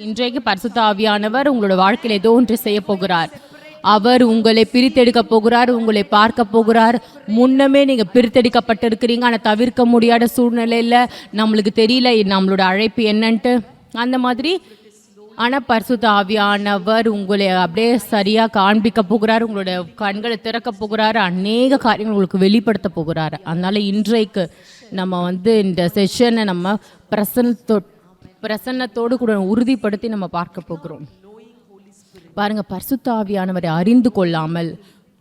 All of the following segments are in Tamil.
இன்றைக்கு பரிசுத்த ஆவியானவர் உங்களோட வாழ்க்கையில் ஏதோ ஒன்று செய்ய போகிறார். அவர் உங்களை பிரித்தெடுக்க போகிறார், உங்களை பார்க்க போகிறார். முன்னமே நீங்க பிரித்தெடுக்கப்பட்டிருக்கிறீங்க, ஆனால் தவிர்க்க முடியாத சூழ்நிலையில் நம்மளுக்கு தெரியல நம்மளோட அழைப்பு என்னன்ட்டு அந்த மாதிரி. ஆனால் பரிசுத்த ஆவியானவர் உங்களை அப்படியே சரியாக காண்பிக்க போகிறார், உங்களோட கண்களை திறக்க போகிறார், அநேக காரியங்கள் உங்களுக்கு வெளிப்படுத்த போகிறார். அதனால் இன்றைக்கு நம்ம இந்த செஷனை நம்ம பிரசன்னத்தோடு கூட உறுதிப்படுத்தி நம்ம பார்க்க போகிறோம். பாருங்க, பரிசுத்த ஆவியானவரை அறிந்து கொள்ளாமல்,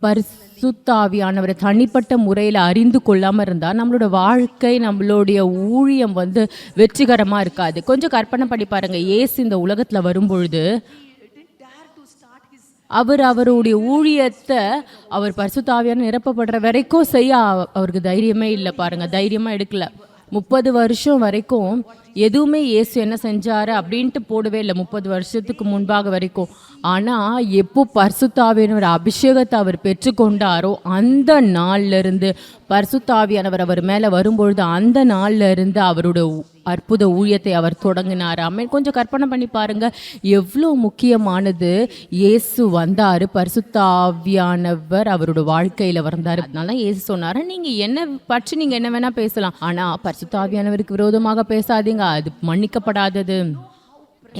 பரிசுத்த ஆவியானவரை தனிப்பட்ட முறையில் அறிந்து கொள்ளாமல் இருந்தால் நம்மளோட வாழ்க்கை, நம்மளுடைய ஊழியம் வெற்றிகரமாக இருக்காது. கொஞ்சம் கற்பனை பண்ணி பாருங்க, இயேசு இந்த உலகத்தில் வரும்பொழுது அவருடைய ஊழியத்தை அவர் பரிசுத்த ஆவியானவர் நிரப்பப்படுற வரைக்கும் செய்ய அவருக்கு தைரியமே இல்லை. பாருங்க, தைரியமாக எடுக்கல. 30 வருஷம் வரைக்கும் எதுவுமே இயேசு என்ன செஞ்சாரு அப்படின்ட்டு போடவே இல்லை, 30 வருஷத்துக்கு முன்பாக வரைக்கும். ஆனால் எப்போ பரிசுத்த ஆவியானவர் அபிஷேகத்தை அவர் பெற்றுக்கொண்டாரோ அந்த நாள்ல இருந்து, பரிசுத்த ஆவியானவர் அவர் மேலே வரும்பொழுது அந்த நாள்ல இருந்து அவரோட அற்புத ஊழியத்தை அவர் தொடங்கினார். கொஞ்சம் கற்பனை பண்ணி பாருங்க, எவ்வளோ முக்கியமானது. இயேசு வந்தார், பரிசுத்த ஆவியானவர் அவரோட வாழ்க்கையில் வந்தார். அதனால இயேசு சொன்னார், நீங்கள் என்ன பற்றி நீங்கள் என்ன வேணால் பேசலாம், ஆனால் பரிசுத்த ஆவியானவருக்கு விரோதமாக பேசாதீங்க, அது மன்னிக்கப்படாதது.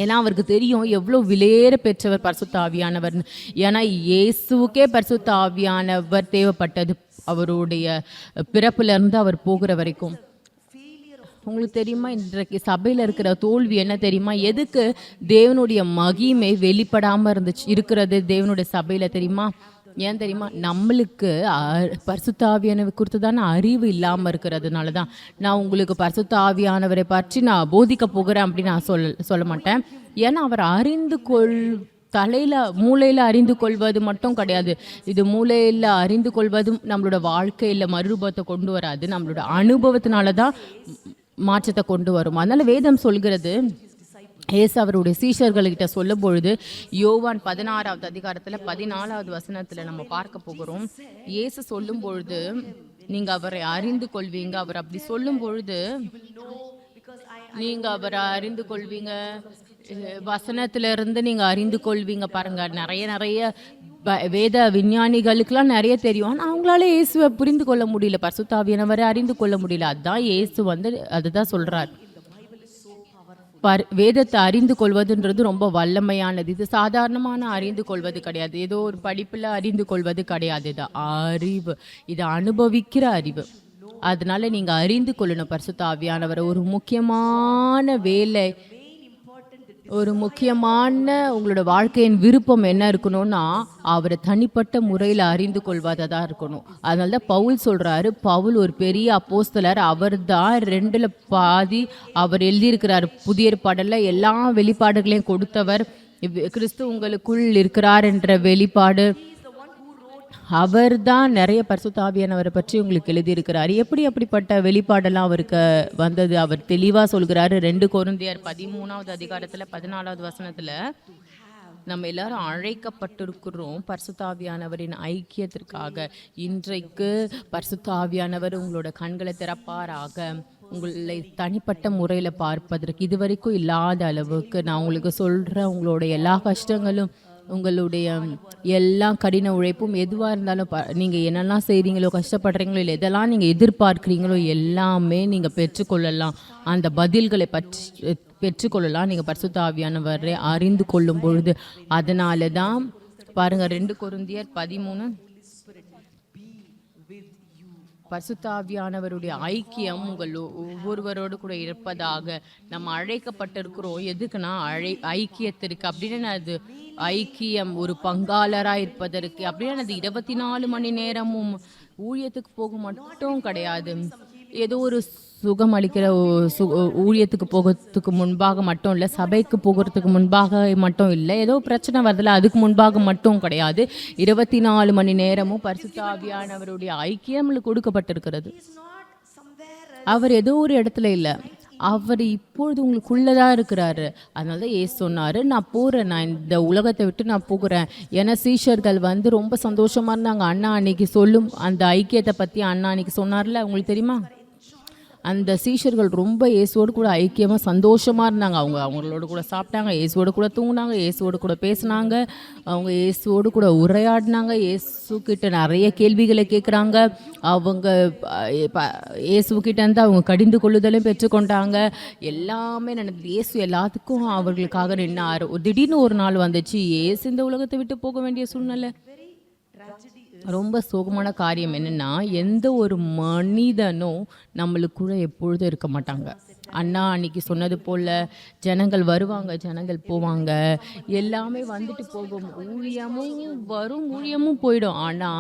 ஏன்னா அவருக்கு தெரியும் எவ்வளோ விலையேற பெற்றவர் பரிசுத்த ஆவியானவர். ஏன்னா இயேசுக்கே பரிசுத்த ஆவியானவர் தேவைப்பட்டது, அவருடைய பிறப்பிலிருந்து அவர் போகிற வரைக்கும். உங்களுக்கு தெரியுமா, இன்றைக்கு சபையில் இருக்கிற தோல்வி என்ன தெரியுமா? எதுக்கு தேவனுடைய மகிமை வெளிப்படாமல் இருக்கிறது தேவனுடைய சபையில் தெரியுமா? ஏன் தெரியுமா? நம்மளுக்கு பரிசுத்த ஆவியானவர் குறித்ததான அறிவு இல்லாமல் இருக்கிறதுனால தான். நான் உங்களுக்கு பரிசுத்த ஆவியானவரை பற்றி நான் போதிக்க போகிறேன் அப்படின்னு நான் சொல்ல மாட்டேன். ஏன்னா அவர் மூளையில் அறிந்து கொள்வது மட்டும் கிடையாது. இது மூளையில் அறிந்து கொள்வதும் நம்மளோட வாழ்க்கையில் மறுரூபத்தை கொண்டு வராது, நம்மளோட அனுபவத்தினால தான் மாற்றத்தை கொண்டு வரும். அதனால வேதம் சொல்கிறது, இயேசு அவருடைய சீஷர்கள்கிட்ட சொல்லும் பொழுது யோவான் 16வது அதிகாரத்தில் 14வது வசனத்தில் நம்ம பார்க்க போகிறோம். இயேசு சொல்லும் பொழுது நீங்கள் அவரை அறிந்து கொள்வீங்க. அவர் அப்படி சொல்லும் பொழுது நீங்கள் அவரை அறிந்து கொள்வீங்க, வசனத்திலிருந்து நீங்கள் அறிந்து கொள்வீங்க. பாருங்க, நிறைய வேத விஞ்ஞானிகளுக்கெல்லாம் நிறைய தெரியும், ஆனால் அவங்களால இயேசுவை புரிந்து கொள்ள முடியல, பரிசுத்த ஆவியானவரை அறிந்து கொள்ள முடியல. அதுதான் இயேசு அதுதான் சொல்றார். வேதத்தை அறிந்து கொள்வதுன்றது ரொம்ப வல்லமையானது. இது சாதாரணமான அறிந்து கொள்வது கிடையாது, ஏதோ ஒரு படிப்பில் அறிந்து கொள்வது கிடையாது. இது அறிவு, இது அனுபவிக்கிற அறிவு. அதனால நீங்க அறிந்து கொள்ளணும் பரிசுத்த ஆவியானவரை. ஒரு முக்கியமான வேலை, ஒரு முக்கியமான உங்களோட வாழ்க்கையின் விருப்பம் என்ன இருக்கணும்னா அவரை தனிப்பட்ட முறையில் அறிந்து கொள்வதாக தான் இருக்கணும். அதனால தான் பவுல் சொல்கிறாரு, பவுல் ஒரு பெரிய அப்போஸ்தலர், அவர் தான் 2ல் பாதி அவர் எழுதியிருக்கிறார். புதிய ஏற்பாடில் எல்லா வெளிப்பாடுகளையும் கொடுத்தவர். கிறிஸ்து உங்களுக்குள் இருக்கிறார் என்ற வெளிப்பாடு அவர் தான். நிறைய பரிசுத்த ஆவியானவரை பற்றி உங்களுக்கு எழுதியிருக்கிறார். அப்படிப்பட்ட வெளிப்பாடெல்லாம் அவருக்கு வந்தது அவர் தெளிவாக சொல்கிறாரு. 2 கொரிந்தியர் 13வது அதிகாரத்தில் 14வது வசனத்தில், நம்ம எல்லாரும் அழைக்கப்பட்டிருக்கிறோம் பரிசுத்த ஆவியானவரின் ஐக்கியத்திற்காக. இன்றைக்கு பரிசுத்த ஆவியானவர் உங்களோட கண்களை திறப்பாராக, உங்களை தனிப்பட்ட முறையில் பார்ப்பதற்கு. இதுவரைக்கும் இல்லாத அளவுக்கு நான் உங்களுக்கு சொல்கிறேன், உங்களோட எல்லா கஷ்டங்களும், உங்களுடைய எல்லா கடின உழைப்பும் எதுவாக இருந்தாலும், நீங்கள் என்னெல்லாம் செய்கிறீங்களோ, கஷ்டப்படுறீங்களோ, இல்லை எதெல்லாம் நீங்கள் எதிர்பார்க்குறீங்களோ எல்லாமே நீங்கள் பெற்றுக்கொள்ளலாம். அந்த பதில்களை பெற்றுக்கொள்ளலாம் நீங்கள் பரிசுத்த ஆவியானவரை அறிந்து கொள்ளும் பொழுது. அதனால தான் பாருங்கள், 2 கொரிந்தியர் 13, பரிசுத்த ஆவியானவருடைய ஐக்கியம் உங்கள் ஒவ்வொருவரோடு கூட இருப்பதாக. நம்ம அழைக்கப்பட்டிருக்கிறோம் எதுக்குன்னா ஐக்கியத்திற்கு. அப்படின்னு அது ஐக்கியம், ஒரு பங்காளராக இருப்பதற்கு. அப்படின்னு அது 24 மணி நேரமும் ஊழியத்துக்கு போக மட்டும் கிடையாது, ஏதோ ஒரு சுகம் அளிக்கிற ஊழியத்துக்கு போகிறதுக்கு முன்பாக மட்டும் இல்லை, சபைக்கு போகிறதுக்கு முன்பாக மட்டும் இல்லை, ஏதோ பிரச்சனை வருதுல அதுக்கு முன்பாக மட்டும் கிடையாது. 24 மணி நேரமும் பரிசுத்த ஆவியானவருடைய ஐக்கியம் கொடுக்கப்பட்டிருக்கிறது. அவர் ஏதோ ஒரு இடத்துல இல்லை, அவர் இப்பொழுது உங்களுக்குள்ளதான் இருக்கிறாரு. அதனால தான் ஏசு சொன்னாரு, நான் போறேன், நான் இந்த உலகத்தை விட்டு நான் போகிறேன். ஏன்னா சீஷர்கள் ரொம்ப சந்தோஷமா இருந்தாங்க. அண்ணா அன்னைக்கு சொல்லும் அந்த ஐக்கியத்தை பத்தி அண்ணா அன்னைக்கு சொன்னார்ல, உங்களுக்கு தெரியுமா? அந்த சீஷர்கள் ரொம்ப இயேசுவோடு கூட ஐக்கியமாக சந்தோஷமாக இருந்தாங்க. அவங்களோட கூட சாப்பிட்டாங்க, இயேசுவோடு கூட தூங்கினாங்க, இயேசுவோடு கூட பேசினாங்க, அவங்க இயேசுவோடு கூட உரையாடினாங்க, இயேசுக்கிட்ட நிறைய கேள்விகளை கேட்குறாங்க. அவங்க இயேசுக்கிட்ட இருந்து அவங்க கடிந்து கொள்ளுதலையும் பெற்றுக்கொண்டாங்க. எல்லாமே நடந்தது. இயேசு எல்லாத்துக்கும் அவர்களுக்காக நின்னார். திடீர்னு ஒரு நாள் வந்துச்சு, இயேசு இந்த உலகத்தை விட்டு போக வேண்டிய சூழ்நிலை. ரொம்ப சோகமான காரியம் என்னன்னா, எந்த ஒரு மனிதனும் நம்மளுக்கு கூட எப்பொழுதும் இருக்க மாட்டாங்க. அண்ணா அன்னைக்கு சொன்னது போல, ஜனங்கள் வருவாங்க, ஜனங்கள் போவாங்க, எல்லாமே வந்துட்டு போகும். ஊழியமும் வரும், ஊழியமும் போயிடும். ஆனா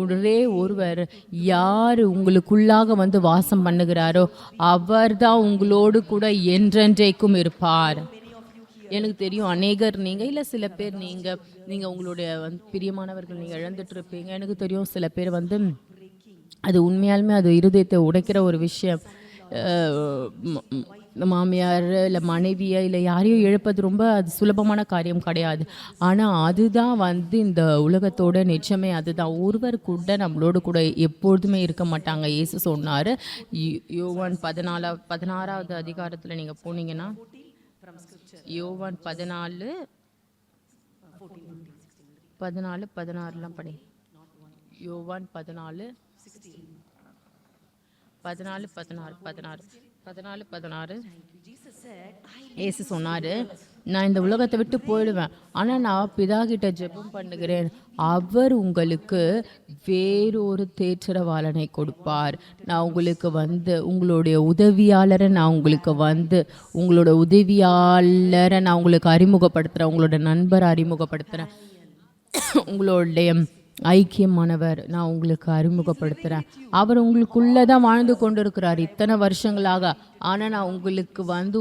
ஒரே ஒருவர் யார் உங்களுக்குள்ளாக வந்து வாசம் பண்ணுகிறாரோ அவர்தான் உங்களோடு கூட என்றென்றைக்கும் இருப்பார். எனக்கு தெரியும் அநேகர் நீங்கள் இல்லை சில பேர் நீங்கள் உங்களுடைய பிரியமானவர்கள் நீங்கள் இழந்துட்டு இருப்பீங்க. எனக்கு தெரியும் சில பேர் அது உண்மையாலுமே அது இருதயத்தை உடைக்கிற ஒரு விஷயம். மாமியார் இல்லை மனைவியை இல்லை யாரையும் இழப்பது ரொம்ப அது சுலபமான காரியம் கிடையாது. ஆனால் அதுதான் இந்த உலகத்தோட நிச்சயமே அதுதான். ஒருவர் கூட நம்மளோடு கூட எப்பொழுதுமே இருக்க மாட்டாங்க. இயேசு சொன்னார். யோவான் 16வது அதிகாரத்தில் நீங்கள் போனீங்கன்னா, யோவான் 14:16 படி. யோவான் 14:16 இயேசு சொன்னாரு, நான் இந்த உலகத்தை விட்டு போயிடுவேன், ஆனா நான் பிதா கிட்ட ஜெபம் பண்ணுகிறேன், அவர் உங்களுக்கு வேறொரு தேற்றரவாளனை கொடுப்பார். நான் உங்களுக்கு உங்களுடைய உதவியாளரை நான் உங்களுக்கு உங்களோட உதவியாளரை நான் உங்களுக்கு அறிமுகப்படுத்துகிறேன், உங்களோட நண்பரை அறிமுகப்படுத்துகிறேன், உங்களுடைய ஐக்கியமானவர் நான் உங்களுக்கு அறிமுகப்படுத்துகிறேன். அவர் உங்களுக்குள்ளே தான் வாழ்ந்து கொண்டு இருக்கிறார் இத்தனை வருஷங்களாக. ஆனால் நான்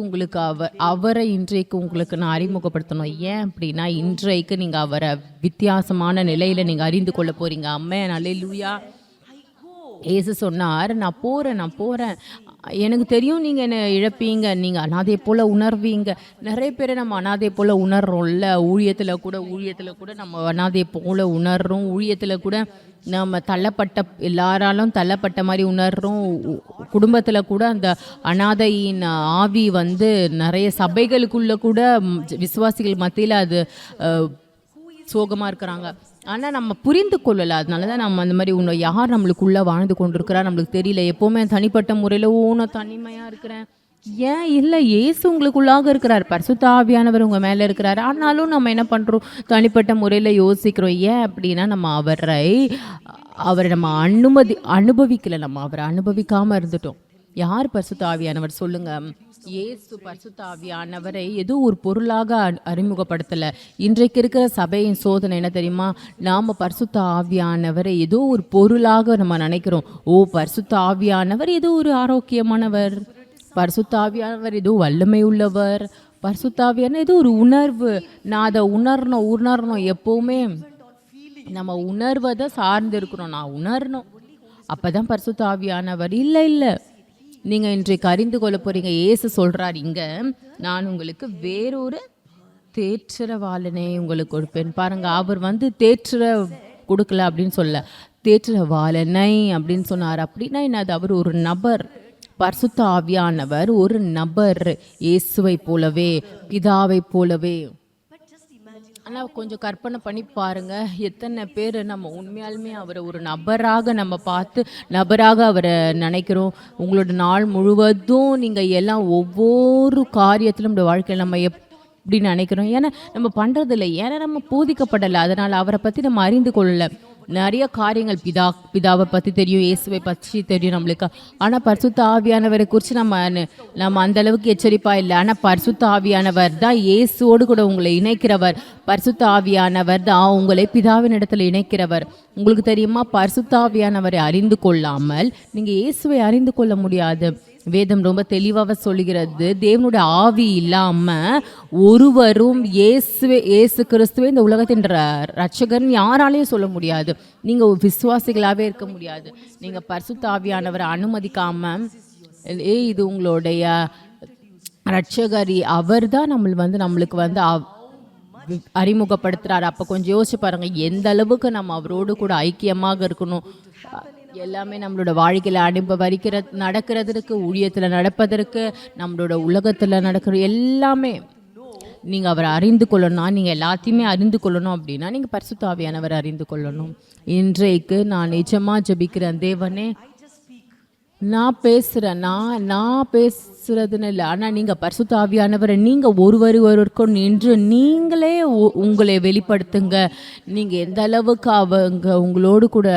உங்களுக்கு அவரை இன்றைக்கு உங்களுக்கு நான் அறிமுகப்படுத்தணும். ஏன் அப்படின்னா, இன்றைக்கு நீங்கள் அவரை வித்தியாசமான நிலையில் நீங்கள் அறிந்து கொள்ள போகிறீங்க. அம்மே அல்லேலூயா. இயேசு சொன்னார், நான் போகிறேன், எனக்கு தெரியும் நீங்கள் என்னை இழப்பீங்க, நீங்கள் அனாதை போல் உணர்வீங்க. நிறைய பேரை நம்ம அனாதை போல் உணர்றோம்ல. ஊழியத்தில் கூட நம்ம அனாதை போல் உணர்றோம். ஊழியத்தில் கூட நம்ம எல்லாராலும் தள்ளப்பட்ட மாதிரி உணர்றோம். குடும்பத்தில் கூட அந்த அனாதையின் ஆவி நிறைய சபைகளுக்குள்ளே கூட விசுவாசிகள் மத்தியில் அது சோகமாக இருக்கிறாங்க. ஆனால் நம்ம புரிந்து கொள்ளலை. அதனால தான் நம்ம அந்த மாதிரி யார் நம்மளுக்குள்ளே வாழ்ந்து கொண்டு இருக்கிறா நம்மளுக்கு தெரியல. எப்போவுமே தனிப்பட்ட முறையில் நான் தனிமையாக இருக்கிறேன். ஏன் இல்லை, இயேசு உங்களுக்குள்ளாக இருக்கிறார், பரிசுத்த ஆவியானவர் உங்கள் மேலே இருக்கிறார். ஆனாலும் நம்ம என்ன பண்ணுறோம், தனிப்பட்ட முறையில் யோசிக்கிறோம். ஏன் அப்படின்னா, நம்ம அவரை நம்ம அனுபவிக்கலை, நம்ம அவரை அனுபவிக்காமல் இருந்துட்டோம். யார் பரிசுத்த ஆவியானவர் சொல்லுங்க? இயேசு பரிசுத்த ஆவியானவரை ஏதோ ஒரு பொருளாக அறிமுகப்படுத்தலை. இன்றைக்கு இருக்கிற சபையின் சோதனை என்ன தெரியுமா? நாம் பரிசுத்த ஆவியானவரை ஏதோ ஒரு பொருளாக நம்ம நினைக்கிறோம். பரிசுத்த ஆவியானவர் ஏதோ ஒரு ஆரோக்கியமானவர், பரிசுத்த ஆவியானவர் ஏதோ வல்லமை உள்ளவர், பரிசுத்த ஆவியானவர் ஏதோ ஒரு உணர்வு, நான் அதை உணரணும். எப்போவுமே நம்ம உணர்வதை சார்ந்து இருக்கிறோம். நான் உணரணும், அப்போதான் பரிசுத்த ஆவியானவர். இல்லை, நீங்கள் இன்றைக்கு அறிந்து கொள்ள போகிறீங்க. இயேசு சொல்கிறார் இங்கே, நான் உங்களுக்கு வேறொரு தேற்றரவாளனை உங்களுக்கு கொடுப்பேன். பாருங்கள், அவர் தேற்ற கொடுக்கல அப்படின்னு சொல்ல, தேற்றரவாளனை அப்படின்னு சொன்னார். அப்படின்னா என்னது? அவர் ஒரு நபர். பரிசுத்த ஆவியானவர் ஒரு நபர், இயேசுவை போலவே, பிதாவை போலவே. ஆனால் கொஞ்சம் கற்பனை பண்ணி பாருங்க, எத்தனை பேர் நம்ம உண்மையாலுமே அவரை ஒரு நபராக நம்ம பார்த்து நபராக அவரை நினைக்கிறோம். உங்களோட நாள் முழுவதும் நீங்கள் எல்லாம் ஒவ்வொரு காரியத்திலும் இந்த வாழ்க்கையில் நம்ம எப்படி நினைக்கிறோம்? ஏன்னா நம்ம பண்ணுறதில்லை, ஏன்னா நம்ம போதிக்கப்படலை, அதனால் அவரை பற்றி நம்ம அறிந்து கொள்ளலை. நிறைய காரியங்கள் பிதாவை பற்றி தெரியும், இயேசுவை பற்றி தெரியும் நம்மளுக்கு. ஆனால் பரிசுத்த ஆவியானவரை குறித்து நம்ம அந்த அளவுக்கு எச்சரிப்பாக இல்லை. ஆனால் பரிசுத்த ஆவியானவர் தான் இயேசுவோடு கூட உங்களை இணைக்கிறவர். பரிசுத்த ஆவியானவர் தான் உங்களை பிதாவின் இடத்துல இணைக்கிறவர். உங்களுக்கு தெரியுமா, பரிசுத்த ஆவியானவரை அறிந்து கொள்ளாமல் நீங்கள் இயேசுவை அறிந்து கொள்ள முடியாது. வேதம் ரொம்ப தெளிவாக சொல்லுகிறது, தேவனுடைய ஆவி இல்லாமல் ஒருவரும் இயேசு கிறிஸ்துவே இந்த உலகத்தின் ரட்சகர்னு யாராலையும் சொல்ல முடியாது. நீங்கள் விசுவாசிகளாகவே இருக்க முடியாது. நீங்கள் பரிசுத்த ஆவியானவரை அனுமதிக்காமல், இது உங்களுடைய ரட்சகர், அவர் தான் நம்மளுக்கு அறிமுகப்படுத்துகிறார். அப்போ கொஞ்சம் யோசிச்சு பாருங்கள், எந்த அளவுக்கு நம்ம அவரோடு கூட ஐக்கியமாக இருக்கணும். எல்லாமே நம்மளோட வாழ்க்கையில நடக்கிறதற்கு, ஊழியத்துல நடப்பதற்கு, நம்மளோட உலகத்துல நடக்கிற எல்லாமே நீங்க அவர அறிந்து கொள்ளணும்னா, நீங்க எல்லாத்தையுமே அறிந்து கொள்ளணும் அப்படின்னா, நீங்க பரிசுத்த ஆவியானவர அறிந்து கொள்ளணும். இன்றைக்கு நான் நிஜமா ஜெபிக்கிறேன், தேவனே நான் பேசுறேன். நான் பேசுறதுன்னு இல்ல. ஆனா நீங்க பரிசுத்த ஆவியானவர நீங்க ஒருவருக்கும் நின்று நீங்களே உங்களை வெளிப்படுத்துங்க. நீங்க எந்த அளவுக்கு அவங்க உங்களோடு கூட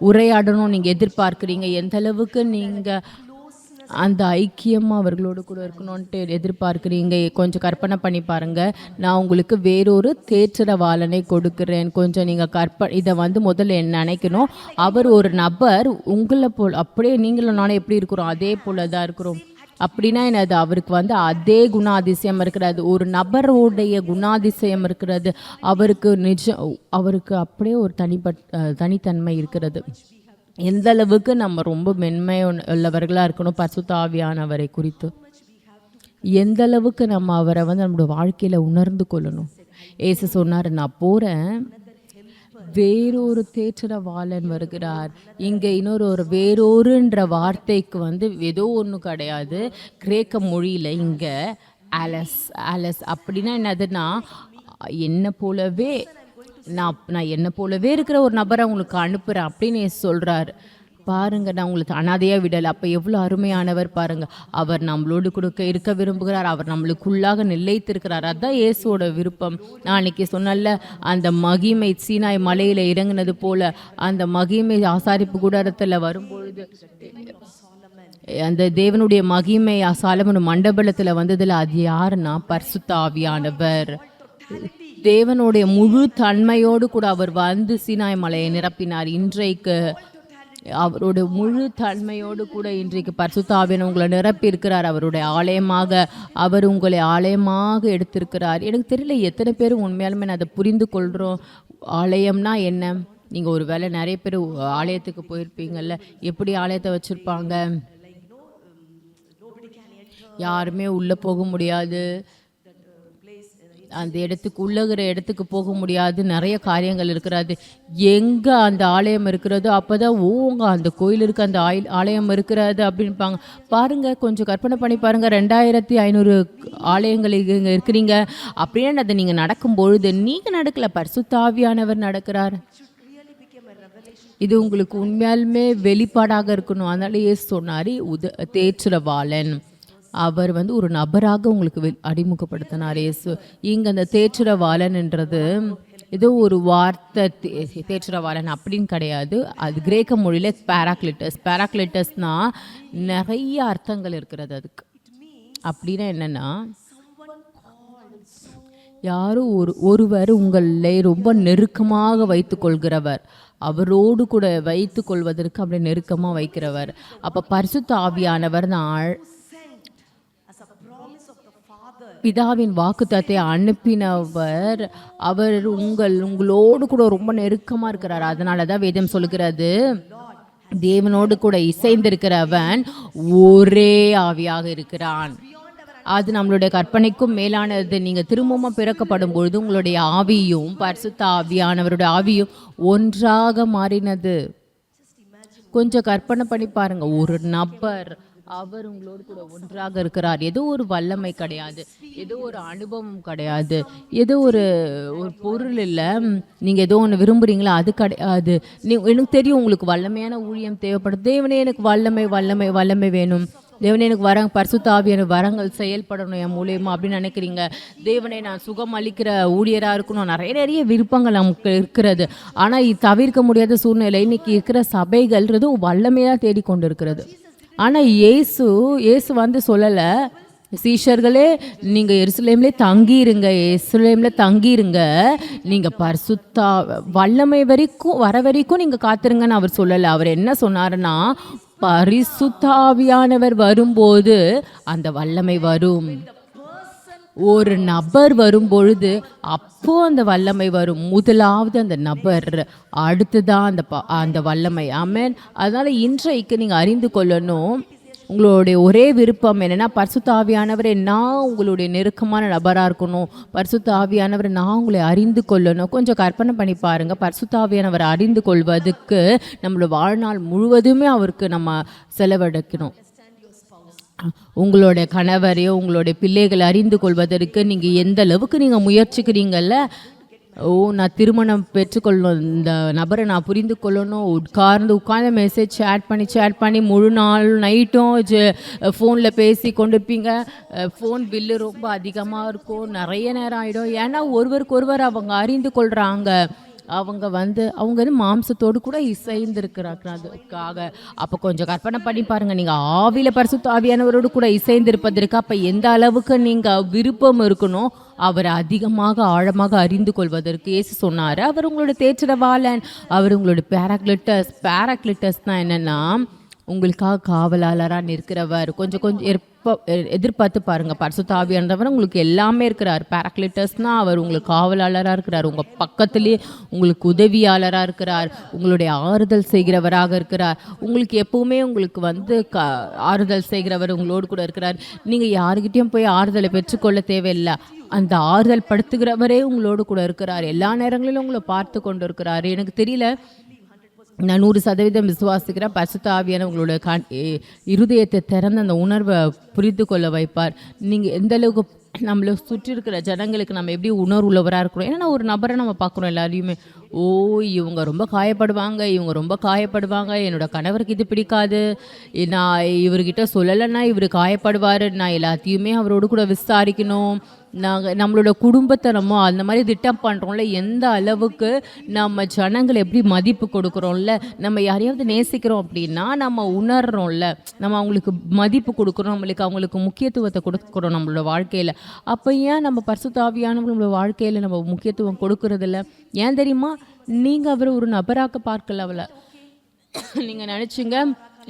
உரையாடணும் நீங்க எதிர்பார்க்கிறீங்க, எந்த அளவுக்கு நீங்க அந்த ஐக்கியமா அவர்களோடு கூட இருக்கணும்ன்ட்டு எதிர்பார்க்குறீங்க. கொஞ்சம் கற்பனை பண்ணி பாருங்க. நான் உங்களுக்கு வேறொரு தேற்றரவாளனை கொடுக்கிறேன். கொஞ்சம் நீங்க இதை வந்து முதல்ல என்ன நினைக்கணும். அவர் ஒரு நபர் உங்களை போல் அப்படியே நீங்களும் நானும் எப்படி இருக்கிறோம் அதே போல தான் இருக்கிறோம். அப்படின்னா என்னது, அவருக்கு வந்து அதே குணாதிசயம் இருக்கிறது. ஒரு நபருடைய குணாதிசயம் இருக்கிறது. அவருக்கு அப்படியே ஒரு தனித்தன்மை இருக்கிறது. எந்த அளவுக்கு நம்ம ரொம்ப மென்மை உள்ளவர்களாக இருக்கணும் பரிசுத்த ஆவியானவரை குறித்து, எந்த அளவுக்கு நம்ம அவரை வந்து நம்மளோட வாழ்க்கையில் உணர்ந்து கொள்ளணும். ஏசு சொன்னார், நான் போகிறேன், வேறொரு தேற்றரவாளன் வருகிறார். இங்கே வேறொருன்ற வார்த்தைக்கு வந்து ஏதோ ஒன்றும் கிடையாது. கிரேக்க மொழியில் இங்கே ஆலஸ் அப்படின்னா என்னதுன்னா, என்ன போலவே நான் என்ன போலவே இருக்கிற ஒரு நபரை உங்களுக்கு அனுப்புகிறேன் அப்படின்னு சொல்கிறார். பாருங்க, நான் உங்களுக்கு அனாதையாக விடலை. அப்போ எவ்வளோ அருமையானவர் பாருங்க. அவர் நம்மளோடு கொடுக்க இருக்க விரும்புகிறார். அவர் நம்மளுக்குள்ளாக நிலைத்திருக்கிறார். அதுதான் இயேசுவோட விருப்பம். நான் அன்னைக்கு சொன்னல, அந்த மகிமை சீனாய் மலையில் இறங்கினது போல அந்த மகிமை ஆசாரிப்பு கூடாரத்தில் வரும்பொழுது அந்த தேவனுடைய மகிமை சாலமோன் மண்டபத்தில் வந்ததில் அது யாருன்னா பரிசுத்த ஆவியானவர். தேவனுடைய முழு தன்மையோடு கூட அவர் வந்து சீனாய் மலையை நிரப்பினார். இன்றைக்கு அவருடைய முழு தன்மையோடு கூட இன்றைக்கு பரிசுத்த ஆவியானவர் உங்களை நிரப்பி இருக்கிறார். அவருடைய ஆலயமாக அவர் உங்களை ஆலயமாக எடுத்திருக்கிறார். எனக்கு தெரியல எத்தனை பேர் உண்மையாலுமே நான் அதை புரிந்து கொள்கிறோம். ஆலயம்னா என்ன? நீங்கள் ஒரு வேளை நிறைய பேர் ஆலயத்துக்கு போயிருப்பீங்கள்ல. எப்படி ஆலயத்தை வச்சுருப்பாங்க, யாருமே உள்ளே போக முடியாது, அந்த இடத்துக்கு போக முடியாது, நிறைய காரியங்கள் இருக்கிறது. எங்கே அந்த ஆலயம் இருக்கிறதோ அப்போ தான் அந்த கோயில் இருக்குது, அந்த ஆலயம் இருக்கிறது அப்படின்பாங்க. பாருங்கள், கொஞ்சம் கற்பனை பண்ணி பாருங்கள். 2500 ஆலயங்கள் இங்கே இருக்கிறீங்க அப்படின்னு அதை நீங்கள் நடக்கும்பொழுது நீங்கள் நடக்கலை, பரிசுத்த ஆவியானவர் நடக்கிறார். இது உங்களுக்கு உண்மையாலுமே வெளிப்பாடாக இருக்கணும். அதனால இயேசு சொன்னார், தேற்றரவாளன் அவர் வந்து ஒரு நபராக உங்களுக்கு அறிமுகப்படுத்தினார் இயேசு. இங்கே அந்த தேற்றரவாளன்ன்றது ஏதோ ஒரு வார்த்தை, தேற்றரவாளன் அப்படின்னு கிடையாது. அது கிரேக்க மொழியில் பேராக்லிட்டஸ்னால் நிறைய அர்த்தங்கள் இருக்கிறது அதுக்கு. அப்படின்னா என்னென்னா, யாரும் ஒருவர் உங்களை ரொம்ப நெருக்கமாக வைத்து கொள்கிறவர், அவரோடு கூட வைத்து கொள்வதற்கு அப்படி நெருக்கமாக வைக்கிறவர். அப்போ பரிசுத்த ஆவியானவர் தான் பிதாவின் வாக்குத்தத்தை அனுப்பினவர். அவர் உங்களோடு கூட ரொம்ப நெருக்கமாக இருக்கிறார். அதனால தான் வேதம் சொல்லுகிறது, தேவனோடு கூட இசைந்திருக்கிறவன் ஒரே ஆவியாக இருக்கிறான். அது நம்மளுடைய கற்பனைக்கும் மேலானது. நீங்கள் திரும்பவும் பிறக்கப்படும் பொழுது உங்களுடைய ஆவியும் பரிசுத்த ஆவியானவருடைய ஆவியும் ஒன்றாக மாறினது. கொஞ்சம் கற்பனை பண்ணி பாருங்க, ஒரு நபர் அவர் உங்களோடு கூட ஒன்றாக இருக்கிறார். ஏதோ ஒரு வல்லமை கிடையாது, ஏதோ ஒரு அனுபவம் கிடையாது, ஏதோ ஒரு பொருள் இல்லை, நீங்கள் ஏதோ ஒன்று விரும்புகிறீங்களா அது கிடையாது. எனக்கு தெரியும் உங்களுக்கு வல்லமையான ஊழியம் தேவைப்படும். தேவனே எனக்கு வல்லமை வேணும், தேவனே எனக்கு பரிசுத்த ஆவியான வரங்கள் செயல்படணும் என் மூலியமா அப்படின்னு நினைக்கிறீங்க. தேவனே நான் சுகம் அளிக்கிற ஊழியராக இருக்கணும், நிறைய விருப்பங்கள் நமக்கு இருக்கிறது. ஆனால் இது தவிர்க்க முடியாத சூழ்நிலை. இன்னைக்கு இருக்கிற சபைகள்ன்றது வல்லமையாக தேடிக்கொண்டு இருக்கிறது. ஆனால் இயேசு வந்து சொல்லலை, சீஷர்களே நீங்கள் எருசலேம்லே தங்கியிருங்க, நீங்கள் பரிசுத்த வல்லமை வர வரைக்கும் நீங்கள் காத்திருங்கன்னு அவர் சொல்லலை. அவர் என்ன சொன்னாருன்னா, பரிசுத்த ஆவியானவர் வரும்போது அந்த வல்லமை வரும். ஒரு நபர் வரும் பொழுது அப்போ அந்த வல்லமை வரும். முதலாவது அந்த நபர், அடுத்துதான் அந்த வல்லமை. ஆமென். அதனால இன்றைக்கு நீங்கள் அறிந்து கொள்ளணும், உங்களுடைய ஒரே விருப்பம் என்னன்னா, பரிசுத்த ஆவியானவரே நான் உங்களுடைய நெருக்கமான நபரா இருக்கணும். பரிசுத்த ஆவியானவரை நான் உங்களை அறிந்து கொள்ளணும். கொஞ்சம் கற்பனை பண்ணி பாருங்க. பரிசுத்த ஆவியானவரை அறிந்து கொள்வதற்கு நம்மளோட வாழ்நாள் முழுவதுமே அவருக்கு நம்ம செலவழிக்கணும். உங்களுடைய கணவரையோ உங்களுடைய பிள்ளைகளை அறிந்து கொள்வதற்கு நீங்கள் எந்த அளவுக்கு நீங்கள் முயற்சிக்கிறீங்கல்ல, நான் திருமணம் பெற்றுக்கொள்ளணும், இந்த நபரை நான் புரிந்து கொள்ளணும், உட்கார்ந்து மெசேஜ் சேட் பண்ணி முழு நாள் நைட்டும் ஃபோனில் பேசி கொண்டிருப்பீங்க. ஃபோன் பில்லு ரொம்ப அதிகமாக இருக்கும், நிறைய நேரம் ஆகிடும். ஏன்னா ஒருவருக்கு ஒருவர் அவங்க அறிந்து கொள்கிறாங்க. அவங்க வந்து மாம்சத்தோடு கூட இசைந்திருக்கிறாங்க. அதுக்காக அப்போ கொஞ்சம் கற்பனை பண்ணி பாருங்கள், நீங்கள் ஆவியில் பரிசுத்த ஆவியானவரோடு கூட இசைந்திருப்பதற்கு அப்போ எந்த அளவுக்கு நீங்கள் விருப்பம் இருக்கணும் அவரை அதிகமாக ஆழமாக அறிந்து கொள்வதற்கு. இயேசு சொன்னார், அவர் உங்களோட தேற்றரவாளன், அவர் உங்களோட பேராக்லிட்டஸ் தான் என்னென்னா உங்களுக்காக காவலாளராக நிற்கிறவர். கொஞ்சம் எதிர்பார்த்து பாருங்கள். பரிசுத்த ஆவியானவர் உங்களுக்கு எல்லாமே இருக்கிறார். பேராக்லிட்டஸ்னால் அவர் உங்களுக்கு காவலாளராக இருக்கிறார், உங்கள் பக்கத்துலேயே உங்களுக்கு உதவியாளராக இருக்கிறார், உங்களுடைய ஆறுதல் செய்கிறவராக இருக்கிறார். உங்களுக்கு எப்பவுமே உங்களுக்கு வந்து ஆறுதல் செய்கிறவர் உங்களோடு கூட இருக்கிறார். நீங்கள் யாருக்கிட்டையும் போய் ஆறுதலை பெற்றுக்கொள்ள தேவையில்லை. அந்த ஆறுதல் படுத்துகிறவரே உங்களோடு கூட இருக்கிறார். எல்லா நேரங்களிலும் உங்களை பார்த்து கொண்டு இருக்கிறார். எனக்கு தெரியல, நான் 100% விசுவாசிக்கிறேன். பரிசுத்த ஆவியான உங்களோட இருதயத்தை திறந்து அந்த உணர்வை புரிந்து கொள்ள வைப்பார். நீங்கள் எந்த அளவுக்கு நம்மளை சுற்றி இருக்கிற ஜனங்களுக்கு நம்ம எப்படி உணர்வு உள்ளவராக இருக்கிறோம். ஏன்னா ஒரு நபரை நம்ம பார்க்குறோம் எல்லாரையுமே, இவங்க ரொம்ப காயப்படுவாங்க, என்னோட கணவருக்கு இது பிடிக்காது, நான் இவர்கிட்ட சொல்லலைன்னா இவர் காயப்படுவார், நான் எல்லாத்தையுமே அவரோடு கூட விசாரிக்கணும். நம்மளோட குடும்பத்தை நம்ம அந்த மாதிரி திட்டம் பண்ணுறோம்ல, எந்த அளவுக்கு நம்ம ஜனங்களை எப்படி மதிப்பு கொடுக்குறோம்ல, நம்ம யாரையாவது நேசிக்கிறோம் அப்படின்னா நம்ம உணர்றோம்ல, நம்ம அவங்களுக்கு மதிப்பு கொடுக்குறோம், அவங்களுக்கு முக்கியத்துவத்தை கொடுக்குறோம் நம்மளோட வாழ்க்கையில். அப்போ ஏன் நம்ம பரிசுத்த ஆவியானவங்களோட வாழ்க்கையில் நம்ம முக்கியத்துவம் கொடுக்கறதில்ல? ஏன் தெரியுமா? நீங்கள் அவரை ஒரு நபராக பார்க்கல. அவளை நீங்கள் நினச்சிங்க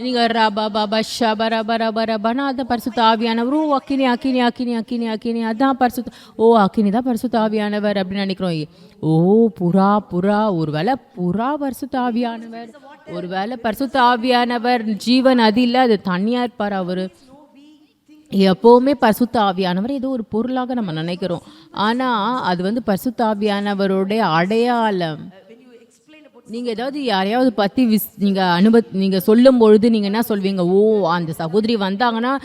நீங்கள் ரபா பாபா ஷபா ரபா ரபா ரபானா அதான் பரிசுத்த ஆவியானவர். அக்கினி அதான் அக்கினி தான் பரிசுத்த ஆவியானவர் அப்படின்னு நினைக்கிறோம். புறா ஒருவேளை புறா பரிசுத்த ஆவியானவர், ஒருவேளை பரிசுத்த ஆவியானவர் ஜீவன் அது இல்லை, அது தனியாக இருப்பார். அவர் எப்போவுமே பரிசுத்த ஆவியானவர் ஏதோ ஒரு பொருளாக நம்ம நினைக்கிறோம். ஆனால் அது வந்து பரிசுத்த ஆவியானவருடைய அடையாளம். நீங்கள் ஏதாவது யாரையாவது பற்றி நீங்கள் சொல்லும் பொழுது நீங்கள் என்ன சொல்வீங்க? அந்த சகோதரி வந்தாங்கன்னா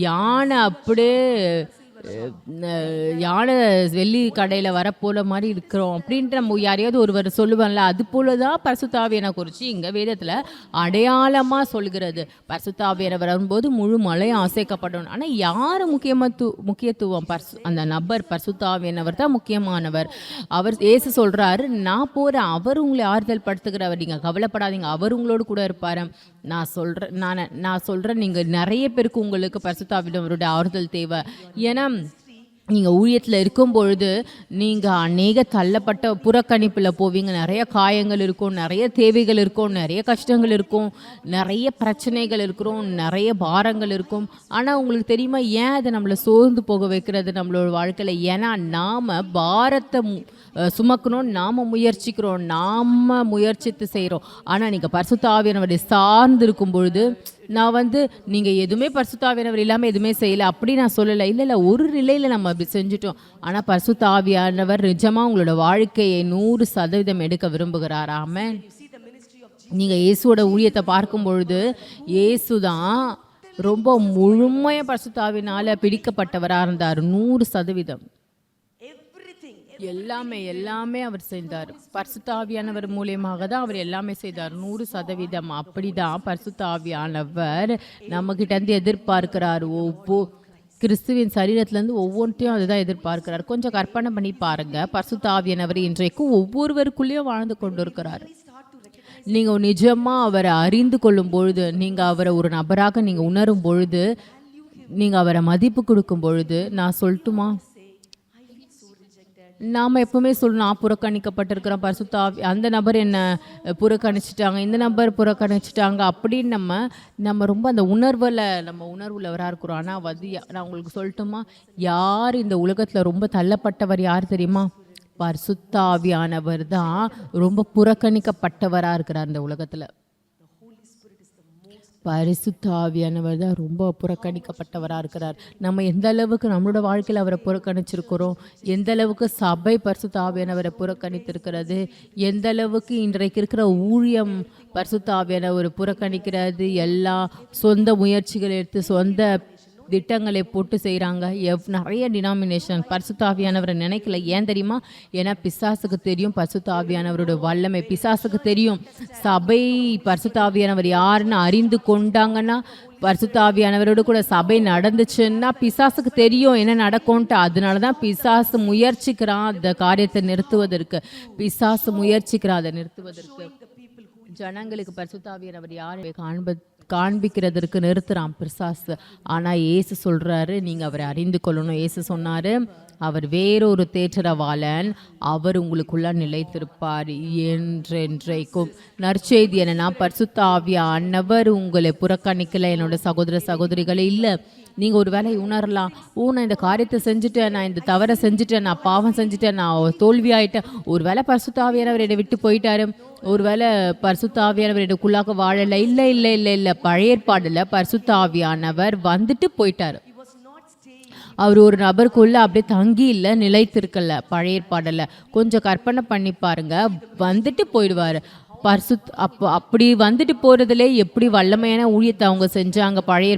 யானை அப்படியே யானை வெள்ளி கடையில் வரப்போல மாதிரி இருக்கிறோம் அப்படின்ட்டு நம்ம யாரையாவது ஒருவர் சொல்லுவாங்கல்ல, அது போல தான் பரிசுத்த ஆவியானவரை குறித்து இங்கே வேதத்தில் அடையாளமாக சொல்கிறது. பரிசுத்த ஆவியானவர் வரும்போது முழு மலையும் அசைக்கப்படணும். ஆனால் யார் முக்கியத்துவம்? அந்த நபர் பரிசுத்த ஆவியானவர் தான் முக்கியமானவர். அவர் இயேசு சொல்கிறாரு, நான் போகிறேன், அவர் உங்களை ஆறுதல் படுத்துகிறவர், நீங்கள் கவலைப்படாதீங்க, அவர் உங்களோடு கூட இருப்பார். நான் சொல்கிறேன் நீங்கள் நிறைய பேருக்கு உங்களுக்கு பரிசுத்த ஆவியானவருடைய ஆறுதல் தேவை. ஏன்னா நீங்கள் ஊழியத்தில் இருக்கும் பொழுது நீங்கள் அநேக தள்ளப்பட்ட புறக்கணிப்பில் போவீங்க. நிறைய காயங்கள் இருக்கும், நிறைய தேவைகள் இருக்கும், நிறைய கஷ்டங்கள் இருக்கும், நிறைய பிரச்சனைகள் இருக்கிறோம், நிறைய பாரங்கள் இருக்கும். ஆனால் உங்களுக்கு தெரியுமா ஏன் அதை நம்மளை சோர்ந்து போக வைக்கிறது நம்மளோட வாழ்க்கையில்? ஏன்னா நாம் பாரத்தை சுமக்கணும், நாம் முயற்சிக்கிறோம், நாம் முயற்சித்து செய்கிறோம். ஆனால் நீங்கள் பரிசுத்த ஆவியானவரை சார்ந்து இருக்கும் பொழுது, நான் நீங்கள் எதுவுமே பரிசுத்த ஆவியானவர் இல்லாமல் எதுவுமே செய்யலை அப்படி நான் சொல்லலை. இல்லை, ஒரு நிலையில் நம்ம அப்படி செஞ்சுட்டோம். ஆனால் பரிசுத்த ஆவியானவர் நிஜமாக உங்களோட வாழ்க்கையை 100% எடுக்க விரும்புகிறார். ஆமென். நீங்கள் இயேசுவோட ஊழியத்தை பார்க்கும் பொழுது இயேசு தான் ரொம்ப முழுமையாக பரிசுத்த ஆவியினால் பிடிக்கப்பட்டவராக இருந்தார். 100% எல்லாமே அவர் செய்தார். பரிசுத்த ஆவியானவர் மூலியமாக தான் அவர் எல்லாமே செய்தார். 100%. அப்படிதான் பரிசுத்த ஆவியானவர் நம்ம கிட்ட இருந்து எதிர்பார்க்கிறார். கிறிஸ்துவின் சரீரத்திலேருந்து ஒவ்வொன்றையும் அதுதான் எதிர்பார்க்கிறார். கொஞ்சம் கற்பனை பண்ணி பாருங்க, பரிசுத்த ஆவியானவர் இன்றைக்கும் ஒவ்வொருவருக்குள்ளேயும் வாழ்ந்து கொண்டு இருக்கிறார். நீங்கள் நிஜமாக அவரை அறிந்து கொள்ளும் பொழுது, நீங்கள் அவரை ஒரு நபராக நீங்கள் உணரும் பொழுது, நீங்கள் அவரை மதிப்பு கொடுக்கும் பொழுது, நான் சொல்லட்டுமா, நாம் எப்பவுமே சொல்லணும், நான் புறக்கணிக்கப்பட்டிருக்கிறேன், பரிசுத்த ஆவி அந்த நபர் என்ன புறக்கணிச்சிட்டாங்க, இந்த நபர் புறக்கணிச்சிட்டாங்க அப்படின்னு நம்ம ரொம்ப அந்த நம்ம உணர்வுள்ளவராக இருக்கிறோம். ஆனால் நான் உங்களுக்கு சொல்லட்டுமா, யார் இந்த உலகத்தில் ரொம்ப தள்ளப்பட்டவர் யார் தெரியுமா? பரிசுத்த ஆவியானவர் தான் ரொம்ப புறக்கணிக்கப்பட்டவராக இருக்கிறார் இந்த உலகத்தில். பரிசுத்த ஆவியானவர் தான் ரொம்ப புறக்கணிக்கப்பட்டவராக இருக்கிறார். நம்ம எந்த அளவுக்கு நம்மளோட வாழ்க்கையில் அவரை புறக்கணிச்சிருக்கிறோம், எந்த அளவுக்கு சபை பரிசுத்த ஆவியானவரை புறக்கணித்திருக்கிறது, எந்த அளவுக்கு இன்றைக்கு இருக்கிற ஊழியம் பரிசுத்த ஆவியானவர் புறக்கணிக்கிறது, எல்லாம் சொந்த முயற்சிகள் எடுத்து சொந்த திட்டங்களை போட்டு செய்கிறாங்க. நிறைய டினாமினேஷன் பரிசுத்த ஆவியானவரை நினைக்கல. ஏன் தெரியுமா? ஏன்னா பிசாசுக்கு தெரியும் பரிசுத்த ஆவியானவரோட வல்லமை. பிசாசுக்கு தெரியும் சபை பரிசுத்த ஆவியானவர் யாருன்னு அறிந்து கொண்டாங்கன்னா, பரிசுத்த ஆவியானவரோடு கூட சபை நடந்துச்சுன்னா பிசாசுக்கு தெரியும் என்ன நடக்கும்ன்ட்டு. அதனால தான் பிசாசு முயற்சிக்கிறான் அந்த காரியத்தை நிறுத்துவதற்கு. பிசாசு முயற்சிக்கிறான் அதை நிறுத்துவதற்கு. ஜனங்களுக்கு பரிசுத்த ஆவியானவர் யார் காண்பிக்கிறதற்கு நிறுத்துறான் பிசாசு. ஆனால் இயேசு சொல்கிறாரு, நீங்கள் அவரை அறிந்து கொள்ளணும். இயேசு சொன்னார், அவர் வேறொரு தேற்றரவாளன், அவர் உங்களுக்குள்ள நிலைத்திருப்பார் என்றென்றைக்கும். நற்செய்தி என்னன்னா, பரிசுத்த ஆவியானவர் உங்களை புறக்கணிக்கல. என்னோட சகோதர சகோதரிகளே, இல்லை நீங்கள் ஒரு வேளை உணரலாம், நான் இந்த காரியத்தை செஞ்சுட்டேன், நான் இந்த தவறை செஞ்சுட்டேன், நான் பாவம் செஞ்சுட்டேன், நான் தோல்வி ஆகிட்டேன். ஒரு வேளை பரிசுத்த ஆவியானவர் என்னை விட்டு போயிட்டாரு, ஒரு வேளை பரிசுத்த ஆவியானவர் எனக்குள்ளாக வாழலை. இல்லை இல்லை இல்லை இல்லை, பழைய ஏற்பாடில் பரிசுத்த ஆவியானவர் வந்துட்டு போயிட்டார். அவர் ஒரு நபருக்குள்ள அப்படியே தங்கி இல்லை, நிலைத்திருக்கல. பழைய ஏற்பாடில் கொஞ்சம் கற்பனை பண்ணி பாருங்க, வந்துட்டு போயிடுவார். அப்படி வந்துட்டு போகிறதுலே எப்படி வல்லமையான ஊழியத்தை அவங்க செஞ்சாங்க. பழைய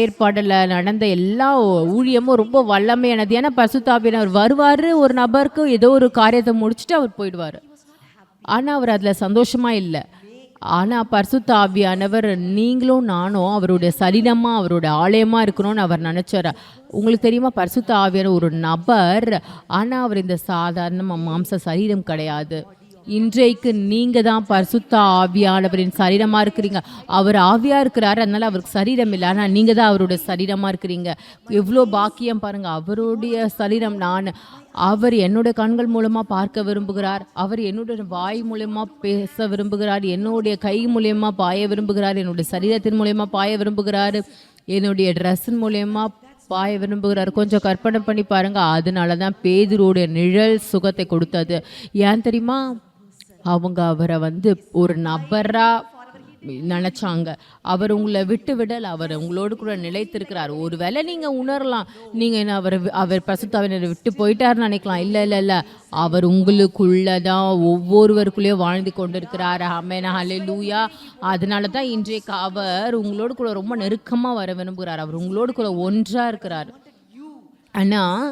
ஏற்பாடில் நடந்த எல்லா ஊழியமும் ரொம்ப வல்லமையானது. ஏன்னா பரிசுத்த ஆவியானவர் வருவார், ஒரு நபருக்கு ஏதோ ஒரு காரியத்தை முடிச்சுட்டு அவர் போயிடுவார். ஆனால் அவர் அதில் சந்தோஷமாக இல்லை. ஆனால் பரிசுத்த ஆவியானவர் நீங்களும் நானும் அவருடைய சரீரமாக அவருடைய ஆலயமாக இருக்கணும்னு அவர் நினச்சார். உங்களுக்கு தெரியுமா, பரிசுத்த ஆவியானவர் ஒரு நபர், ஆனால் அவர் இந்த சாதாரண மாம்ச சரீரம் கிடையாது. இன்றைக்கு நீங்கள் தான் பரிசுத்த ஆவியானவரின் சரீரமாக இருக்கிறீங்க. அவர் ஆவியாக இருக்கிறாரு, அதனால அவருக்கு சரீரம் இல்லை, ஆனால் நீங்கள் தான் அவருடைய சரீரமாக இருக்கிறீங்க. எவ்வளோ பாக்கியம் பாருங்கள். அவருடைய சரீரம் நான். அவர் என்னோட கண்கள் மூலமாக பார்க்க விரும்புகிறார், அவர் என்னுடைய வாய் மூலமாக பேச விரும்புகிறார், என்னுடைய கை மூலயமா பாய விரும்புகிறார், என்னுடைய சரீரத்தின் மூலயமா பாய விரும்புகிறார், என்னுடைய ட்ரெஸ்ஸின் மூலயமா பாய விரும்புகிறார். கொஞ்சம் கற்பனை பண்ணி பாருங்கள். அதனால தான் பேதுருடைய நிழல் சுகத்தை கொடுத்தது. ஏன் தெரியுமா? அவங்க அவரை ஒரு நபராக நினச்சாங்க. அவர் உங்களை விட்டு விடல், அவர் உங்களோடு கூட நிலைத்திருக்கிறார். ஒரு வேளை நீங்கள் உணரலாம், நீங்கள் என்ன அவர் பரிசுத்த ஆவியானவரை விட்டு போயிட்டாருன்னு நினைக்கலாம். இல்லை இல்லை இல்லை, அவர் உங்களுக்குள்ளே தான் ஒவ்வொருவருக்குள்ளேயும் வாழ்ந்து கொண்டிருக்கிறார். ஆமென், ஹல்லேலூயா. அதனால தான் இன்றைக்கு அவர் உங்களோடு கூட ரொம்ப நெருக்கமாக வர விரும்புகிறார். அவர் உங்களோடு கூட ஒன்றாக இருக்கிறார். ஆனால்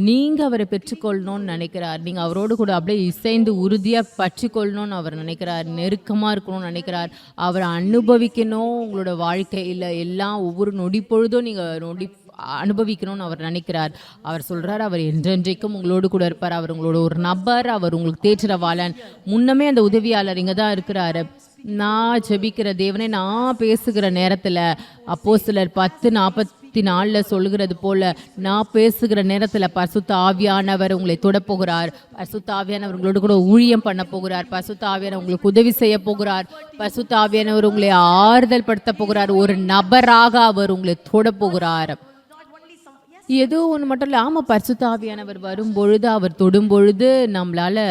நீங்கள் அவரை பெற்றுக்கொள்ளணும்னு நினைக்கிறார். நீங்கள் அவரோடு கூட அப்படியே இசைந்து உறுதியாக பற்றிக்கொள்ளணும்னு அவர் நினைக்கிறார். நெருக்கமாக இருக்கணும்னு நினைக்கிறார். அவரை அனுபவிக்கணும். உங்களோட வாழ்க்கையில் எல்லாம் ஒவ்வொரு நொடி பொழுதும் நீங்கள் அனுபவிக்கணும்னு அவர் நினைக்கிறார். அவர் சொல்கிறார், அவர் என்றென்றைக்கும் உங்களோடு கூட இருப்பார். அவர் உங்களோட ஒரு நபர், அவர் உங்களுக்கு தேற்றரவாளன். முன்னமே அந்த உதவியாளர் இங்கே தான் இருக்கிறாரு. நான் ஜெபிக்கிற தேவனே, நான் பேசுகிற நேரத்தில் அப்போஸ்தலர் 10:44 சொல்கிறது போல, நான் பேசுகிற நேரத்தில் பரிசுத்த ஆவியானவர் உங்களை தொடப்போகிறார். பரிசுத்த ஆவியானவர் உங்களோட கூட ஊழியம் பண்ண போகிறார். பரிசுத்த ஆவியானவர் உங்களுக்கு உதவி செய்ய போகிறார். பரிசுத்த ஆவியானவர் உங்களை ஆறுதல் படுத்த போகிறார். ஒரு நபராக அவர் உங்களை தொடப்போகிறார். ஏதோ ஒன்று மட்டும் இல்லை. ஆமாம், பரிசுத்த ஆவியானவர் வரும்பொழுது, அவர் தொடும் பொழுது நம்மளால்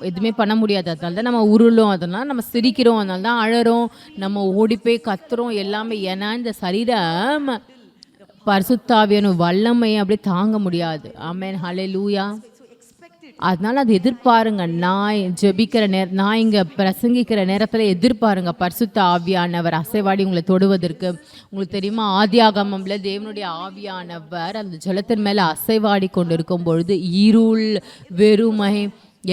எதுவுமே பண்ண முடியாது. அதனால தான் நம்ம உருளும், அதனால நம்ம சிரிக்கிறோம், அதனால தான் அழறோம், நம்ம ஓடி போய் கத்துறோம் எல்லாமே. ஏன்னா இந்த சரீரம் பரிசுத்த ஆவியானவர் வல்லமையை அப்படியே தாங்க முடியாது. ஆமென், ஹல்லேலூயா. அதனால அது எதிர்பாருங்க. நான் ஜெபிக்கிற நான் இங்கே பிரசங்கிக்கிற நேரத்தில் எதிர்பாருங்க பரிசுத்த ஆவியானவர் அசைவாடி உங்களை தொடுவதற்கு. உங்களுக்கு தெரியுமா, ஆதியாகமம்ல தேவனுடைய ஆவியானவர் அந்த ஜலத்தின் மேலே அசைவாடி கொண்டு இருக்கும் பொழுது இருள், வெறுமை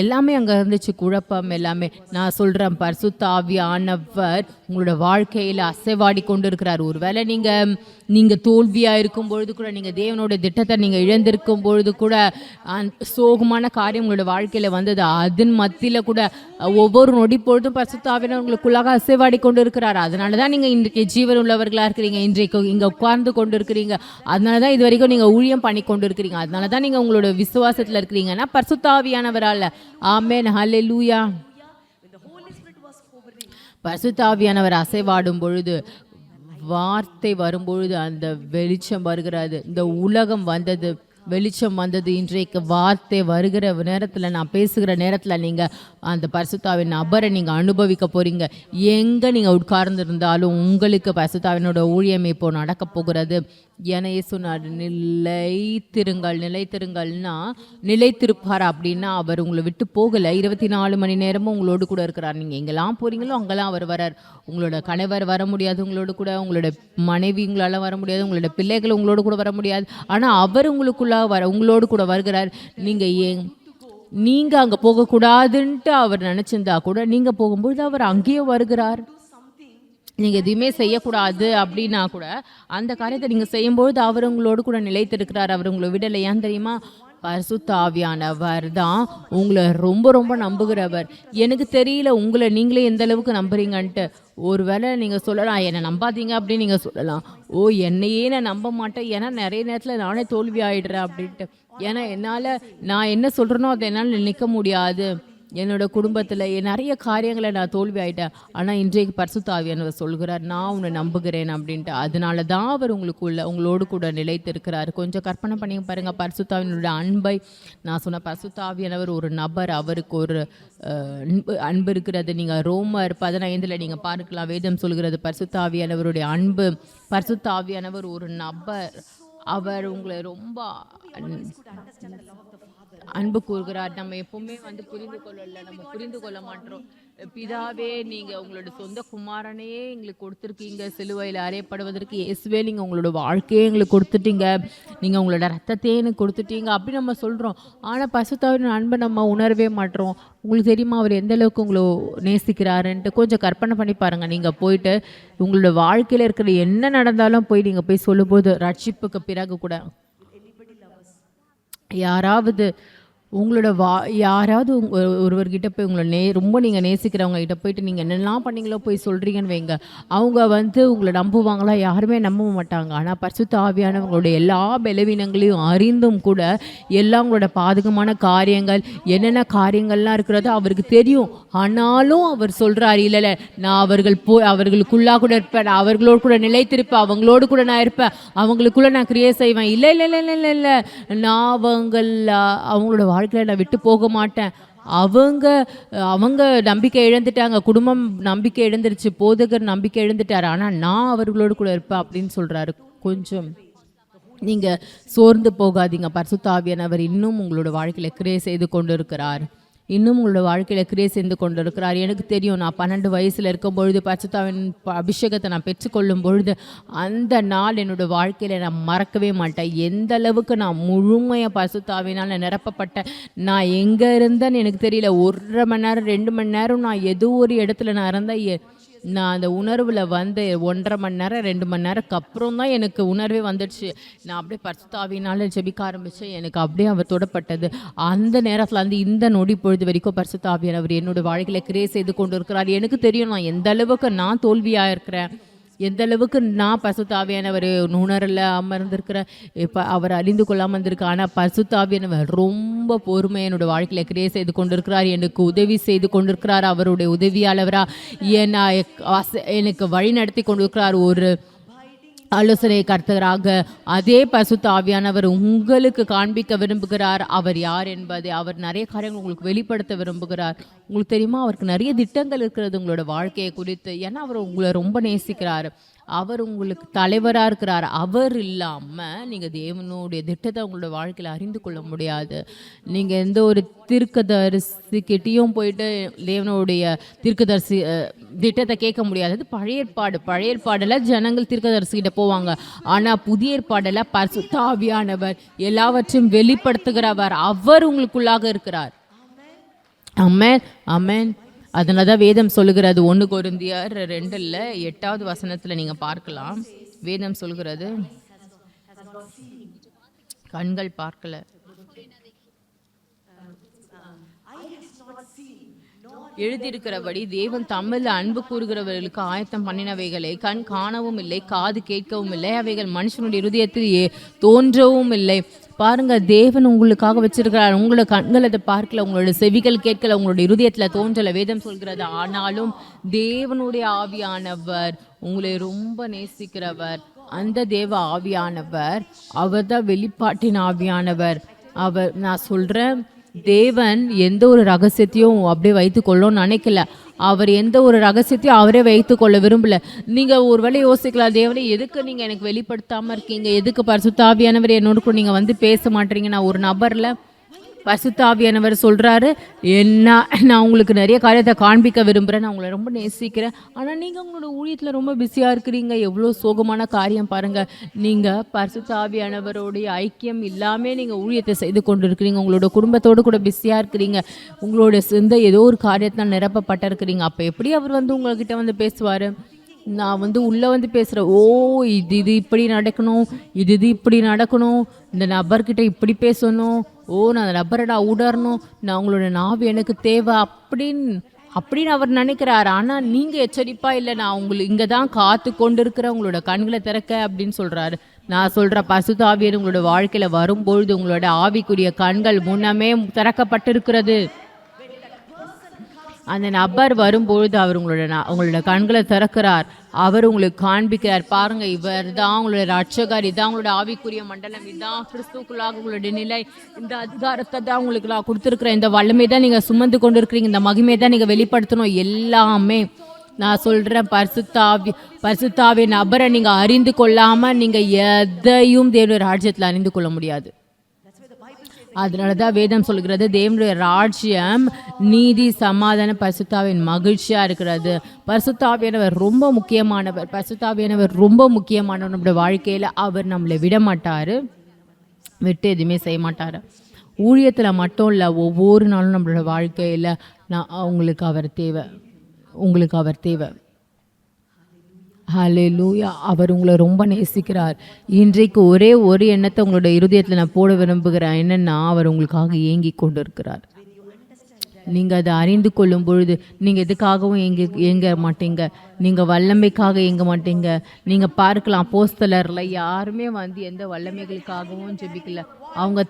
எல்லாமே அங்கே இருந்துச்சு, குழப்பம் எல்லாமே. நான் சொல்கிறேன், பரிசுத்த ஆவியானவர் உங்களோட வாழ்க்கையில் அசைவாடி கொண்டு இருக்கிறார். ஒருவேளை நீங்கள் தோல்வியாக இருக்கும் பொழுது கூட, நீங்கள் தேவனோட திட்டத்தை நீங்கள் இழந்திருக்கும் பொழுது கூட, சோகமான காரியம் உங்களோட வாழ்க்கையில் வந்தது, அதன் மத்தியில் கூட ஒவ்வொரு நொடி பொழுதும் பரிசுத்த ஆவியானவர் உங்களுக்குள்ளாக அசைவாடி கொண்டு இருக்கிறார். அதனால தான் நீங்கள் இன்றைக்கு ஜீவன் உள்ளவர்களாக இருக்கிறீங்க, இன்றைக்கு இங்கே உட்கார்ந்து கொண்டு இருக்கிறீங்க. அதனால தான் இது வரைக்கும் நீங்கள் ஊழியம் பண்ணி கொண்டு இருக்கிறீங்க. அதனால தான் நீங்கள் உங்களோட விசுவாசத்தில் இருக்கிறீங்கன்னா பரிசுத்த ஆவியானவரால். ஆமென், ஹல்லேலூயா. பரிசுத்த ஆவியானவர் அசைவாடும் பொழுது, வார்த்தை வரும்பொழுது அந்த வெளிச்சம் வருகிறது. இந்த உலகம் வந்தது, வெளிச்சம் வந்தது. இன்றைக்கு வார்த்தை வருகிற நேரத்தில், நான் பேசுகிற நேரத்தில் நீங்கள் அந்த பரிசுத்தாவின் நபரை நீங்கள் அனுபவிக்க போகிறீங்க. எங்கே நீங்கள் உட்கார்ந்துருந்தாலும் உங்களுக்கு பரிசுத்தாவினோட ஊழியம் இப்போ நடக்க போகிறது. என சொன்னார், நிலைத்திருங்கள்னா நிலைத்திருப்பார் அப்படின்னா அவர் உங்களை விட்டு போகலை. 24 மணி நேரமும் உங்களோடு கூட இருக்கிறார். நீங்கள் எங்கெல்லாம் போகிறீங்களோ அங்கெல்லாம் அவர் வரார். உங்களோட கணவர் வர முடியாது உங்களோடு கூட, உங்களோட மனைவி உங்களால் வர முடியாது, உங்களோட பிள்ளைகள் உங்களோடு கூட வர முடியாது. ஆனால் அவர் உங்களோடு கூட வருகிறார். நீங்கள் அங்கே போகக்கூடாதுன்ட்டு அவர் நினச்சிருந்தா கூட நீங்கள் போகும்பொழுது அவர் அங்கேயும் வருகிறார். நீங்கள் எதுவுமே செய்யக்கூடாது அப்படின்னா கூட அந்த காரியத்தை நீங்கள் செய்யும்பொழுது அவர் உங்களோடு கூட நிலைத்திருக்கிறார். அவர் உங்களை விடலை. ஏன் தெரியுமா? பரிசுத்த ஆவியானவர் தான் உங்களை ரொம்ப ரொம்ப நம்புகிறவர். எனக்கு தெரியல உங்களை நீங்களே எந்த அளவுக்கு நம்புறீங்கன்ட்டு. ஒருவேளை நீங்கள் சொல்லலாம், என்னை நம்பாதீங்க அப்படின்னு நீங்கள் சொல்லலாம். என்னையே நான் நம்ப மாட்டேன், ஏன்னா நிறைய நேரத்தில் நானே தோல்வி ஆகிடுறேன் அப்படின்ட்டு. ஏன்னா நான் என்ன சொல்கிறேனோ அதை என்னால் நிற்க முடியாது. என்னோட குடும்பத்தில் நிறைய காரியங்களை நான் தோல்வி ஆகிட்டேன். ஆனால் இன்றைக்கு பரிசுத்த ஆவியானவர் சொல்கிறார், நான் உன்னை நம்புகிறேன் அப்படின்ட்டு. அதனால தான் அவர் உங்களோடு கூட நிலைத்திருக்கிறார். கொஞ்சம் கற்பனை பண்ணி பாருங்கள் பரிசுத்த ஆவியானவருடைய அன்பை. நான் சொன்ன பரிசுத்த ஆவியானவர் ஒரு நபர், அவருக்கு ஒரு அன்பு இருக்கிறது. நீங்கள் ரோமர் 15 நீங்கள் பார்க்கலாம். வேதம் சொல்கிறது பரிசுத்த ஆவியானவருடைய அன்பு. பரிசுத்த ஆவியானவர் ஒரு நபர். அவர் உங்களை ரொம்ப அன்பு கூறுகிறார். நம்ம எப்பவுமே புரிந்து கொள்ள மாட்டோம். பிதாவே, நீங்கள் உங்களோட சொந்த குமாரனையே எங்களுக்கு கொடுத்துருக்கீங்க. சிலுவையில் அறையப்படுவதற்கு இயேசுவே நீங்கள் உங்களோட வாழ்க்கையே எங்களுக்கு கொடுத்துட்டீங்க, நீங்கள் உங்களோட ரத்தத்தையே எனக்கு கொடுத்துட்டீங்க அப்படி நம்ம சொல்கிறோம். ஆனால் பரிசுத்தாவின் அன்பை நம்ம உணரவே மாட்டோம். உங்களுக்கு தெரியுமா அவர் எந்த அளவுக்கு உங்களை நேசிக்கிறாருன்ட்டு? கொஞ்சம் கற்பனை பண்ணி பாருங்கள். நீங்கள் போயிட்டு உங்களோட வாழ்க்கையில் இருக்கிற என்ன நடந்தாலும் நீங்கள் போய் சொல்லும்போது, ரட்சிப்புக்கு பிறகு கூட யாராவது ஒருவர்கிட்ட போய் உங்களை ரொம்ப நீங்கள் நேசிக்கிறவங்க கிட்ட போயிட்டு நீங்கள் என்னெல்லாம் பண்ணீங்களோ போய் சொல்கிறீங்கன்னு வைங்க. அவங்க உங்களை நம்புவாங்களா? யாருமே நம்ப மாட்டாங்க. ஆனால் பரிசுத்த ஆவியானவங்களுடைய எல்லா பலவீனங்களையும் அறிந்தும் கூட எல்லாம் உங்களோட பாதகமான காரியங்கள் என்னென்ன காரியங்கள்லாம் இருக்கிறதோ அவருக்கு தெரியும். ஆனாலும் அவர் சொல்கிறார், இல்லை நான் அவர்களுக்குள்ளா கூட இருப்பேன், அவர்களோடு கூட நிலைத்திருப்பேன், அவங்களோடு கூட நான் இருப்பேன், அவங்களுக்குள்ள நான் கிரியை செய்வேன். இல்லை இல்லை இல்லை இல்லை இல்லை நான் அவங்களோட வாழ்க்கையில் நான் விட்டு போக மாட்டேன். அவங்க நம்பிக்கை இழந்துட்டாங்க, குடும்பம் நம்பிக்கை இழந்துருச்சு, போதகர் நம்பிக்கை இழந்துட்டார், ஆனால் நான் அவர்களோடு கூட இருப்பேன் அப்படின்னு சொல்கிறாரு. கொஞ்சம் நீங்கள் சோர்ந்து போகாதீங்க. பரிசுத்த ஆவியானவர் இன்னும் உங்களோட வாழ்க்கையில் கிரியை செய்து கொண்டு இருக்கிறார். உங்களோட வாழ்க்கையில் கிரியை செய்து கொண்டு இருக்கிறார். எனக்கு தெரியும், நான் 12 வயசில் இருக்கும் பொழுது பரிசுத்தாவின் அபிஷேகத்தை நான் பெற்றுக்கொள்ளும் பொழுது அந்த நாள் என்னோட வாழ்க்கையில் நான் மறக்கவே மாட்டேன். எந்த அளவுக்கு நான் முழுமையாக பரிசுத்தாவினால் நிரப்பப்பட்டேன். நான் எங்கே இருந்தேன்னு எனக்கு தெரியல. 1.5 மணி நேரம் 2 மணி நேரம் நான் ஏதோ ஒரு இடத்துல நான் இருந்தேன். நான் அந்த உணர்வில் 1.5 மணி நேரம் 2 மணி நேரத்துக்கு அப்புறம் தான் எனக்கு உணர்வே வந்துடுச்சு. நான் அப்படியே பரிசுத்த ஆவியினால ஜெபிக்க ஆரம்பித்தேன். எனக்கு அப்படியே அவர் தொடப்பட்டது. அந்த நேரத்தில் இந்த நொடி பொழுது வரைக்கும் பரிசுத்த ஆவியானவர் என்னோட வாழ்க்கையில் கிரியை செய்து கொண்டு இருக்கிறார். எனக்கு தெரியும் நான் எந்த அளவுக்கு நான் தோல்வியாக இருக்கிறேன், எந்த அளவுக்கு நான் பரிசுத்த ஆவியானவர் உணரல அமர்ந்திருக்கிறேன், இப்போ அவர் அறிந்து கொள்ளாமல் இருந்திருக்கு. ஆனால் பரிசுத்த ஆவியானவர் ரொம்ப பொறுமை என்னோட வாழ்க்கையில் கிரியை செய்து கொண்டிருக்கிறார், எனக்கு உதவி செய்து கொண்டிருக்கிறார். அவருடைய உதவியாளவராக எனக்கு வழி நடத்தி கொண்டிருக்கிறார். ஒரு ஆலோசனை கர்த்தராக அதே பரிசுத்த ஆவியானவர் உங்களுக்கு காண்பிக்க விரும்புகிறார் அவர் யார் என்பதை. அவர் நிறைய காரியங்கள் உங்களுக்கு வெளிப்படுத்த விரும்புகிறார். உங்களுக்கு தெரியுமா, அவருக்கு நிறைய திட்டங்கள் இருக்கிறது உங்களோட வாழ்க்கையை குறித்து. ஏன்னா அவர் உங்களை ரொம்ப நேசிக்கிறார். அவர் உங்களுக்கு தலைவராக இருக்கிறார். அவர் இல்லாமல் நீங்கள் தேவனுடைய திட்டத்தை உங்களோட வாழ்க்கையில் அறிந்து கொள்ள முடியாது. நீங்கள் எந்த ஒரு தீர்க்கதரிசிக்கிட்டையும் போயிட்டு தேவனுடைய தீர்க்கதரிசி திட்டத்தை கேட்க முடியாது. அது பழைய ஏற்பாடில் ஜனங்கள் தீர்க்கதரிசிக்கிட்ட போவாங்க. ஆனால் புதிய ஏற்பாடில் பரிசுத்த ஆவியானவர் எல்லாவற்றையும் வெளிப்படுத்துகிறவர். அவர் உங்களுக்குள்ளாக இருக்கிறார். ஆமென் ஆமென். அதனால தான் வேதம் சொல்லுகிறது 1 கொரிந்தியர் 2:8 வசனத்தில் நீங்கள் பார்க்கலாம். வேதம் சொல்கிறது, கண்கள் பார்க்கல, எழுதியிருக்கிறபடி தேவன் தமிழில் அன்பு கூறுகிறவர்களுக்கு ஆயத்தம் பண்ணினவைகளை கண் காணவும் இல்லை, காது கேட்கவும் இல்லை, அவைகள் மனுஷனுடைய இருதயத்தில் தோன்றவும் இல்லை. பாருங்க, தேவன் உங்களுக்காக வச்சிருக்கிறார். உங்களோட கண்கள் அதை பார்க்கல, உங்களோட செவிகள் கேட்கல, உங்களோட இருதயத்தில் தோன்றல. வேதம் சொல்கிறது, ஆனாலும் தேவனுடைய ஆவியானவர் உங்களை ரொம்ப நேசிக்கிறவர். அந்த தேவ ஆவியானவர் அவர் தான் வெளிப்பாட்டின் ஆவியானவர். நான் சொல்றேன், தேவன் எந்த ஒரு ரகசியத்தையும் அப்படியே வைத்துக்கொள்ளணும்னு நினைக்கல. அவர் எந்த ஒரு ரகசியத்தையும் அவரே வைத்துக்கொள்ள விரும்பல. நீங்க ஒருவேளை யோசிக்கலாம், தேவனே எதுக்கு நீங்க எனக்கு வெளிப்படுத்தாம இருக்கீங்க? எதுக்கு பரிசுத்த ஆவியானவர் என்னோட கூட நீங்க வந்து பேச மாட்டீங்க? நான் ஒரு நபர்ல பரிசுத்த ஆவியானவர் சொல்றாரு, நான் உங்களுக்கு நிறைய காரியத்தை காண்பிக்க விரும்புகிறேன், நான் உங்களை ரொம்ப நேசிக்கிறேன். ஆனால் நீங்கள் உங்களோட ஊழியத்தில் ரொம்ப பிஸியாக இருக்கிறீங்க. எவ்வளோ சோகமான காரியம் பாருங்கள். நீங்கள் பரிசுத்த ஆவியானவருடைய ஐக்கியம் இல்லாமல் நீங்கள் ஊழியத்தை செய்து கொண்டு இருக்கிறீங்க. உங்களோட குடும்பத்தோடு கூட பிஸியாக இருக்கிறீங்க. உங்களோட சிந்தை ஏதோ ஒரு காரியத்தில் நிரப்பப்பட்டிருக்கிறீங்க. அப்போ எப்படி அவர் வந்து உங்கள்கிட்ட வந்து பேசுவார்? நான் வந்து உள்ளே வந்து பேசுகிறேன், ஓ இது இப்படி நடக்கணும், இது இப்படி நடக்கணும், இந்த நபர்கிட்ட இப்படி பேசணும், நான் அந்த நபரை நான் உடறணும், நான் உங்களோட நாவு எனக்கு தேவை அப்படின்னு அவர் நினைக்கிறாரு. ஆனால் நீங்கள் எச்சரிப்பாக இல்லை, நான் உங்களுக்கு இங்கே தான் காத்து கொண்டு இருக்கிற உங்களோட கண்களை திறக்க அப்படின்னு சொல்கிறாரு. நான் சொல்கிற பரிசுத்த ஆவியர் உங்களோட வாழ்க்கையில் வரும்பொழுது உங்களோட ஆவிக்குரிய கண்கள் முன்னமே திறக்கப்பட்டிருக்கிறது. அந்த நபர் வரும்பொழுது அவர் உங்களோட கண்களை திறக்கிறார். அவர் உங்களுக்கு காண்பிக்கிறார், பாருங்க இவர் தான் உங்களோட ரட்சகர், இதான் உங்களோட ஆவிக்குரிய மண்டலம், இதான் கிறிஸ்துக்குள்ளாக உங்களுடைய நிலை, இந்த அதிகாரத்தை தான் உங்களுக்கு நான் கொடுத்துருக்குறேன், இந்த வல்லமை தான் நீங்கள் சுமந்து கொண்டு இருக்கிறீங்க, இந்த மகிமையை தான் நீங்கள் வெளிப்படுத்தணும். எல்லாமே நான் சொல்கிறேன், பரிசுத்தாவிய நபரை நீங்கள் அறிந்து கொள்ளாமல் நீங்கள் எதையும் தேவனுடைய ராஜ்யத்தில் அறிந்து கொள்ள முடியாது. அதனால தான் வேதம் சொல்கிறது, தேவனுடைய ராஜ்யம் நீதி சமாதான பரிசுத்தாவின் மகிழ்ச்சியாக இருக்கிறது. பரிசுத்தாவியானவர் ரொம்ப முக்கியமானவர். பரிசுத்தாவியானவர் ரொம்ப முக்கியமானவர் நம்மளுடைய வாழ்க்கையில். அவர் நம்மளை விட மாட்டார், விட்டு எதுவுமே செய்ய மாட்டார். ஊழியத்தில் மட்டும் இல்லை, ஒவ்வொரு நாளும் நம்மளோட வாழ்க்கையில் உங்களுக்கு அவர் தேவை. ஹல்லேலூயா. அவர் உங்களை ரொம்ப நேசிக்கிறார். இன்றைக்கு ஒரே ஒரு எண்ணத்தை உங்களோட இருதயத்தில் நான் போட விரும்புகிறேன். என்னென்னா, அவர் உங்களுக்காக ஏங்கி கொண்டு இருக்கிறார். நீங்கள் அதை அறிந்து கொள்ளும் பொழுது நீங்கள் எதுக்காகவும் ஏங்க மாட்டீங்க. நீங்கள் வல்லமைக்காக ஏங்க மாட்டீங்க. நீங்கள் பார்க்கலாம், அப்போஸ்தலர்ல யாருமே வந்து எந்த வல்லமைகளுக்காகவும் ஜெபிக்கல. அவங்க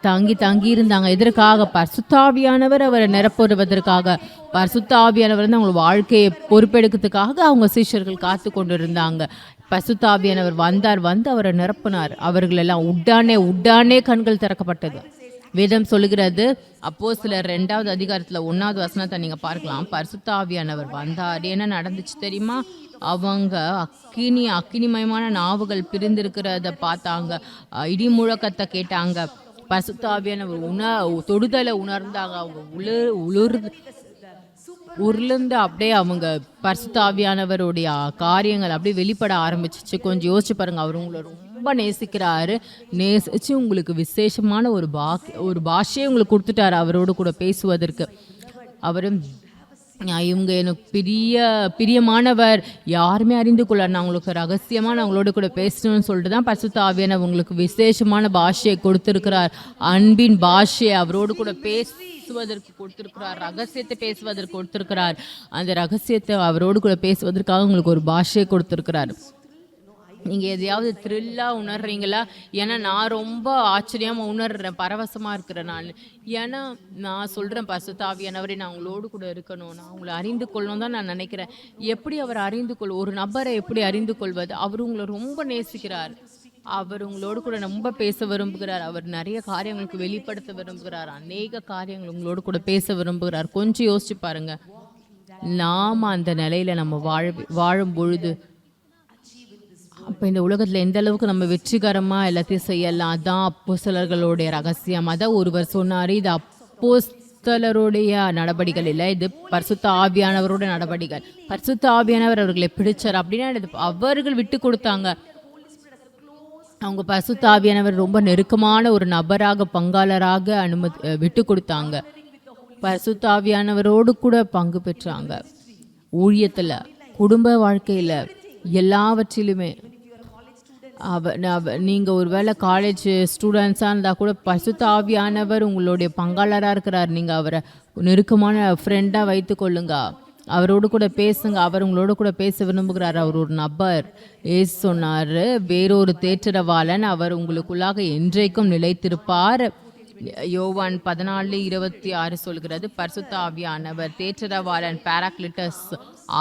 தங்கி இருந்தாங்க. எதற்காக? பரிசுத்த ஆவியானவர் அவரை நிரப்புவதற்காக. பரிசுத்த ஆவியானவர் வந்து அவங்க வாழ்க்கையை பொறுப்பெடுக்கிறதுக்காக அவங்க சீஷர்கள் காத்து கொண்டு இருந்தாங்க. பரிசுத்த ஆவியானவர் வந்து அவரை நிரப்பினார். அவர்களெல்லாம் உடானே கண்கள் திறக்கப்பட்டது. வேதம் சொல்லுகிறது, அப்போஸ்தலர் 2வது அதிகாரத்தில் 1வது வசனத்தை நீங்கள் பார்க்கலாம். பரிசுத்த ஆவியானவர் வந்தார். என்ன நடந்துச்சு தெரியுமா? அவங்க அக்கினிமயமான நாவுகள் பிரிந்திருக்கிறத பார்த்தாங்க. இடி முழக்கத்தை கேட்டாங்க. பரிசுத்த ஆவியானவர் தொடுதலை உணர்ந்தாங்க. அவங்க உருளுந்து அப்படியே அவங்க பரிசுத்த ஆவியானவருடைய காரியங்கள் அப்படியே வெளிப்பட ஆரம்பிச்சிச்சு. கொஞ்சம் யோசிச்சு பாருங்க. அவர் உங்களை ரொம்ப நேசிக்கிறாரு. நேசிச்சு உங்களுக்கு விசேஷமான ஒரு பாஷையை உங்களுக்கு கொடுத்துட்டாரு அவரோடு கூட பேசுவதற்கு. அவரும் இவங்க எனக்கு பிரியமானவர், யாருமே அறிந்து கொள்ள, நான் உங்களுக்கு ரகசியமாக நான் அவங்களோட கூட பேசணும்னு சொல்லிட்டு தான் பரிசுத்த ஆவியானவர் உங்களுக்கு விசேஷமான பாஷையை கொடுத்துருக்கிறார். அன்பின் பாஷையை அவரோடு கூட பேசுவதற்கு கொடுத்துருக்கிறார். ரகசியத்தை பேசுவதற்கு கொடுத்துருக்கிறார். அந்த ரகசியத்தை அவரோடு கூட பேசுவதற்காக உங்களுக்கு ஒரு பாஷையை கொடுத்துருக்கிறார். நீங்கள் எதையாவது த்ரில்லாக உணர்றீங்களா? ஏன்னா நான் ரொம்ப ஆச்சரியமாக உணர்றேன், பரவசமாக இருக்கிறேன் நான். ஏன்னா நான் சொல்கிறேன், பரிசுத்த ஆவியானவரே நான் உங்களோடு கூட இருக்கணும், நான் உங்களை அறிந்து கொள்ளணும் தான் நான் நினைக்கிறேன். எப்படி அவர் ஒரு நபரை எப்படி அறிந்து கொள்வது? அவர் உங்களை ரொம்ப நேசிக்கிறார். அவர் உங்களோடு கூட ரொம்ப பேச விரும்புகிறார். அவர் நிறைய காரியங்களுக்கு வெளிப்படுத்த விரும்புகிறார். அநேக காரியங்கள் உங்களோடு கூட பேச விரும்புகிறார். கொஞ்சம் யோசிச்சு பாருங்க. நாம் அந்த நிலையில் நம்ம வாழும் பொழுது அப்போ இந்த உலகத்தில் எந்த அளவுக்கு நம்ம வெற்றிகரமாக எல்லாத்தையும் செய்யலாம். அதான் அப்போஸ்தலர்களுடைய ரகசியம். அதான் ஒருவர் சொன்னார், இது அப்போஸ்தலருடைய நடவடிக்கைகள் இல்லை, இது பரிசுத்த ஆவியானவரோட நடவடிக்கைகள். பரிசுத்த ஆவியானவர் அவர்களை பிடிச்சார் அப்படின்னா அவர்கள் விட்டு கொடுத்தாங்க. அவங்க பரிசுத்த ஆவியானவர் ரொம்ப நெருக்கமான ஒரு நபராக, பங்காளராக விட்டு கொடுத்தாங்க. பரிசுத்த ஆவியானவரோடு கூட பங்கு பெற்றாங்க. ஊழியத்தில், குடும்ப வாழ்க்கையில், எல்லாவற்றிலுமே. நீங்கள் ஒரு வேளை காலேஜ் ஸ்டூடெண்ட்ஸாக இருந்தால் கூட பரிசுத்த ஆவியானவர் உங்களுடைய பங்காளராக இருக்கிறார். நீங்கள் அவரை நெருக்கமான ஃப்ரெண்டாக வைத்து கொள்ளுங்க. அவரோடு கூட பேசுங்க. அவர் உங்களோட கூட பேச விரும்புகிறார். அவர் ஒரு நபர். ஏசு சொன்னார், வேறொரு தேற்றரவாளன் அவர் உங்களுக்குள்ளாக என்றைக்கும் நிலைத்திருப்பார். யோவான் 14:26 சொல்கிறது, பரிசுத்த ஆவியானவர் தேற்றரவாளன் பாராக்ளிட்டஸ்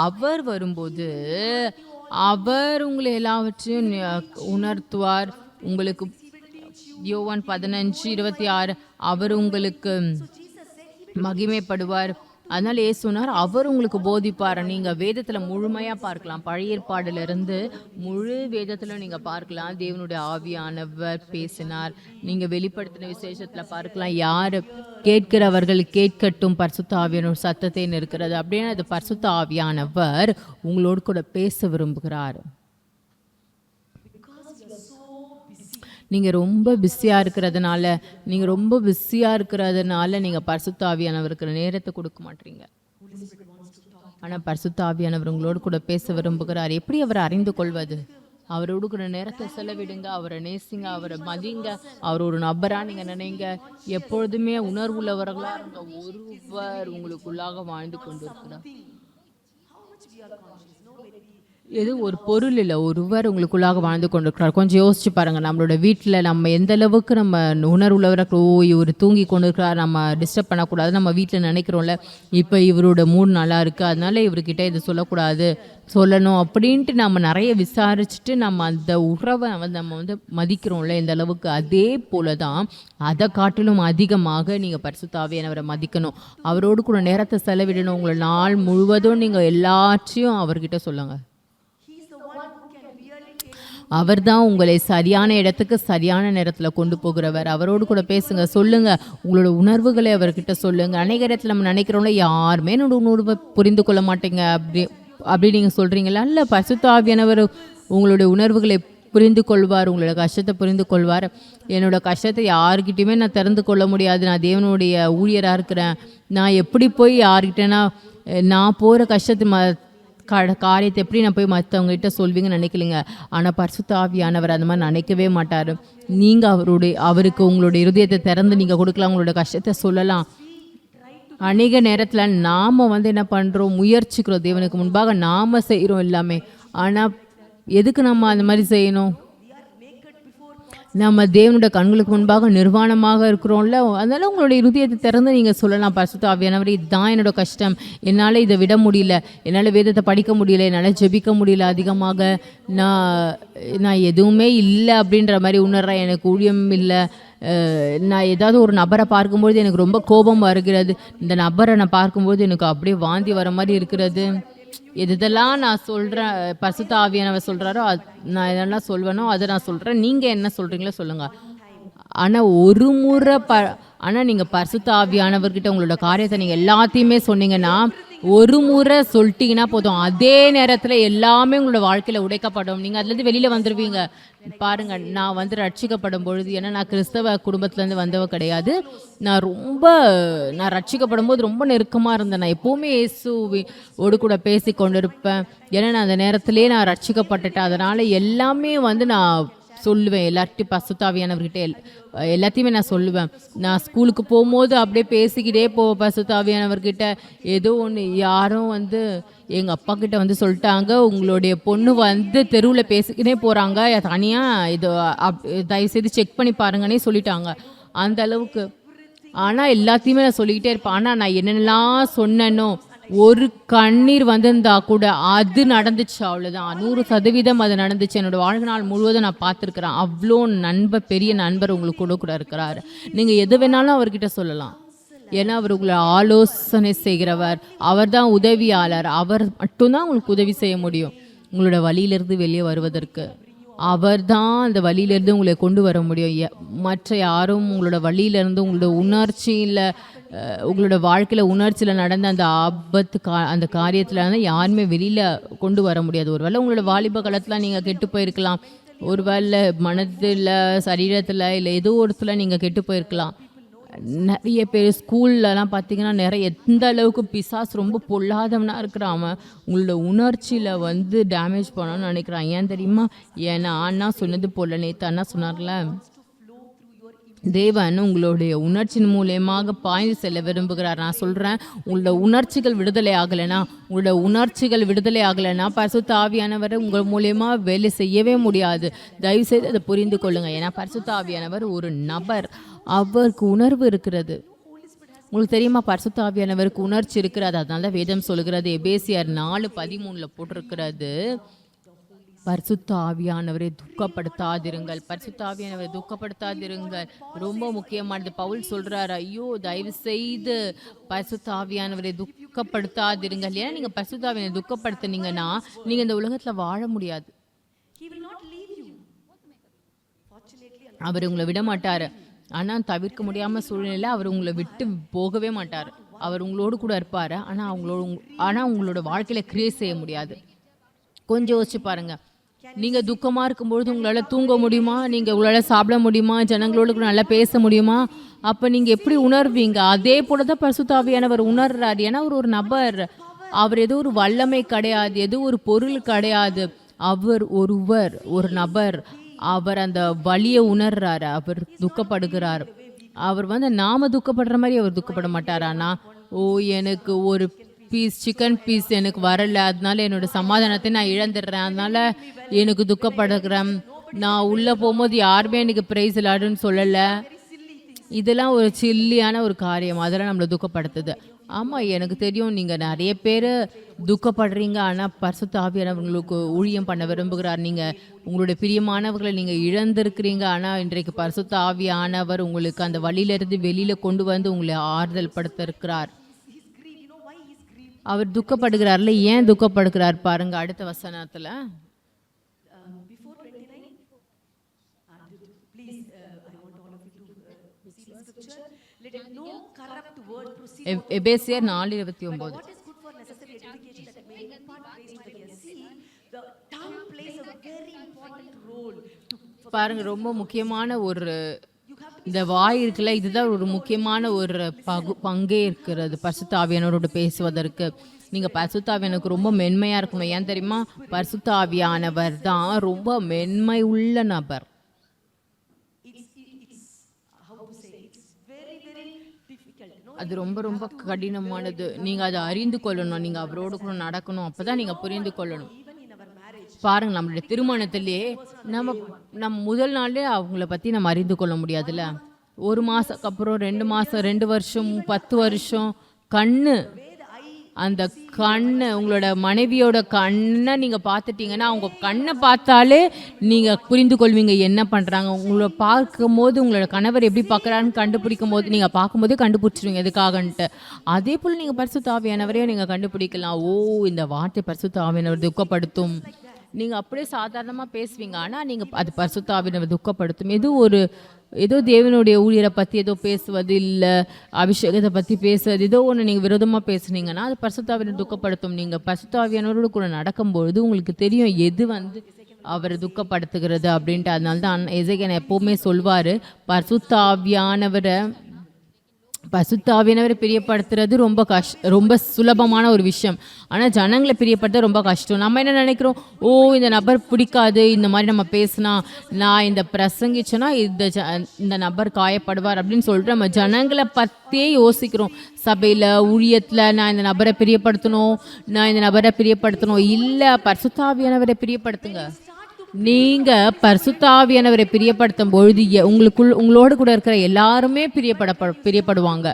அவர் வரும்போது அவர் உங்களை எல்லாவற்றையும் உணர்த்துவார் உங்களுக்கு. யோவான் 15:26 அவர் உங்களுக்கு மகிமைப்படுவார். அதனால ஏசு சொன்னார் அவர் உங்களுக்கு போதிப்பார். நீங்க வேதத்துல முழுமையா பார்க்கலாம், பழைய ஏற்பாடுல இருந்து முழு வேதத்துல நீங்க பார்க்கலாம். தேவனுடைய ஆவியானவர் பேசினார். நீங்க வெளிப்படுத்தின விசேஷத்துல பார்க்கலாம், யாரு கேட்கிறவர்கள் கேட்கட்டும், பரிசுத்த ஆவியானவர் சத்தத்தை நிற்கிறது அப்படின்னு. அது பரிசுத்த ஆவியானவர் உங்களோடு கூட பேச விரும்புகிறார். நீங்கள் ரொம்ப பிஸியாக இருக்கிறதுனால நீங்கள் பரிசுத்த ஆவியானவருக்கு நேரத்தை கொடுக்க மாட்டீங்க. ஆனால் பரிசுத்த ஆவியானவர் உங்களோடு கூட பேச விரும்புகிறார். எப்படி அவரை அறிந்து கொள்வது? அவரோடு கூட நேரத்தை செலவிடுங்க, அவரை நேசிங்க, அவரை மதிங்க, அவர் ஒரு நபராக நீங்கள் நினைங்க. எப்பொழுதுமே உணர்வுள்ளவர்களாக இருங்க. ஒருவர் உங்களுக்குள்ளாக வாழ்ந்து கொண்டு இருக்கிறார். எது ஒரு பொருள் இல்லை, ஒருவர் உங்களுக்குள்ளாக வாழ்ந்து கொண்டிருக்கிறார். கொஞ்சம் யோசிச்சு பாருங்க. நம்மளோட வீட்டில் நம்ம எந்த அளவுக்கு நம்ம உணர்வுள்ளவராக, இவர் தூங்கி கொண்டிருக்கிறார், நம்ம டிஸ்டர்ப் பண்ணக்கூடாது நம்ம வீட்டில் நினைக்கிறோம்ல. இப்போ இவரோட மூடு நல்லா இருக்குது, அதனால இவர்கிட்ட இது சொல்லக்கூடாது, சொல்லணும் அப்படின்ட்டு நம்ம நிறைய விசாரிச்சுட்டு நம்ம அந்த உறவை நம்ம மதிக்கிறோம்ல இந்த அளவுக்கு. அதே போல தான் அதை காட்டிலும் அதிகமாக நீங்கள் பரிசுத்த ஆவியானவரை மதிக்கணும். அவரோடு கூட நேரத்தை செலவிடணும். உங்களை நாள் முழுவதும் நீங்கள் எல்லாத்தையும் அவர்கிட்ட சொல்லுங்கள். அவர் தான் உங்களை சரியான இடத்துக்கு சரியான நேரத்தில் கொண்டு போகிறவர். அவரோடு கூட பேசுங்க, சொல்லுங்க, உங்களோட உணர்வுகளை அவர்கிட்ட சொல்லுங்க. அநேக இடத்துல நம்ம நினைக்கிறோம்ல, யாருமே என்னோட உணர்வை புரிந்து கொள்ள மாட்டேங்க அப்படி நீங்கள் சொல்கிறீங்களா? இல்லை, பரிசுத்த ஆவியானவர் உங்களுடைய உணர்வுகளை புரிந்து கொள்வார், உங்களோட கஷ்டத்தை புரிந்து கொள்வார். என்னோட கஷ்டத்தை யாருக்கிட்டையுமே நான் திறந்து கொள்ள முடியாது, நான் தேவனுடைய ஊழியராக இருக்கிறேன், நான் எப்படி போய் யார்கிட்டனா நான் போகிற கஷ்டத்தை காரியத்தை எப்படி நான் போய் மற்றவங்ககிட்ட சொல்வீங்கன்னு நினைக்கலிங்க. ஆனால் பரிசுத்த ஆவியானவர் அந்த மாதிரி நினைக்கவே மாட்டார். நீங்கள் அவருக்கு உங்களுடைய இருதயத்தை திறந்து நீங்கள் கொடுக்கலாம், உங்களோட கஷ்டத்தை சொல்லலாம். அநேக நேரத்தில் நாம் என்ன பண்ணுறோம், முயற்சிக்கிறோம், தேவனுக்கு முன்பாக நாம் செய்கிறோம் எல்லாமே. ஆனால் எதுக்கு நம்ம அந்த மாதிரி செய்யணும்? நம்ம தேவனுடைய கண்களுக்கு முன்பாக நிர்வாணமாக இருக்கிறோம்ல. அதனால உங்களுடைய இருதயத்தை திறந்து நீங்கள் சொல்லலாம், பரிசுத்த ஆவியானவர் இதுதான் என்னோட கஷ்டம், என்னால் இதை விட முடியல, என்னால் வேதத்தை படிக்க முடியல, என்னால் ஜெபிக்க முடியல, அதிகமாக நான் எதுவுமே இல்லை அப்படின்ற மாதிரி உணர்றேன், எனக்கு ஊழியம் இல்லை, நான் ஏதாவது ஒரு நபரை பார்க்கும்போது எனக்கு ரொம்ப கோபம் வருகிறது, இந்த நபரை நான் பார்க்கும்போது எனக்கு அப்படியே வாந்தி வர மாதிரி இருக்கிறது. எதெல்லாம் நான் சொல்கிறேன், பரிசுத்த ஆவியானவர் சொல்கிறாரோ நான் எதெல்லாம் சொல்வேனோ அதை நான் சொல்கிறேன். நீங்கள் என்ன சொல்கிறீங்களோ சொல்லுங்கள். ஆனால் ஒரு முறை ஆனால் நீங்கள் பரிசுத்த ஆவியானவர்கிட்ட உங்களோட காரியத்தை நீங்கள் எல்லாத்தையுமே சொன்னீங்கன்னா, ஒரு முறை சொல்லிட்டீங்கன்னா போதும், அதே நேரத்தில் எல்லாமே உங்களோட வாழ்க்கையில் உடைக்கப்படும். நீங்கள் அதுலேருந்து வெளியில் வந்துடுவீங்க. பாருங்கள், நான் ரட்சிக்கப்படும் பொழுது, ஏன்னா நான் கிறிஸ்தவ குடும்பத்துலேருந்து வந்தவ கிடையாது, நான் ரட்சிக்கப்படும் போது ரொம்ப நெருக்கமாக இருந்தேன். நான் எப்போவுமே இயேசுவோடு கூட பேசி கொண்டு இருப்பேன். ஏன்னா நான் அந்த நேரத்திலே நான் ரட்சிக்கப்பட்டுட்டேன். அதனால் எல்லாமே நான் சொல்லுவேன், எல்லார்கிட்டையும் பரிசுத்த ஆவியானவர்கிட்ட எல்லாத்தையுமே நான் சொல்லுவேன். நான் ஸ்கூலுக்கு போகும்போது அப்படியே பேசிக்கிட்டே போவேன் பரிசுத்த ஆவியானவர்கிட்ட. ஏதோ ஒன்று யாரும் எங்கள் அப்பா கிட்ட சொல்லிட்டாங்க, உங்களுடைய பொண்ணு தெருவில் பேசிக்கிட்டே போகிறாங்க தனியாக, இது தயவுசெய்து செக் பண்ணி பாருங்கன்னே சொல்லிட்டாங்க. அந்த அளவுக்கு. ஆனால் எல்லாத்தையுமே நான் சொல்லிக்கிட்டே இருப்பேன். ஆனால் நான் என்னென்னலாம் சொன்னேனோ, ஒரு கண்ணீர் வந்திருந்தா கூட அது நடந்துச்சு, அவ்வளோதான். 100% அது நடந்துச்சு. என்னோட வாழ்நாள் முழுவதும் நான் பார்த்துருக்குறேன். அவ்வளோ பெரிய நண்பர் உங்களுக்கு கூட இருக்கிறார். நீங்கள் எது வேணாலும் அவர்கிட்ட சொல்லலாம். ஏன்னா அவர் உங்களை ஆலோசனை செய்கிறவர், அவர் தான் உதவியாளர். அவர் மட்டும்தான் உங்களுக்கு உதவி செய்ய முடியும் உங்களோட வழியிலிருந்து வெளியே வருவதற்கு. அவர் தான் அந்த வழியிலேருந்து உங்களை கொண்டு வர முடியும். மற்ற யாரும் உங்களோட வழியிலேருந்து, உங்களோட உணர்ச்சியில், உங்களோட வாழ்க்கையில் உணர்ச்சியில் நடந்த அந்த அந்த காரியத்தில் யாருமே வெளியில் கொண்டு வர முடியாது. ஒரு வேளை உங்களோட வாலிப காலத்தில் நீங்கள் கெட்டு போயிருக்கலாம், ஒரு வேளை மனதில், சரீரத்தில், இல்லை ஏதோ ஒருத்தில் நீங்கள் கெட்டு போயிருக்கலாம். நிறைய பேர் ஸ்கூல்லலாம் பார்த்தீங்கன்னா எந்த அளவுக்கு பிசாசு ரொம்ப பொல்லாதவனாக இருக்கிறான். உங்களோட உணர்ச்சியில் டேமேஜ் பண்ணணும்னு நினைக்கிறான். ஏன் தெரியுமா? ஏன்னா அண்ணா சொன்னது போல, நேற்று அண்ணா சொன்னார்ல, தேவன் உங்களுடைய உணர்ச்சியின் மூலியமாக பாய்ந்து செல்ல விரும்புகிறார். நான் சொல்கிறேன், உங்களோட உணர்ச்சிகள் விடுதலை ஆகலைன்னா பரிசுத்த ஆவியானவர் உங்கள் மூலியமாக வேலை செய்யவே முடியாது. தயவுசெய்து அதை புரிந்து கொள்ளுங்கள். ஏன்னா பரிசுத்த ஆவியானவர் ஒரு நபர், அவருக்கு உணர்வு இருக்கிறது. உங்களுக்கு தெரியுமா, பரிசுத்த ஆவியானவருக்கு உணர்ச்சி இருக்கிறது. அதனால தான் வேதம் சொல்கிறது, எபேசியர் 4:13 போட்டிருக்கிறது, பரிசுத்த ஆவியானவரை துக்கப்படுத்தாதிருங்கள். பரிசுத்த ஆவியானவரை துக்கப்படுத்தாதிருங்கள். ரொம்ப முக்கியமானது. பவுல் சொல்றாரு, ஐயோ தயவு செய்து பரிசுத்த ஆவியானவரை துக்கப்படுத்தாதிருங்கள். ஏன்னா நீங்க பரிசுத்த ஆவியானவரை துக்கப்படுத்துனீங்கன்னா நீங்க இந்த உலகத்துல வாழ முடியாது. He will not leave you. Fortunately, அவர் உங்களை விட மாட்டாரு. ஆனா தவிர்க்க முடியாம சூழ்நிலையில அவர் உங்களை விட்டு போகவே மாட்டாரு. அவர் உங்களோடு கூட இருப்பாரு. ஆனா உங்களோட வாழ்க்கையில கிரியேட் செய்ய முடியாது. கொஞ்சம் யோசிச்சு பாருங்க. நீங்க துக்கமா இருக்கும்பொழுது உங்களால தூங்க முடியுமா? நீங்க உங்களால சாப்பிட முடியுமா? ஜனங்களோடு கூட நல்லா பேச முடியுமா? அப்ப நீங்க எப்படி உணர்வீங்க? அதே போலதான் பரிசுத்த ஆவியானவர் உணர்றாரு. ஏன்னா அவர் ஒரு நபர். அவர் ஏதோ ஒரு வல்லமை கிடையாது, ஏதோ ஒரு பொருள் கிடையாது. அவர் ஒருவர், ஒரு நபர். அவர் அந்த வலியை உணர்றாரு. அவர் துக்கப்படுகிறார். அவர் நாம துக்கப்படுற மாதிரி அவர் துக்கப்பட மாட்டார். ஆனா ஓ எனக்கு ஒரு பீஸ் சிக்கன் பீஸ் எனக்கு வரல, அதனால என்னோட சமாதானத்தை நான் இழந்துடுறேன், அதனால எனக்கு துக்கப்படுகிறேன், நான் உள்ள போகும்போது யாருமே எனக்கு பிரைஸ் இல்லாடுன்னு சொல்லலை. இதெல்லாம் ஒரு சில்லியான ஒரு காரியம். அதெல்லாம் நம்மளை துக்கப்படுத்துது. ஆமாம், எனக்கு தெரியும் நீங்கள் நிறைய பேர் துக்கப்படுறீங்க. ஆனால் பரிசுத்த ஆவியானவர்களுக்கு ஊழியம் பண்ண விரும்புகிறார். நீங்கள் உங்களுடைய பிரியமானவர்களை நீங்கள் இழந்திருக்கிறீங்க. ஆனால் இன்றைக்கு பரிசுத்த ஆவியானவர் உங்களுக்கு அந்த வழியிலிருந்து வெளியில் கொண்டு வந்து உங்களை ஆறுதல் படுத்த இருக்கிறார். அவர் துக்கப்படுகிறார்ல, ஏன் துக்கப்படுகிறார் பாருங்க அடுத்த வசனத்துல. before 29, please, I want all of you to see the scripture. Let no corrupt word proceed. எபேசியர் 4:29. What is good for necessary edification that may impart grace to the hearer. See, the tongue plays a very important role. பாருங்க, ரொம்ப முக்கியமான ஒரு இந்த வாய் இருக்குல்ல, இதுதான் ஒரு முக்கியமான ஒரு பங்கே இருக்கிறது பரிசுத்த ஆவியானவரோடு பேசுவதற்கு. நீங்க பரிசுத்த ஆவியானவருக்கு ரொம்ப மென்மையா இருக்கணும். ஏன் தெரியுமா? பரிசுத்த ஆவியானவர் தான் ரொம்ப மென்மை உள்ள நபர். அது ரொம்ப ரொம்ப கடினமானது. நீங்க அதை அறிந்து கொள்ளணும். நீங்க அவரோடு கூட நடக்கணும். அப்பதான் நீங்க புரிந்து கொள்ளணும். பாருங்க, நம்மளுடைய திருமணத்திலேயே நம்ம முதல் நாளே அவங்கள பத்தி நம்ம அறிந்து கொள்ள முடியாதுல்ல. 1 மாசத்துக்கு அப்புறம் 2 மாசம், 2 வருஷம், 10 வருஷம். அந்த கண்ணு, உங்களோட மனைவியோட கண்ணை நீங்க பார்த்துட்டீங்கன்னா, அவங்க கண்ணை பார்த்தாலே நீங்க புரிந்து கொள்வீங்க என்ன பண்றாங்க. உங்களை பார்க்கும் போது உங்களோட கணவர் எப்படி பார்க்குறான்னு கண்டுபிடிக்கும் போது நீங்க பார்க்கும்போதே கண்டுபிடிச்சிருவீங்க எதுக்காகன்ட்டு. அதே போல் நீங்க பரிசுத்த ஆவியானவரையும் நீங்க கண்டுபிடிக்கலாம். ஓ, இந்த வார்த்தை பரிசுத்த ஆவியானவர் துக்கப்படுத்தும். நீங்கள் அப்படியே சாதாரணமாக பேசுவீங்க. ஆனால் நீங்கள் அது பரிசுத்த ஆவியானவர் துக்கப்படுத்தும். ஏதோ தேவனுடைய ஊழியரை பற்றி ஏதோ பேசுவது, இல்லை அபிஷேகத்தை பற்றி பேசுவது, ஏதோ ஒன்று நீங்கள் விரோதமாக பேசுனீங்கன்னா அது பரிசுத்த ஆவியானவர் துக்கப்படுத்தும். நீங்கள் பரிசுத்த ஆவியானவரோடு கூட நடக்கும்பொழுது உங்களுக்கு தெரியும் எது அவரை துக்கப்படுத்துகிறது அப்படின்ட்டு. அதனால தான் எசேக்கியா எப்போவுமே சொல்வார், பரிசுத்த ஆவியானவரை பிரியப்படுத்துறது ரொம்ப சுலபமான ஒரு விஷயம். ஆனால் ஜனங்களை பிரியப்படுத்த ரொம்ப கஷ்டம். நம்ம என்ன நினைக்கிறோம், ஓ இந்த நபர் பிடிக்காது, இந்த மாதிரி நம்ம பேசினா, நான் இந்த பிரசங்கிச்சேன்னா இந்த நபர் காயப்படுவார் அப்படின்னு சொல்லிட்டு நம்ம ஜனங்களை பற்றியே யோசிக்கிறோம். சபையில், ஊழியத்தில் நான் இந்த நபரை பிரியப்படுத்தணும். இல்லை, பரிசுத்த ஆவியானவரை பிரியப்படுத்துங்க. நீங்க பரிசுத்த ஆவியானவரை பிரியப்படுத்தும் பொழுது உங்களோடு கூட இருக்கிற எல்லாருமே பிரியப்படுவாங்க.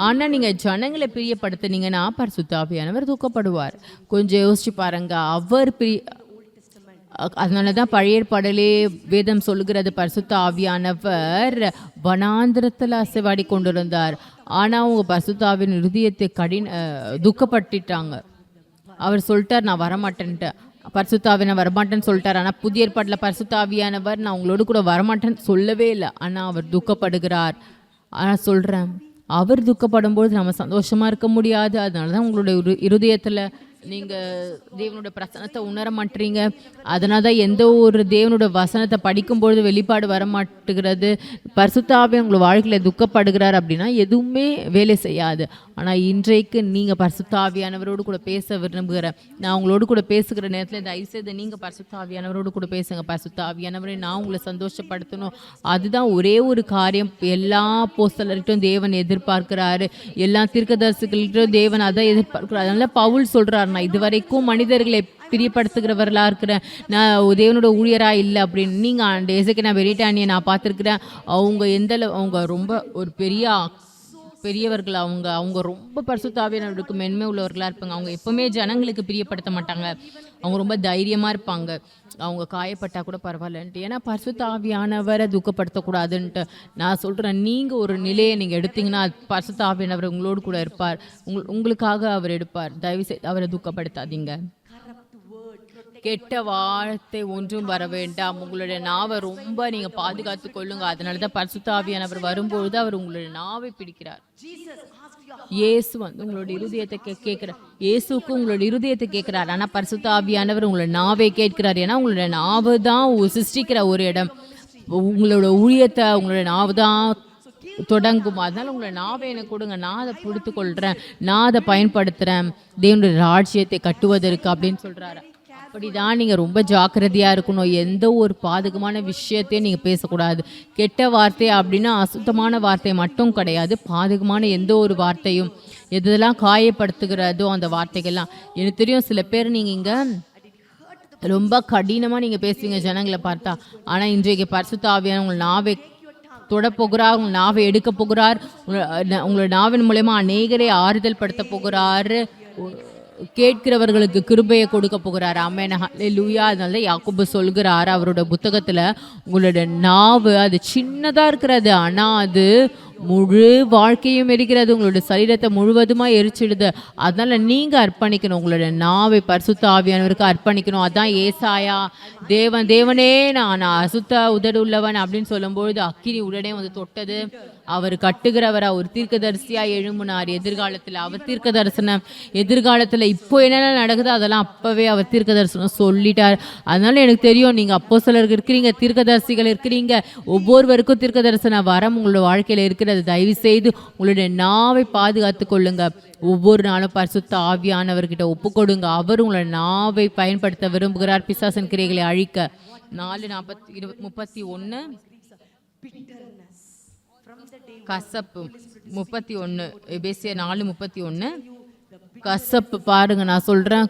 ஆனா நீங்க ஜனங்களை பிரியப்படுத்தினீங்கன்னா பரிசுத்த ஆவியானவர் துக்கப்படுவார். கொஞ்சம் யோசிச்சு பாருங்க. அதனாலதான் பழைய ஏற்பாடிலே வேதம் சொல்லுகிறது, பரிசுத்த ஆவியானவர் வனாந்திரத்தில் அசைவாடி கொண்டிருந்தார். ஆனா அவங்க பரிசுத்த ஆவியின் இருதயத்தை துக்கப்பட்டுட்டாங்க. அவர் சொல்லிட்டார், நான் வரமாட்டேன்ட்டு. பரிசுத்த ஆவியானவர் வரமாட்டேன்னு சொல்லிட்டார். ஆனால் புதிய ஏற்பாட்டில் பரிசுத்த ஆவியானவர் நான் உங்களோடு கூட வரமாட்டேன்னு சொல்லவே இல்லை. ஆனால் அவர் துக்கப்படுகிறார். ஆனால் சொல்கிறேன், அவர் துக்கப்படும்போது நம்ம சந்தோஷமாக இருக்க முடியாது. அதனால தான் உங்களுடைய இருதயத்தில் நீங்கள் தேவனோட பிரசனத்தை உணர மாட்டீங்க. அதனால தான் எந்த ஒரு தேவனோட வசனத்தை படிக்கும்பொழுது வெளிப்பாடு வர மாட்டேங்கிறது. பரிசுத்த ஆவியானவர் உங்களை வாழ்க்கையில் துக்கப்படுகிறார் அப்படின்னா எதுவுமே வேலை செய்யாது. ஆனால் இன்றைக்கு நீங்கள் பரிசுத்த ஆவியானவரோடு கூட பேச விரும்புகிறேன். நான் உங்களோடு கூட பேசுகிற நேரத்தில் தயவுசெய்து நீங்கள் பரிசுத்த ஆவியானவரோடு கூட பேசுங்க. பரிசுத்த ஆவியானவரை நான் உங்களை சந்தோஷப்படுத்தணும். அதுதான் ஒரே ஒரு காரியம் எல்லா அப்போஸ்தலர்கிட்டும் தேவன் எதிர்பார்க்கிறாரு. எல்லா தீர்க்கதரிசிகள்கிட்டும் தேவன் அதை எதிர்பார்க்கிறார். அதனால பவுல் சொல்கிறார், நான் இதுவரைக்கும் மனிதர்களை பிரியப்படுத்துகிறவர்களாக இருக்கிறேன், நான் தேவனோட ஊழியராக இல்லை அப்படின்னு. நீங்கள் எசேக்கியா பெரிட்டானியை நான் பார்த்துருக்குறேன். அவங்க அவங்க ரொம்ப ஒரு பெரிய பெரியவர்கள் அவங்க அவங்க ரொம்ப பரிசுத்த ஆவியானவருக்கு மென்மை உள்ளவர்களாக இருப்பாங்க. அவங்க எப்பவுமே ஜனங்களுக்கு பிரியப்படுத்த மாட்டாங்க. அவங்க ரொம்ப தைரியமாக இருப்பாங்க. அவங்க காயப்பட்டா கூட பரவாயில்லன்ட்டு. ஏன்னா பரிசுத்த ஆவியானவரை துக்கப்படுத்தக்கூடாதுன்ட்டு நான் சொல்கிறேன். நீங்கள் ஒரு நிலையை நீங்கள் எடுத்தீங்கன்னா பரிசுத்த ஆவியானவர் உங்களோடு கூட இருப்பார். உங்களுக்காக அவர் எடுப்பார். தயவுசெய்து அவரை துக்கப்படுத்தாதீங்க. கெட்ட வார்த்தை ஒன்றும் வர வேண்டாம். உங்களுடைய நாவை ரொம்ப நீங்க பாதுகாத்து கொள்ளுங்க. அதனாலதான் பரிசுத்த ஆவியானவர் வரும்பொழுது அவர் உங்களுடைய நாவை பிடிக்கிறார். இயேசு வந்து உங்களுடைய இருதயத்தை கேட்கிறார். இயேசுக்கு உங்களுடைய இருதயத்தை கேட்கிறார். ஆனா பரிசுத்த ஆவியானவர் உங்களுடைய நாவை கேட்கிறார். ஏன்னா உங்களுடைய நாவு தான் சிருஷ்டிக்கிற ஒரு இடம். உங்களோட ஊழியத்தை உங்களுடைய நாவு தான் தொடங்கும். அதனால உங்களை நாவை எனக்கு கொடுங்க, நான் அதை பிடித்து கொள்றேன், நான் அதை பயன்படுத்துறேன் தேவனுடைய ராஜ்யத்தை கட்டுவதற்கு அப்படின்னு சொல்றாரு. அப்படிதான் நீங்கள் ரொம்ப ஜாக்கிரதையாக இருக்கணும். எந்த ஒரு பாதகமான விஷயத்தையும் நீங்கள் பேசக்கூடாது. கெட்ட வார்த்தை அப்படின்னா அசுத்தமான வார்த்தை மட்டும் கிடையாது, பாதகமான எந்த ஒரு வார்த்தையும் எதெல்லாம் காயப்படுத்துகிறதோ அந்த வார்த்தைகள்லாம். எனக்கு தெரியும் சில பேர் நீங்கள் இங்கே ரொம்ப கடினமாக நீங்கள் பேசுவீங்க ஜனங்களை பார்த்தா. ஆனால் இன்றைக்கு பரிசுத்த ஆவியான உங்கள் நாவை தொடப்போகிறார், உங்கள் நாவை எடுக்க போகிறார். உங்களோட நாவின் மூலயமா அநேகரை ஆறுதல் படுத்த போகிறார். கேட்கிறவர்களுக்கு கிருபையை கொடுக்க போகிறார். ஆமென், ஹல்லேலூயா. அதனால யாக்கோபு சொல்கிறார் அவரோட புத்தகத்துல, உங்களோட நாவு அது சின்னதா இருக்கிறது, ஆனா அது முழு வாழ்க்கையும் எரிக்கிறது, உங்களோட சரீரத்தை முழுவதுமா எரிச்சிடுது. அதனால நீங்க அர்ப்பணிக்கணும், உங்களோட நாவை பரிசுத்த ஆவியானவருக்கு அர்ப்பணிக்கணும். அதான் ஏசாயா தேவனே நான் அசுத்த உதடு உள்ளவன் அப்படின்னு சொல்லும்பொழுது அக்கினி உடனே வந்து தொட்டது. அவர் கட்டுகிறவர், அவர் தீர்க்கதரிசியா எழும்பினார் எதிர்காலத்தில். அவர் தீர்க்க தரிசனம் எதிர்காலத்தில் இப்போ என்னென்ன நடக்குதோ அதெல்லாம் அப்பவே அவர் தீர்க்க தரிசனம் சொல்லிட்டார். அதனால எனக்கு தெரியும் நீங்க அப்போஸ்தலர்கள் இருக்கிறீங்க, தீர்க்கதரிசிகள் இருக்கிறீங்க, ஒவ்வொருவருக்கும் தீர்க்க தரிசன வரம் உங்களோட வாழ்க்கையில இருக்கிறது. தயவு செய்து உங்களுடைய நாவை பாதுகாத்து கொள்ளுங்க. ஒவ்வொரு நாளும் பரிசுத்த ஆவியானவர்கிட்ட ஒப்பு கொடுங்க. அவர் உங்களோட நாவை பயன்படுத்த விரும்புகிறார் பிசாசின் கிரியைகளை அழிக்க. 4:31 கசப்பு 31 எபேசியர் 4:31 கசப்பு. பாருங்க நான் சொல்றேன்,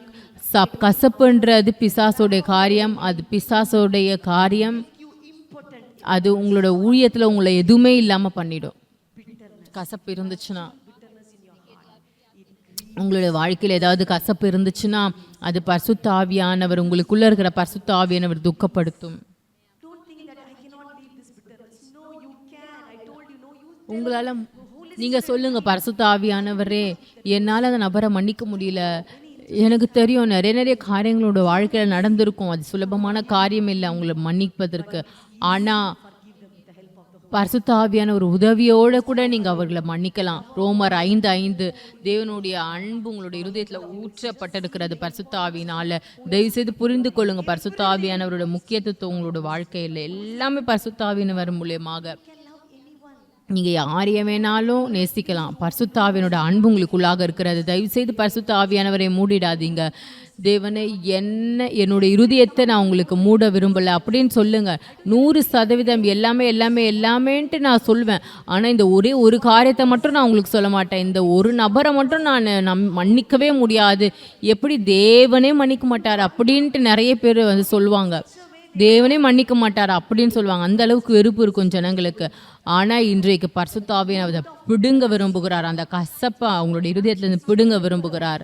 கசப்புன்றது பிசாசுடைய காரியம். அது பிசாசுடைய காரியம். அது உங்களோட ஊழியத்துல உங்களை எதுவுமே இல்லாம பண்ணிடும். கசப்பு இருந்துச்சுன்னா, உங்களுடைய வாழ்க்கையில் ஏதாவது கசப்பு இருந்துச்சுன்னா அது பரிசுத்த ஆவியானவர், உங்களுக்குள்ள இருக்கிற பரிசுத்த ஆவியானவர் துக்கப்படுத்தும். உங்களால நீங்க சொல்லுங்க, பரிசுத்த ஆவியானவரே என்னால் அந்த நபரை மன்னிக்க முடியல. எனக்கு தெரியும் நிறைய காரியங்களோட வாழ்க்கையில் நடந்திருக்கும். அது சுலபமான காரியம் இல்லை அவங்களை மன்னிப்பதற்கு. ஆனா பரிசுத்த ஆவியான ஒரு உதவியோட கூட நீங்க அவர்களை மன்னிக்கலாம். ரோமர் 5:5 தேவனுடைய அன்பு உங்களுடைய இருதயத்துல ஊற்றப்பட்டிருக்கிறது பரிசுத்த ஆவியினால. தயவு செய்து புரிந்து கொள்ளுங்க, பரிசுத்த ஆவியானவரோட முக்கியத்துவம் உங்களோட வாழ்க்கையில் எல்லாமே பரிசுத்த ஆவியானவர் மூலியமாக. நீங்க யாரைய வேணாலும் நேசிக்கலாம். பரிசுத்த ஆவியானோட அன்பு உங்களுக்குள்ளாக இருக்கிறது. தயவு செய்து பரிசுத்த ஆவியானவரை மூடிடாதீங்க. தேவனே என்னோட இருதயத்தை நான் உங்களுக்கு மூட விரும்பல அப்படின்னு சொல்லுங்க. 100% எல்லாமேன்ட்டு நான் சொல்வேன். ஆனா இந்த ஒரே ஒரு காரியத்தை மட்டும் நான் உங்களுக்கு சொல்ல மாட்டேன். இந்த ஒரு நபரை மட்டும் நான் மன்னிக்கவே முடியாது. எப்படி தேவனே மன்னிக்க மாட்டார் அப்படின்ட்டு நிறைய பேர் வந்து சொல்லுவாங்க. தேவனே மன்னிக்க மாட்டார் அப்படின்னு சொல்லுவாங்க. அந்த அளவுக்கு வெறுப்பு இருக்கும் ஜனங்களுக்கு. ஆனா இன்றைக்கு பரிசுத்த ஆவியானவர் அதை பிடுங்க விரும்புகிறார். அந்த கசப்பை அவங்களுடைய இருதயத்திலிருந்து பிடுங்க விரும்புகிறார்.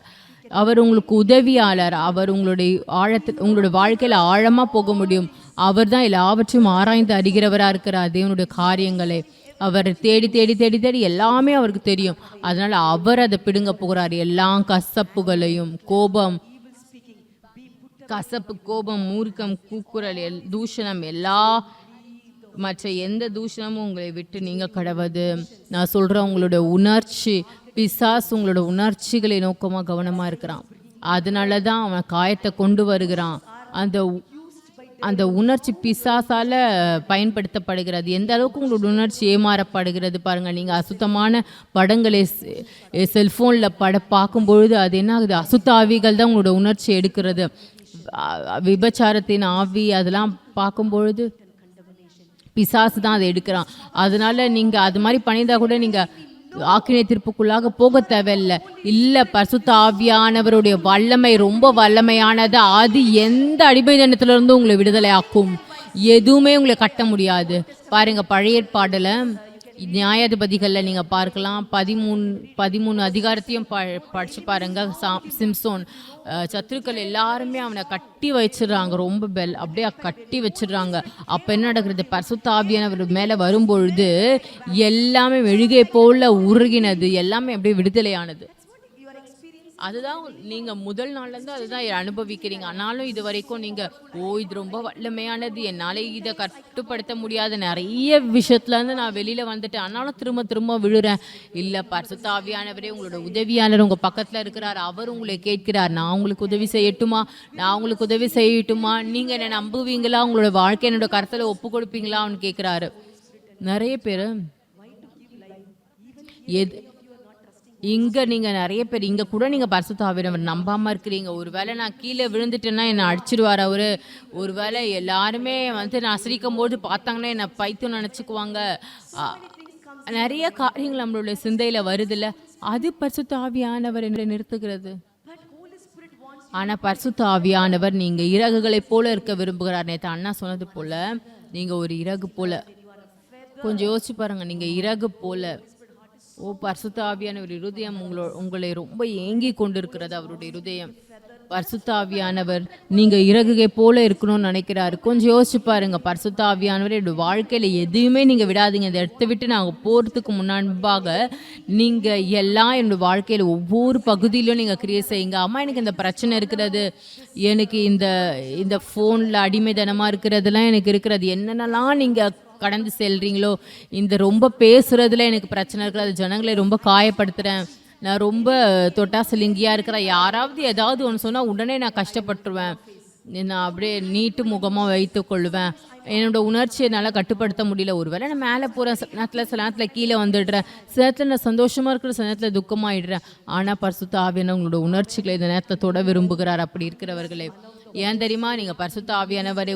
அவர் உங்களுக்கு உதவியாளர். அவர் உங்களுடைய வாழ்க்கையில ஆழமா போக முடியும். அவர் தான் எல்லாவற்றையும் ஆராய்ந்து அறிகிறவராக இருக்கிறார். தேவனுடைய காரியங்களை அவர் தேடி தேடி தேடி தேடி எல்லாமே அவருக்கு தெரியும். அதனால அவர் அதை பிடுங்க போகிறார். எல்லா கசப்புகளையும், கசப்பு, கோபம், மூர்க்கம், கூக்குரல், தூஷணம், மற்ற எந்த தூஷணமும் உங்களை விட்டு நீங்க கடவுது. நான் சொல்றேன், உங்களோட உணர்ச்சி பிசாசு உங்களோட உணர்ச்சிகளை நோக்கமா கவனமா இருக்கிறான். அதனாலதான் அவன் காயத்தை கொண்டு வருகிறான். அந்த உணர்ச்சி பிசாசால பயன்படுத்தப்படுகிறது. எந்த அளவுக்கு உங்களோட உணர்ச்சி ஏமாறப்படுகிறது பாருங்க. நீங்க அசுத்தமான படங்களை செல்போன்ல பார்க்கும் பொழுது அது என்ன ஆகுது, அசுத்த ஆவிகள் தான் உங்களோட உணர்ச்சி எடுக்கிறது. விபச்சாரத்தின் ஆவி அதெல்லாம் பார்க்கும் பொழுது பிசாசு தான் அதை எடுக்கிறான். அதனால நீங்க அது மாதிரி பண்ணியிருந்தா கூட நீங்க ஆக்கினை தீர்ப்புக்குள்ளாக போக தேவையில்லை. இல்லை, பரிசுத்த ஆவியானவருடைய வல்லமை ரொம்ப வல்லமையானது. அது எந்த அடிமைதனத்திலிருந்து உங்களை விடுதலை ஆக்கும். எதுவுமே உங்களை கட்ட முடியாது. பாருங்க, பழைய ஏற்பாடுல நியாயாதிபதிகளில் நீங்கள் பார்க்கலாம் 13 அதிகாரத்தையும் படிச்சு பாருங்க. சிம்சோன் சத்துருக்கள் எல்லாருமே அவனை கட்டி வச்சிடுறாங்க, ரொம்ப அப்படியே கட்டி வச்சிடுறாங்க. அப்போ என்ன நடக்கிறது, பரிசுத்த ஆவியானவர் மேலே வரும்பொழுது எல்லாமே மெழுகை போல உருகினது, எல்லாமே அப்படியே விடுதலையானது. அதுதான் நீங்கள் முதல் நாள்லேருந்து அதுதான் அனுபவிக்கிறீங்க. ஆனாலும் இது வரைக்கும் நீங்கள் இது ரொம்ப வல்லமையானது, என்னால் இதை கட்டுப்படுத்த முடியாத நிறைய விஷயத்துலேருந்து நான் வெளியில் வந்துட்டேன், ஆனாலும் திரும்ப திரும்ப விழுறேன். இல்லை, பரிசுத்த ஆவியானவரே உங்களோட உதவியாளர் உங்கள் பக்கத்தில் இருக்கிறார், அவர் உங்களை கேட்கிறார், நான் உங்களுக்கு உதவி செய்யட்டுமா, நான் உங்களுக்கு உதவி செய்யட்டுமா, நீங்கள் என்னை நம்புவீங்களா, உங்களோட வாழ்க்கை என்னோட கருத்தில் ஒப்பு கொடுப்பீங்களா அவனு கேட்குறாரு. நிறைய பேர் இங்கே நீங்கள் நிறைய பேர் இங்கே கூட நீங்கள் பரிசுத்த ஆவியானவர் நம்பாமல் இருக்கிறீங்க. ஒருவேளை நான் கீழே விழுந்துட்டேன்னா என்னை அடிச்சிடுவார் அவர், ஒருவேளை எல்லாருமே வந்து நான் சிரிக்கும் போது பார்த்தாங்கன்னா என்னை பைத்தியம் நினச்சிக்குவாங்க. நிறைய காரியங்கள் நம்மளுடைய சிந்தையில் வருதில்ல, அது பரிசுத்த ஆவியானவர் என்று நிறுத்துகிறது. ஆனால் பரிசுத்த ஆவியானவர் நீங்கள் இறகுகளை போல இருக்க விரும்புகிறார். நேற்று அண்ணா சொன்னது போல் நீங்கள் ஒரு இறகு போல, கொஞ்சம் யோசிச்சு பாருங்க, நீங்கள் இறகு போல. பரிசுத்த ஆவியானவர் இருதயம் உங்களை ரொம்ப ஏங்கி கொண்டிருக்கிறது. அவருடைய இருதயம், பரிசுத்த ஆவியானவர் நீங்கள் இறகுகை போல இருக்கணும்னு நினைக்கிறாரு. கொஞ்சம் யோசிச்சு பாருங்க. பரிசுத்த ஆவியானவர் என்னோட வாழ்க்கையில் எதையுமே நீங்கள் விடாதீங்க. இந்த இடத்த விட்டு நாங்கள் போகிறதுக்கு முன்னாடி நீங்கள் எல்லாம் என்னோட வாழ்க்கையில் ஒவ்வொரு பகுதியிலும் நீங்கள் கிரியேட் செய்யுங்க. அம்மா எனக்கு இந்த பிரச்சனை இருக்கிறது, எனக்கு இந்த ஃபோனில் அடிமைத்தனமாக இருக்கிறதுலாம் எனக்கு இருக்கிறது, என்னென்னலாம் நீங்கள் கடந்து செல்றீங்களோ, இந்த ரொம்ப பேசுறதுல எனக்கு பிரச்சனை இருக்கிறது, ஜனங்களை ரொம்ப காயப்படுத்துகிறேன், நான் ரொம்ப தொட்டாசலிங்கியாக இருக்கிறேன், யாராவது ஏதாவது ஒன்று சொன்னால் உடனே நான் கஷ்டப்பட்டுருவேன், நான் அப்படியே நீட்டு முகமாக வைத்து கொள்வேன், என்னோட உணர்ச்சியை என்னால் கட்டுப்படுத்த முடியல. ஒருவேளை நான் மேலே போகிறேன், சில நேரத்தில் கீழே வந்துடுறேன், சில நேரத்தில் நான் சந்தோஷமாக இருக்கிற, சில நேரத்தில் துக்கமாகிடுறேன். ஆனால் பரிசுத்த ஆவியானவர் உங்களோட உணர்ச்சிகளை இந்த நேரத்தை தொட விரும்புகிறார். அப்படி இருக்கிறவர்களே, ஏன் தெரியுமா, நீங்கள் பரிசுத்த ஆவியானவரை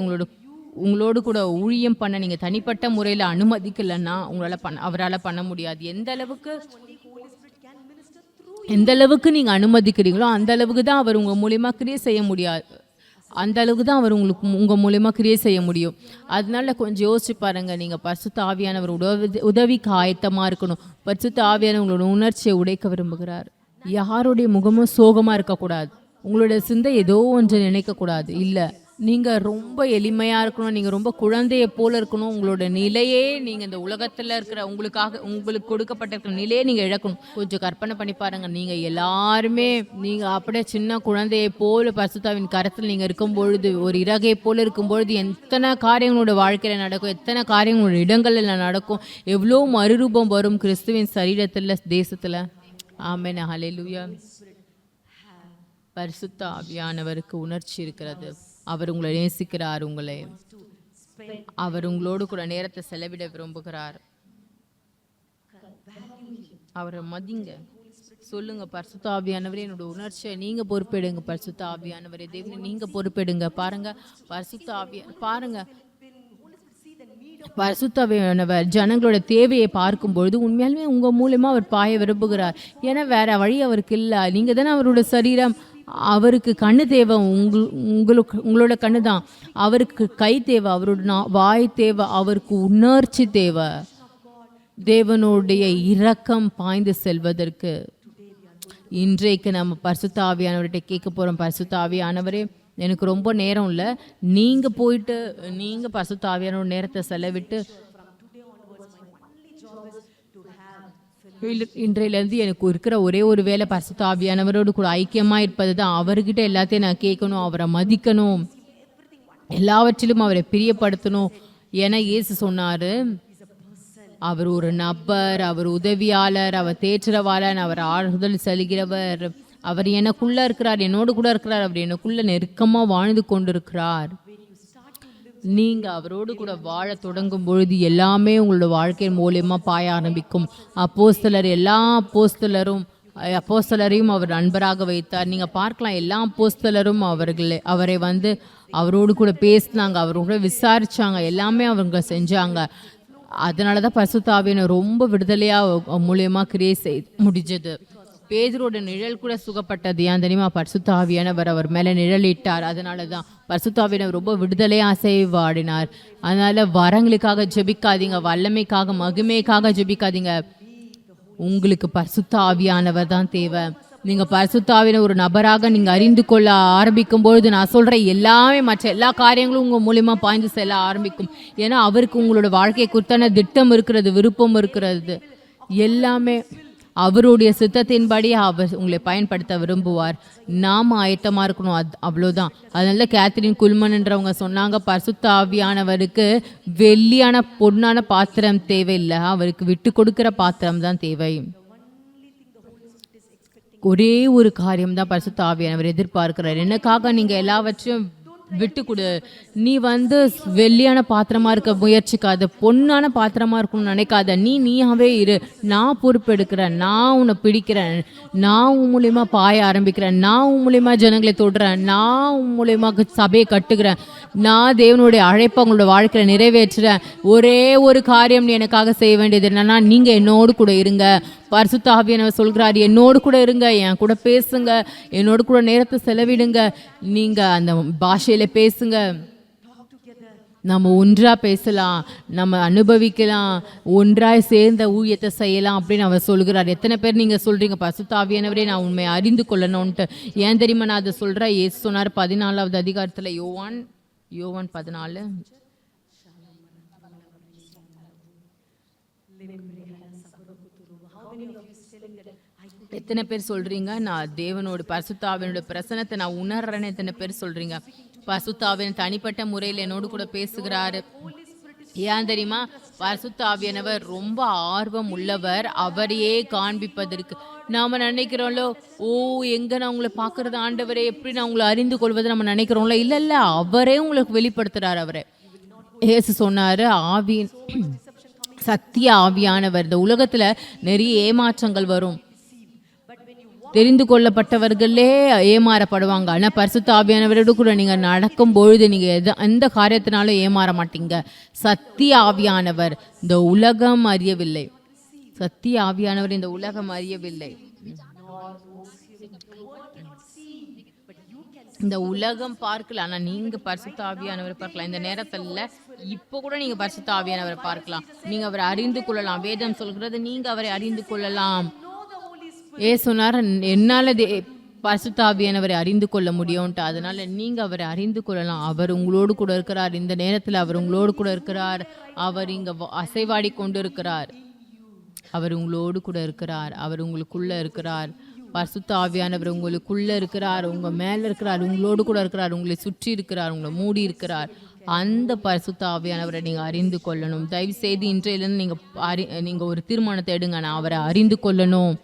உங்களோடு கூட ஊழியம் பண்ண நீங்கள் தனிப்பட்ட முறையில் அனுமதிக்கலைன்னா அவரால் பண்ண முடியாது. எந்த அளவுக்கு நீங்கள் அனுமதிக்கிறீங்களோ அந்த அளவுக்கு தான் அவர் உங்கள் மூலியமாக கிரியேட் செய்ய முடியாது, அந்த அளவுக்கு தான் அவர் உங்கள் மூலியமாக கிரியேட் செய்ய முடியும். அதனால கொஞ்சம் யோசிச்சு பாருங்கள். நீங்கள் பரிசுத்த ஆவியானவர் உதவிக்கு ஆயத்தமாக இருக்கணும். பரிசுத்த ஆவியானவர் உங்களோட உணர்ச்சியை உடைக்க விரும்புகிறார். யாருடைய முகமும் சோகமாக இருக்கக்கூடாது, உங்களோட சிந்தை ஏதோ ஒன்று நினைக்கக்கூடாது. இல்லை, நீங்கள் ரொம்ப எளிமையாக இருக்கணும், நீங்கள் ரொம்ப குழந்தையை போல இருக்கணும். உங்களோட நிலையே, நீங்கள் இந்த உலகத்தில் இருக்கிற உங்களுக்கு கொடுக்கப்பட்டிருக்கிற நிலையே நீங்கள் இழக்கணும். கொஞ்சம் கற்பனை பண்ணி பாருங்கள். நீங்கள் எல்லாருமே நீங்கள் அப்படியே சின்ன குழந்தையை போல பரிசுத்தாவின் கரத்தில் நீங்கள் இருக்கும்பொழுது, ஒரு இறகை போல இருக்கும்பொழுது எத்தனை காரியங்களோட வாழ்க்கையில் நடக்கும், எத்தனை காரியங்களோட இடங்களில் நடக்கும், எவ்வளோ மறுரூபம் வரும் கிறிஸ்துவின் சரீரத்தில், தேசத்தில். ஆமென், ஹல்லேலூயா. பரிசுத்த ஆவியானவருக்கு உணர்ச்சி இருக்கிறது. அவர் உங்களை நேசிக்கிறார், அவர் உங்களோடு கூட நேரத்தை செலவிட விரும்புகிறார். அவரை மதிங்க, சொல்லுங்க, பரிசுத்த ஆவியானவரே என்னோட உணர்ச்சியை நீங்க பொறுப்பெடுங்க, பரிசுத்த ஆவியானவரே தேவனே நீங்க பொறுப்பெடுங்க. பாருங்க, பரிசுத்த ஆவியானவர் ஜனங்களோட தேவையை பார்க்கும்பொழுது உண்மையாலுமே உங்க மூலமா அவர் பாய விரும்புகிறார். ஏன்னா வேற வழி அவருக்கு இல்லை. நீங்க தானே அவரோட சரீரம். அவருக்கு கண்ணு தேவை, உங்களோட கண்ணு தான். அவருக்கு கை தேவை, அவரோட வாய் தேவை, அவருக்கு உணர்ச்சி தேவை. தேவனுடைய இரக்கம் பாய்ந்து செல்வதற்கு இன்றைக்கு நம்ம பரிசுத்த ஆவியானவர்கிட்ட கேட்க போகிறோம். பரிசுத்த ஆவியானவரே, எனக்கு ரொம்ப நேரம் இல்லை, நீங்கள் போயிட்டு நீங்கள் பரிசுத்த ஆவியானோட நேரத்தை செலவிட்டு இன்றையிலேருந்து எனக்கு இருக்கிற ஒரே ஒரு வேலை பரிசுத்த ஆவியானவரோடு கூட ஐக்கியமாக இருப்பது தான். அவர்கிட்ட எல்லாத்தையும் நான் கேட்கணும், அவரை மதிக்கணும், எல்லாவற்றிலும் அவரை பிரியப்படுத்தணும். ஏன்னா இயேசு சொன்னார், அவர் ஒரு நபர், அவர் உதவியாளர், அவர் தேற்றரவாளன், அவர் ஆறுதல் செல்கிறவர், அவர் எனக்குள்ளே இருக்கிறார், என்னோடு கூட இருக்கிறார், அவர் எனக்குள்ளே நெருக்கமாக வாழ்ந்து கொண்டிருக்கிறார். நீங்கள் அவரோடு கூட வாழ தொடங்கும் பொழுது எல்லாமே உங்களோட வாழ்க்கையின் மூலியமாக பாய ஆரம்பிக்கும். எல்லா அப்போஸ்தலரையும் அவர் நண்பராக வைத்தார். நீங்கள் பார்க்கலாம், எல்லா அப்போஸ்தலரும் அவரை அவரோடு கூட பேசினாங்க, அவரோட விசாரிச்சாங்க, எல்லாமே அவங்க செஞ்சாங்க. அதனால தான் பரிசுத்த ஆவியானவர் ரொம்ப விடுதலையாக மூலியமாக கிரியேட் செய்ய முடிஞ்சது. பேதுருவோட நிழல் கூட சுகப்பட்டது. ஏன் தெரியுமா? பரிசுத்த ஆவியானவர் அவர் மேல நிழலிட்டார். அதனால தான் பரிசுத்த ஆவியானவர் ரொம்ப விடுதலையா அசைவாடினார். அதனால வரங்களுக்காக ஜெபிக்காதீங்க, வல்லமைக்காக மகிமைக்காக ஜெபிக்காதீங்க. உங்களுக்கு பரிசுத்த ஆவியானவர் தான் தேவை. நீங்க பரிசுத்த ஆவியான ஒரு நபராக நீங்க அறிந்து கொள்ள ஆரம்பிக்கும் பொழுது நான் சொல்றேன், எல்லாமே மற்ற எல்லா காரியங்களும் உங்க மூலியமா பாய்ந்து செல்ல ஆரம்பிக்கும். ஏன்னா அவருக்கு உங்களோட வாழ்க்கையை குறித்தான திட்டம் இருக்கிறது, விருப்பம் இருக்கிறது. எல்லாமே அவருடைய சித்தத்தின்படி அவர் உங்களை பயன்படுத்த விரும்புவார். நாம ஆயத்தமா இருக்கணும், அவ்வளோதான். அதனால கேத்ரின் குல்மன்ன்றவங்க சொன்னாங்க, பரிசுத்த ஆவியானவருக்கு வெள்ளியான பொன்னான பாத்திரம் தேவையில்லை, அவருக்கு விட்டு கொடுக்கிற பாத்திரம் தான் தேவை. ஒரே ஒரு காரியம் தான் பரிசுத்த ஆவியானவர் எதிர்பார்க்கிறார். எனக்காக நீங்க எல்லாவற்றையும் விட்டு கொடு. நீ வெள்ளியான பாத்திரமா இருக்க முயற்சிக்காத, பொன்னான பாத்திரமா இருக்கணும்னு நினைக்காத. நீயாவே இரு. நான் பொறுப்பெடுக்கிறேன், நான் உன்னை பிடிக்கிறேன், நான் உன் மூலியமா பாய ஆரம்பிக்கிறேன், நான் உன் மூலியமா ஜனங்களை தொடுறேன், நான் உன் மூலியமா சபையை கட்டுகிறேன், நான் தேவனுடைய அழைப்பை உங்களோட வாழ்க்கையில நிறைவேற்றுறேன். ஒரே ஒரு காரியம் நீ எனக்காக செய்ய வேண்டியது என்னன்னா, நீங்க என்னோடு கூட இருங்க. பரிசுத்த ஆவியானவர் சொல்கிறார், என்னோடு கூட இருங்க, என் கூட பேசுங்க, என்னோடு கூட நேரத்தை செலவிடுங்க, நீங்க அந்த பாஷையில பேசுங்க, நம்ம ஒன்றா பேசலாம், நம்ம அனுபவிக்கலாம், ஒன்றாய் சேர்ந்த ஊழியத்தை செய்யலாம் அப்படின்னு அவர் சொல்கிறார். எத்தனை பேர் நீங்க சொல்றீங்க, பரிசுத்த ஆவியானவரே நான் உண்மையை அறிந்து கொள்ளணும்ன்ட்டு? ஏன் தெரியுமா நான் அதை சொல்றேன்? இயேசு சொன்னார் 14வது அதிகாரத்துல, யோவான் 14. எத்தனை பேர் சொல்றீங்க, நான் தேவனோட பரிசுத்த ஆவியானோட பிரசன்னத்தை நான் உணர்றேன்னு எத்தனை பேர் சொல்றீங்க? பரிசுத்த ஆவியானவர் தனிப்பட்ட முறையில் என்னோடு கூட பேசுகிறாரு. ஏன் தெரியுமா? பரிசுத்த ஆவியானவர் ரொம்ப ஆர்வம் உள்ளவர் அவரையே காண்பிப்பதற்கு. நாம நினைக்கிறோம்ல, எங்க நான் உங்களை பார்க்கறது ஆண்டவரே, எப்படி நான் உங்களை அறிந்து கொள்வது நம்ம நினைக்கிறோம்ல. இல்ல, அவரே உங்களுக்கு வெளிப்படுத்துறாரு. அவரே இயேசு சொன்னாரு, சத்திய ஆவியானவர். இந்த உலகத்துல நிறைய ஏமாற்றங்கள் வரும், தெரிந்து கொள்ளப்பட்டவர்களே ஏமாறப்படுவாங்க. ஆனால் பரிசுத்த ஆவியானவரோடு கூட நீங்கள் நடக்கும் பொழுது நீங்கள் எந்த காரியத்தினாலும் ஏமாற மாட்டீங்க. சத்திய ஆவியானவர் இந்த உலகம் அறியவில்லை. சத்திய ஆவியானவர் இந்த உலகம் அறியவில்லை. இந்த உலகம் பார்க்கலாம், ஆனால் நீங்க பரிசுத்த ஆவியானவரை பார்க்கலாம். இந்த நேரத்துல இப்போ கூட நீங்க பரிசுத்த ஆவியானவரை பார்க்கலாம், நீங்க அவரை அறிந்து கொள்ளலாம். வேதம் சொல்கிறது, நீங்க அவரை அறிந்து கொள்ளலாம். சொன்னார், என்னால பரிசுத்த ஆவியானவரை அறிந்து கொள்ள முடியும்ட்டு. அதனால நீங்க அவரை அறிந்து கொள்ளலாம். அவர் உங்களோடு கூட இருக்கிறார். இந்த நேரத்தில் அவர் உங்களோடு கூட இருக்கிறார். அவர் இங்க அசைவாடி கொண்டு இருக்கிறார். அவர் உங்களோடு கூட இருக்கிறார். அவர் உங்களுக்குள்ள இருக்கிறார். பரிசுத்த ஆவியானவர் உங்களுக்குள்ள இருக்கிறார், உங்க மேல இருக்கிறார், உங்களோடு கூட இருக்கிறார், உங்களை சுற்றி இருக்கிறார், உங்களை மூடி இருக்கிறார். அந்த பரிசுத்த ஆவியானவரை நீங்க அறிந்து கொள்ளணும். தயவு செய்து இன்றையிலிருந்து நீங்க ஒரு தீர்மானத்தை எடுங்க, நான் அவரை அறிந்து கொள்ளணும்,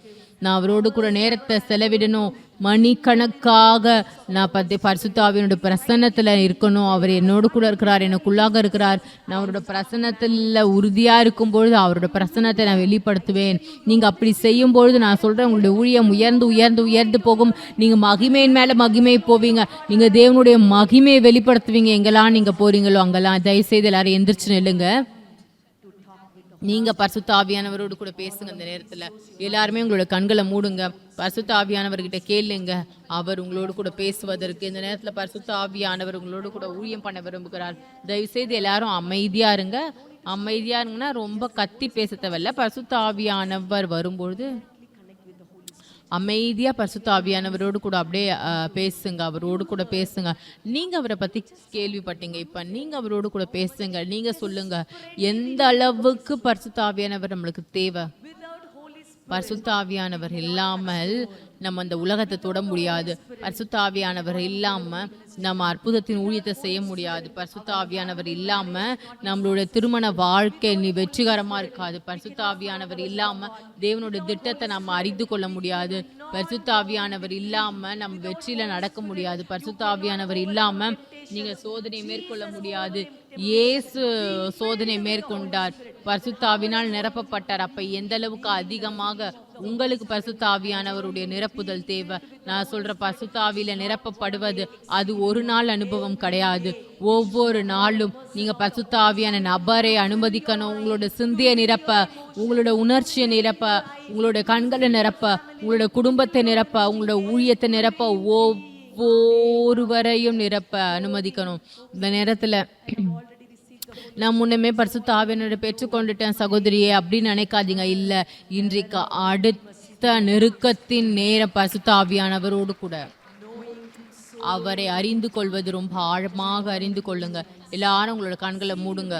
நான் அவரோடு கூட நேரத்தை செலவிடணும், மணிக்கணக்காக நான் பரிசுத்த ஆவியானோட பிரசன்னத்தில் இருக்கணும். அவர் என்னோடு கூட இருக்கிறார், எனக்குள்ளாக இருக்கிறார். நான் அவரோட பிரசன்னத்தில் உறுதியாக இருக்கும்பொழுது அவரோட பிரசன்னத்தை நான் வெளிப்படுத்துவேன். நீங்கள் அப்படி செய்யும்பொழுது நான் சொல்கிறேன், உங்களுடைய ஊழியம் உயர்ந்து உயர்ந்து உயர்ந்து போகும். நீங்கள் மகிமையின் மேலே மகிமை போவீங்க. நீங்கள் தேவனுடைய மகிமையை வெளிப்படுத்துவீங்க. எங்கெல்லாம் நீங்கள் போகிறீங்களோ அங்கெல்லாம். தயவுசெய்து எல்லாரும் எந்திரிச்சு நில்லுங்க. நீங்க பரிசுத்த ஆவியானவரோடு கூட பேசுங்க. இந்த நேரத்துல எல்லாருமே உங்களோட கண்களை மூடுங்க. பரிசுத்த ஆவியானவர்கிட்ட கேளுங்க, அவர் உங்களோடு கூட பேசுவதற்கு. இந்த நேரத்துல பரிசுத்த ஆவியானவர் உங்களோடு கூட ஊழியம் பண்ண விரும்புகிறார். தயவு செய்து எல்லாரும் அமைதியா இருங்க. அமைதியா இருங்கன்னா ரொம்ப கத்தி பேச தேவையில்ல. பரிசுத்த ஆவியானவர் வரும்பொழுது அமைதியா பரிசுத்த ஆவியானவரோடு கூட அப்படியே பேசுங்க. அவரோடு கூட பேசுங்க. நீங்க அவரை பத்தி கேள்விப்பட்டீங்க, இப்ப நீங்க அவரோடு கூட பேசுங்க. நீங்க சொல்லுங்க, எந்த அளவுக்கு பரிசுத்த ஆவியானவர் நம்மளுக்கு தேவை. பரிசுத்த ஆவியானவர் இல்லாமல் நம்ம அந்த உலகத்தை தொட முடியாது. பரிசுத்த ஆவியானவர் இல்லாம நம்ம அற்புதத்தின் ஊழியத்தை செய்ய முடியாது. பரிசுத்த ஆவியானவர் இல்லாம நம்மளோட திருமண வாழ்க்கை வெற்றிகரமா இருக்காது. பரிசுத்த ஆவியானவர் இல்லாம தேவனுடைய திட்டத்தை நம்ம அறிந்து கொள்ள முடியாது. பரிசுத்த ஆவியானவர் இல்லாம நம்ம வெற்றியில நடக்க முடியாது. பரிசுத்த ஆவியானவர் இல்லாம நீங்க சோதனை மேற்கொள்ள முடியாது. இயேசு சோதனை மேற்கொண்டார், பரிசுத்த ஆவியினால் நிரப்பப்பட்டார். அப்ப எந்த அளவுக்கு அதிகமாக உங்களுக்கு பரிசுத்த ஆவியானவருடைய நிரப்புதல் தேவை. நான் சொல்ற பரிசுத்த ஆவியில நிரப்பப்படுவது அது ஒரு நாள் அனுபவம் கிடையாது. ஒவ்வொரு நாளும் நீங்க பரிசுத்த ஆவியான நபரை அனுமதிக்கணும். உங்களோட சிந்தையை நிரப்ப, உங்களோட உணர்ச்சியை நிரப்ப, உங்களோட கண்களை நிரப்ப, உங்களோட குடும்பத்தை நிரப்ப, உங்களோட ஊழியத்தை நிரப்ப, ஒவ்வொருவரையும் நிரப்ப அனுமதிக்கணும். இந்த நேரத்துல நான் முன்னமே பரிசுத்த ஆவியானவரை பெற்றுக்கொண்டுட்டேன் சகோதரியே அப்படின்னு நினைக்காதீங்க. இல்ல, இன்றைக்கு அடுத்த நெருக்கத்தின் நேரம் பரிசுத்த ஆவியானவரோடு கூட அவரை அறிந்து கொள்வது ரொம்ப ஆழமாக அறிந்து கொள்ளுங்க. எல்லாரும் உங்களோட கண்களை மூடுங்க.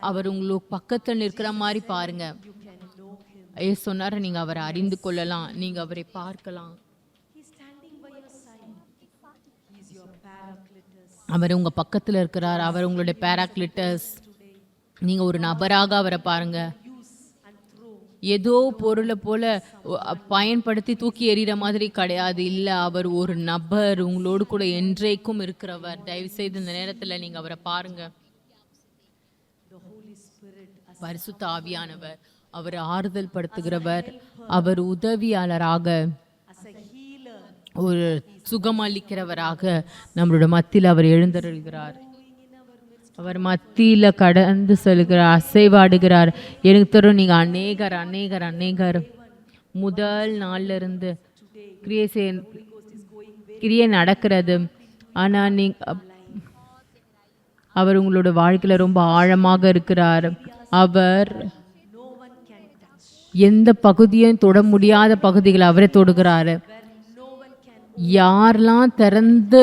அவர் உங்களுக்கு பக்கத்துல நிற்கிற மாதிரி பாருங்க. ஐயா சொன்னாரு, நீங்க அவரை அறிந்து கொள்ளலாம், நீங்க அவரை பார்க்கலாம். He's standing by your side. He's your paracletus. அவர் உங்க பக்கத்துல இருக்கிறார். அவர் உங்களுடைய பேராக்லிட்டஸ். நீங்க ஒரு நபராக அவரை பாருங்க. ஏதோ பொருளை போல பயன்படுத்தி தூக்கி எறிகிற மாதிரி கிடையாது. இல்ல, அவர் ஒரு நபர், உங்களோடு கூட என்றைக்கும் இருக்கிறவர். தயவு செய்து இந்த நேரத்துல நீங்க அவரை பாருங்க. பரிசுத்த ஆவியானவர் அவர் ஆறுதல் படுத்துகிறவர். அவர் உதவியாளராக, ஒரு சுகமளிக்கிறவராக நம்மளோட மத்தியில் அவர் எழுந்தருள்கிறார். அவர் மத்தியில கடந்து செல்கிறார், அசைவாடுகிறார். எனக்கு தரும் நீங்க அநேகர் அநேகர் அநேகர் முதல் நாள்ல இருந்து கிரியை நடக்கிறது. ஆனா நீங்க அவர் உங்களோட வாழ்க்கையில ரொம்ப ஆழமாக இருக்கிறார். அவர் எந்த பகுதியும் தொட முடியாத பகுதிகளை அவரே தொடுகிறாரு. யாரெல்லாம் திறந்து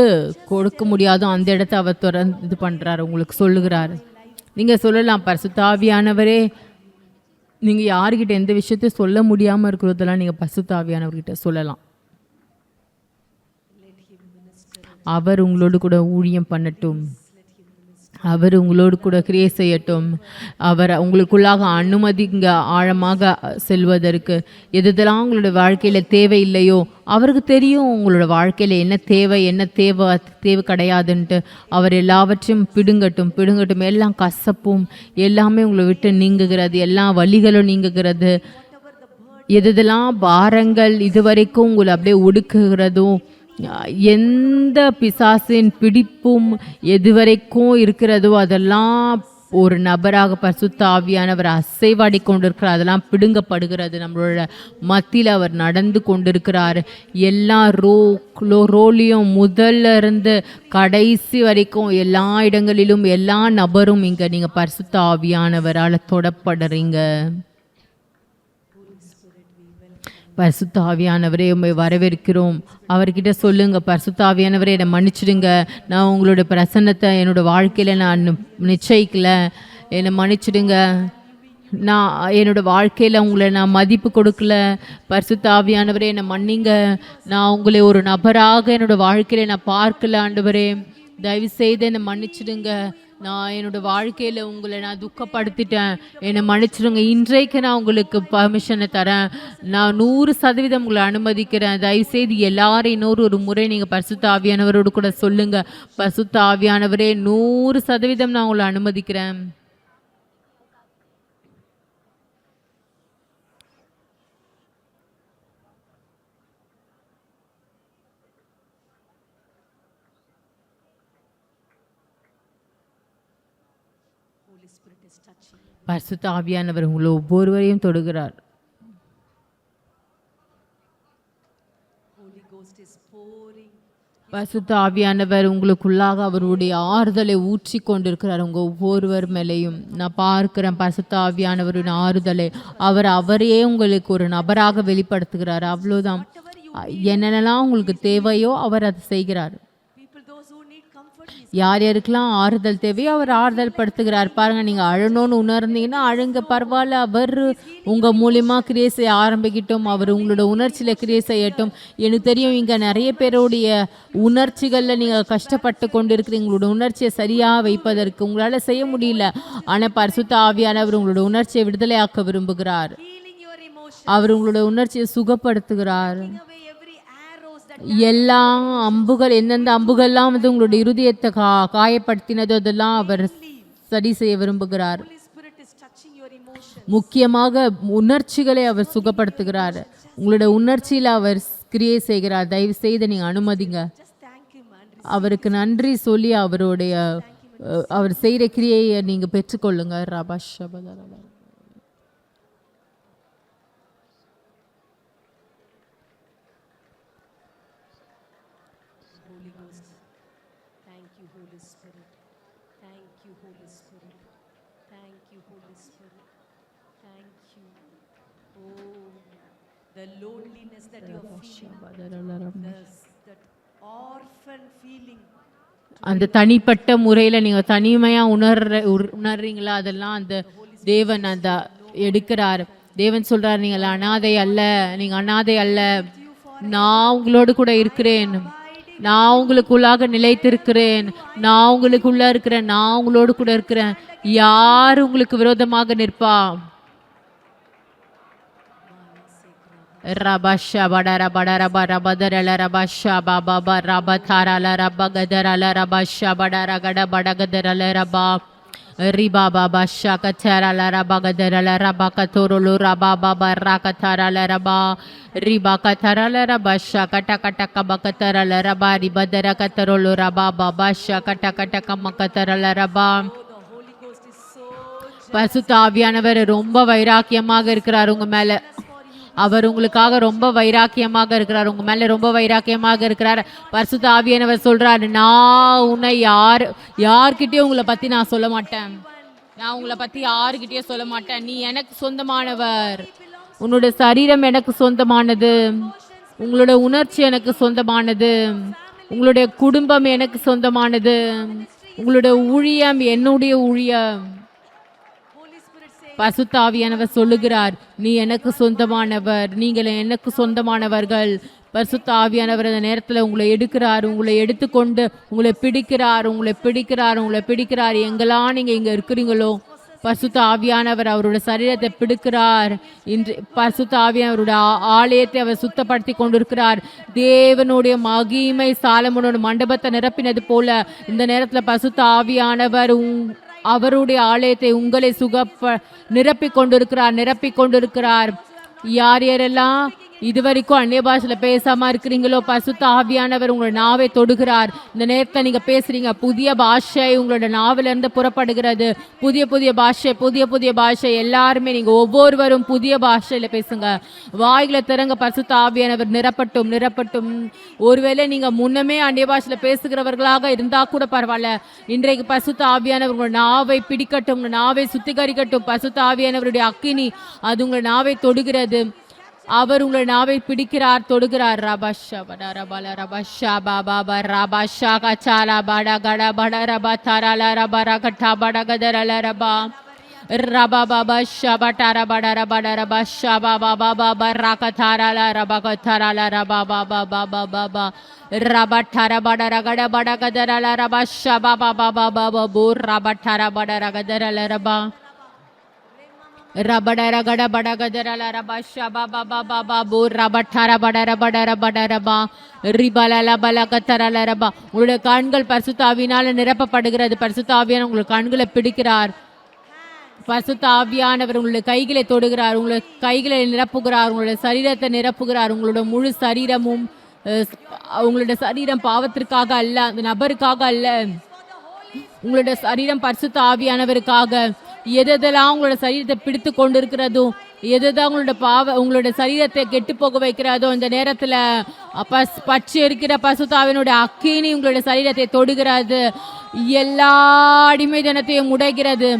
கொடுக்க முடியாதோ அந்த இடத்த அவர் திறந்து இது பண்றாரு, உங்களுக்கு சொல்லுகிறாரு. நீங்க சொல்லலாம், பரிசுத்த ஆவியானவரே, நீங்க யாருக்கிட்ட எந்த விஷயத்தையும் சொல்ல முடியாம இருக்கிறதெல்லாம் நீங்க பரிசுத்த ஆவியானவர்கிட்ட சொல்லலாம். அவர் உங்களோடு கூட ஊழியம் பண்ணட்டும். அவர் உங்களோடு கூட கிரியை செய்யட்டும். அவர் உங்களுக்குள்ளாக அனுமதிங்க ஆழமாக செல்வதற்கு. எதெல்லாம் உங்களோட வாழ்க்கையில் தேவை இல்லையோ அவருக்கு தெரியும் உங்களோட வாழ்க்கையில் என்ன தேவை, என்ன தேவை கிடையாதுன்ட்டு. அவர் எல்லாவற்றையும் பிடுங்கட்டும். எல்லாம் கசப்பும் எல்லாமே உங்களை விட்டு நீங்குகிறது. எல்லா வலிகளும் நீங்குகிறது. எதெல்லாம் பாரங்கள் இதுவரைக்கும் உங்களை அப்படியே ஒடுக்குகிறதோ, எந்த பிசாசின் பிடிப்பும் எதுவரைக்கும் இருக்கிறதோ அதெல்லாம் ஒரு நபராக பரிசுத்த ஆவியானவர் அசைவாடி கொண்டிருக்கிறார். அதெல்லாம் பிடுங்கப்படுகிறது. நம்மளோட மத்தியில் அவர் நடந்து கொண்டிருக்கிறார். எல்லா ரோலியும் முதல்ல இருந்து கடைசி வரைக்கும் எல்லா இடங்களிலும் எல்லா நபரும் இங்கே நீங்கள் பரிசுத்த ஆவியானவரால் தொடப்படுறீங்க. பரிசுத்த ஆவியானவரே, உம்மை வரவேற்கிறோம். அவர்கிட்ட சொல்லுங்க, பரிசுத்த ஆவியானவரே என்னை மன்னிச்சிடுங்க, நான் உங்களோட பிரசன்னத்தை என்னோட வாழ்க்கையில் நான் நிச்சயிக்கல, என்னை மன்னிச்சிடுங்க. நான் என்னோட வாழ்க்கையில் உங்களை நான் மதிப்பு கொடுக்கல. பரிசுத்த ஆவியானவரே என்னை மன்னிங்க. நான் உங்களை ஒரு நபராக என்னோட வாழ்க்கையில் நான் பார்க்கல. ஆண்டவரே, தயவு செய்து என்னை மன்னிச்சிடுங்க. நான் என்னோட வாழ்க்கையில் உங்களை நான் துக்கப்படுத்திட்டேன், என்னை மன்னிச்சிடுங்க. இன்றைக்கு நான் உங்களுக்கு பர்மிஷனை தரேன். நான் 100% உங்களை அனுமதிக்கிறேன். தயவுசெய்து எல்லாரும் இன்னொரு முறை நீங்கள் பரிசுத்த ஆவியானவரோடு கூட சொல்லுங்கள், பரிசுத்த ஆவியானவரே 100% நான் உங்களை அனுமதிக்கிறேன். பரிசுத்த ஆவியானவர் உங்களை ஒவ்வொருவரையும் தொடுகிறார். பரிசுத்த ஆவியானவர் உங்களுக்குள்ளாக அவருடைய ஆறுதலை ஊற்றி கொண்டிருக்கிறார். உங்கள் ஒவ்வொருவர் மேலேயும் நான் பார்க்கிறேன் பரிசுத்த ஆவியானவரின் ஆறுதலை. அவரையே உங்களுக்கு ஒரு நபராக வெளிப்படுத்துகிறார். அவ்வளோதான். என்னென்னலாம் உங்களுக்கு தேவையோ அவர் அதை செய்கிறார். யார் யாருக்கெல்லாம் ஆறுதல் தேவையோ அவர் ஆறுதல் படுத்துகிறார். பாருங்க, நீங்கள் அழணும்னு உணர்ந்தீங்கன்னா அழுங்க, பரவாயில்ல. அவர் உங்கள் மூலியமாக கிரியை செய்ய ஆரம்பிக்கட்டும். அவர் உங்களோட உணர்ச்சியில் கிரியை செய்யட்டும். எனக்கு தெரியும், இங்கே நிறைய பேருடைய உணர்ச்சிகளில் நீங்கள் கஷ்டப்பட்டு கொண்டு இருக்கிறீங்க. உங்களோட உணர்ச்சியை சரியாக வைப்பதற்கு உங்களால் செய்ய முடியல. ஆனால் பரிசுத்த ஆவியானவர் உங்களோட உணர்ச்சியை விடுதலையாக்க விரும்புகிறார். அவர் உங்களோட உணர்ச்சியை சுகப்படுத்துகிறார். எல்லா அம்புகள், எந்தெந்த அம்புகள்லாம் வந்து உங்களுடைய இருதயத்தை காயப்படுத்தினதோ அதெல்லாம் அவர் சரி செய்ய விரும்புகிறார். முக்கியமாக உணர்ச்சிகளை அவர் சுகப்படுத்துகிறார். உங்களோட உணர்ச்சியில் அவர் கிரியை செய்கிறார். தயவு செய்து நீங்கள் அனுமதிங்க. அவருக்கு நன்றி சொல்லி அவர் செய்கிற கிரியையை நீங்கள் பெற்றுக்கொள்ளுங்க. you, Holy Spirit. Thank you, Holy Spirit. Thank you, Holy Spirit. Thank you. Oh, the loneliness that you are feeling, that orphan feeling. அந்த தனிப்பட்ட முறையில நீங்க தனிமையா உணர்றீங்களா? அதெல்லாம் அந்த தேவன் அந்த எடுக்கிறார். தேவன் சொல்றார், நீங்கள் அனாதை அல்ல, நீங்க அனாதை அல்ல, நான் உங்களோடு கூட இருக்கிறேன், நான் உங்களுக்குள்ளாக நிலைத்திருக்கிறேன், நான் உங்களுக்குள்ள இருக்கிறேன், நான் உங்களோடு கூட இருக்கிறேன். யார் உங்களுக்கு விரோதமாக நிற்பா? Rabasha badara badara bara badara la rabasha baba bara rabathara la rabagadara la rabasha badara gada badagadara la rabba riba baba shakatara la rabagadara la rabakatoro lo rababa barakathara la rabba riba kathara la rabasha kata kata kabakatara la rabba ribadara kataro lo rabba baba shakata kata kamakatara la rabba. பரிசுத்த ஆவியானவர் ரொம்ப வைராக்கியமாக இருக்கிறார் உங்க மேல. அவர் உங்களுக்காக ரொம்ப வைராக்கியமாக இருக்கிறார், உங்க மேல ரொம்ப வைராக்கியமாக இருக்கிறார். பரிசுத்த ஆவியானவர் சொல்றாரு, நான் உன்னை யார்கிட்டயும் உங்களை பத்தி நான் சொல்ல மாட்டேன், நான் உங்களை பத்தி யாருக்கிட்டயும் சொல்ல மாட்டேன். நீ எனக்கு சொந்தமானவர், உன்னோட சரீரம் எனக்கு சொந்தமானது, உங்களோட உணர்ச்சி எனக்கு சொந்தமானது, உங்களுடைய குடும்பம் எனக்கு சொந்தமானது, உங்களுடைய ஊழியம் என்னுடைய ஊழியம். பரிசுத்த ஆவியானவர் சொல்லுகிறார், நீ எனக்கு சொந்தமானவர், நீங்கள் எனக்கு சொந்தமானவர்கள். பரிசுத்த ஆவியானவர் அந்த நேரத்தில் உங்களை எடுக்கிறார், உங்களை எடுத்துக்கொண்டு உங்களை பிடிக்கிறார், உங்களை பிடிக்கிறார், உங்களை பிடிக்கிறார். எங்கெல்லாம் நீங்க இங்க இருக்கிறீங்களோ பரிசுத்த ஆவியானவர் அவரோட சரீரத்தை பிடிக்கிறார். இன்று பரிசுத்த ஆவியானவருடைய ஆலயத்தை அவர் சுத்தப்படுத்தி கொண்டிருக்கிறார். தேவனுடைய மகிமை சாலமோனோட மண்டபத்தை நிரப்பினது போல இந்த நேரத்தில் பரிசுத்த ஆவியானவர் அவருடைய ஆலயத்தை உங்களை நிரப்பிக் கொண்டிருக்கிறார். யார் யாரெல்லாம் இதுவரைக்கும் அந்நிய பாஷையில பேசாம இருக்கிறீங்களோ பரிசுத்த ஆவியானவர் உங்களோட நாவை தொடுகிறார். இந்த நேரத்தில் நீங்க பேசுறீங்க, புதிய பாஷை உங்களோட நாவில இருந்து புறப்படுகிறது. புதிய பாஷை எல்லாருமே நீங்க ஒவ்வொருவரும் புதிய பாஷையில பேசுங்க, வாய்களை திறங்க. பரிசுத்த ஆவியானவர் நிரப்பட்டும். ஒருவேளை நீங்க முன்னமே அந்நிய பாஷையில பேசுகிறவர்களாக இருந்தா கூட பரவாயில்ல, இன்றைக்கு பரிசுத்த ஆவியானவர் உங்களோட நாவை பிடிக்கட்டும், உங்க நாவை சுத்திகரிக்கட்டும். பரிசுத்த ஆவியானவருடைய அக்கினி அது உங்களோட நாவை தொடுகிறது, அவர் உங்களை நாவை பிடிக்கிறார், தொடுகிறார். ரபஷா பட ரபல ரபஷா பாபா ரபஷா கச்சாலா பட கட பட ரபா தரல ரப ரகட்டா பட கதரல ரபா ரபா பாபா ஷபட ரபட ரபட ரபஷா பாபா பாபா ரகதாரல ரப கதரல ரபா பாபா பாபா பாபா ரபட பட ரகட பட கதரல ரபஷா பாபா பாபா பாபா பூர் ரபட ரபட ரகதரல ரபா ரபட ரகட பட கதரல ரபா ஷபா பாபா பாபா பூர் ரபட ரபட ரபட ரபட ரபா ரிபலல பல கதரல ரபா. உங்களுடைய கண்கள் பரிசுத்த ஆவியினால நிரப்பப்படுகிறது. பரிசுத்த ஆவியான உங்களுக்கு கண்களை பிடிக்கிறார். பரிசுத்த ஆவியானவர் உங்களுடைய கைகளை தொடுகிறார், உங்களுடைய கைகளை நிரப்புகிறார், உங்களுடைய சரீரத்தை நிரப்புகிறார். உங்களோட முழு சரீரமும், உங்களுடைய சரீரம் பாவத்திற்காக அல்ல, அந்த நபருக்காக அல்ல, உங்களுடைய சரீரம் பரிசுத்த ஆவியானவருக்காக. எதெல்லாம் உங்களோட சரீரத்தை பிடித்து கொண்டு இருக்கிறதோ, எதுதான் உங்களோட சரீரத்தை கெட்டு போக வைக்கிறதோ, இந்த நேரத்துல பச்சை இருக்கிற பரிசுத்த ஆவியினுடைய அக்கினி உங்களுடைய சரீரத்தை தொடுகிறது. எல்லா அடிமைதனத்தையும் உடைக்கிறது.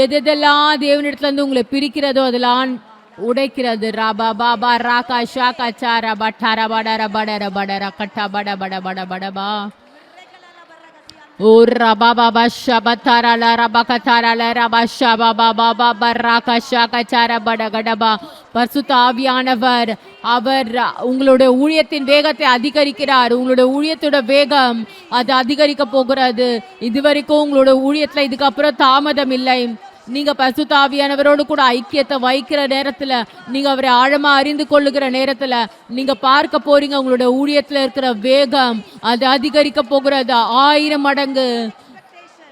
எதெல்லாம் தேவனிடத்துல இருந்து உங்களை பிரிக்கிறதோ அதெல்லாம் உடைக்கிறது. ரபா பாபா ராகா ஷாகா சாரா பட்டா ரபட ரபட ரபட ரகட்டா பட பட பட படபா ஓ ரபா பாபா ஷபத்தாரல ரபகத்தாரல ரபா ஷபா பாபா பாபா ராகா ஷாகா சாரா பட கடபா. பரிசுத்த ஆவியானவர் அவர் உங்களுடைய ஊழியத்தின் வேகத்தை அதிகரிக்கிறார். உங்களுடைய ஊழியத்தோட வேகம் அது அதிகரிக்க போகிறது. இதுவரைக்கும் உங்களோட ஊழியத்துல இதுக்கப்புறம் தாமதம் இல்லை. நீங்க பரிசுத்த ஆவியானவரோடு கூட ஐக்கியத்தை வைக்கிற நேரத்துல, நீங்க அவரை ஆழமா அறிந்து கொள்ளுகிற நேரத்துல நீங்க பார்க்க போறீங்க உங்களோட ஊழியத்துல இருக்கிற வேகம் அது அதிகரிக்க போகிறது 1000 மடங்கு.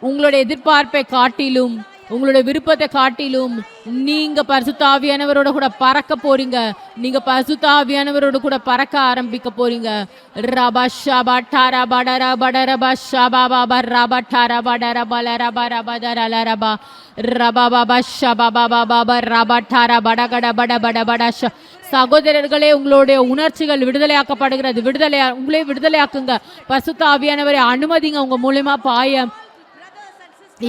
உங்களோட எதிர்பார்ப்பை காட்டிலும், உங்களோட விருப்பத்தை காட்டிலும் நீங்க பரிசுத்த ஆவியானவரோட கூட பறக்க போறீங்க. நீங்க பரிசுத்த ஆவியானவரோட கூட பறக்க ஆரம்பிக்க போறீங்க. ரபா ஷபா டாரா பட ரபட ரபா ஷபா பாபா ரபா டாரா பட ரபல ரபா ரபா தரல ரபா ரபா பாபா ஷபா பாபா பாபா ரபா டாரா பட கட பட பட பட சகோதரர்களே, உங்களுடைய உணர்ச்சிகள் விடுதலையாக்கப்படுகிறது. உங்களே விடுதலையாக்குங்க. பரிசுத்த ஆவியானவரை அனுமதிங்க உங்க மூலியமா பாய.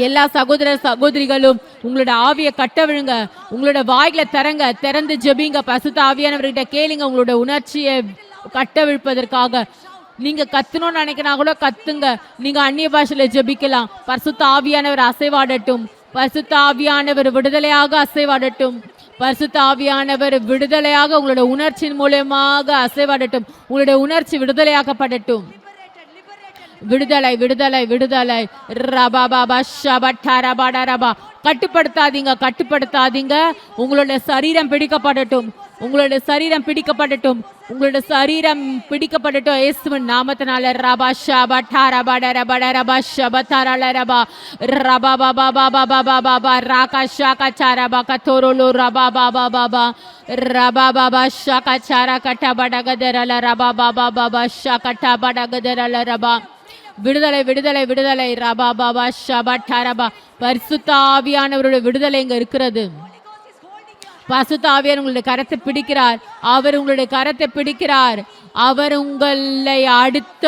எல்லா சகோதர சகோதரிகளும் உங்களோட ஆவியை கட்டவிழுங்க. உங்களோட வாய்களை திறந்து ஜெபிங்க. பரிசுத்த ஆவியானவர்கிட்ட கேளுங்க உங்களோட உணர்ச்சியை கட்டவிழ்ப்பதற்காக. நீங்க கத்தணும்னு நினைக்கிறா கூட கத்துங்க. நீங்க அந்நிய பாஷையில ஜெபிக்கலாம். பரிசுத்த ஆவியானவர் அசைவாடட்டும். பரிசுத்த ஆவியானவர் விடுதலையாக அசைவாடட்டும். பரிசுத்த ஆவியானவர் விடுதலையாக உங்களோட உணர்ச்சியின் மூலமாக அசைவாடட்டும். உங்களுடைய உணர்ச்சி விடுதலையாக்கப்படட்டும். விடுதலை விடுதலை விடுதலை. ரபா பாபா ஷபட்டா ரபா ரபா. கட்டுப்படுத்தாதீங்க. உங்களோட சரீரம் பிடிக்கப்படட்டும். உங்களோட சரீரம் பிடிக்கப்படட்டும். இயேசுவின் நாமத்தினால. ரபா ஷபட்டா ரபா ரபா ரபா ஷபத்தாரல ரபா ரபா பாபா பாபா பாபா பாபா ராகா ஷாகா சாரபா கத்தோரோலோ ரபா பாபா பாபா ரபா பாபா ஷாகா சாரா கட்டா படகதரல ரபா பாபா பாபா ஷாகட்டா படகதரல ரபா. விடுதலை விடுதலை விடுதலை. ரபா பாபா ஷபட்டா ரபா. பரிசுத்த ஆவியானவருடைய விடுதலை இங்க இருக்கிறது. பரிசுத்த ஆவியானவர் உங்களுடைய கரத்தை பிடிக்கிறார். அவர் உங்களுடைய கரத்தை பிடிக்கிறார். அவர் உங்களை அடுத்த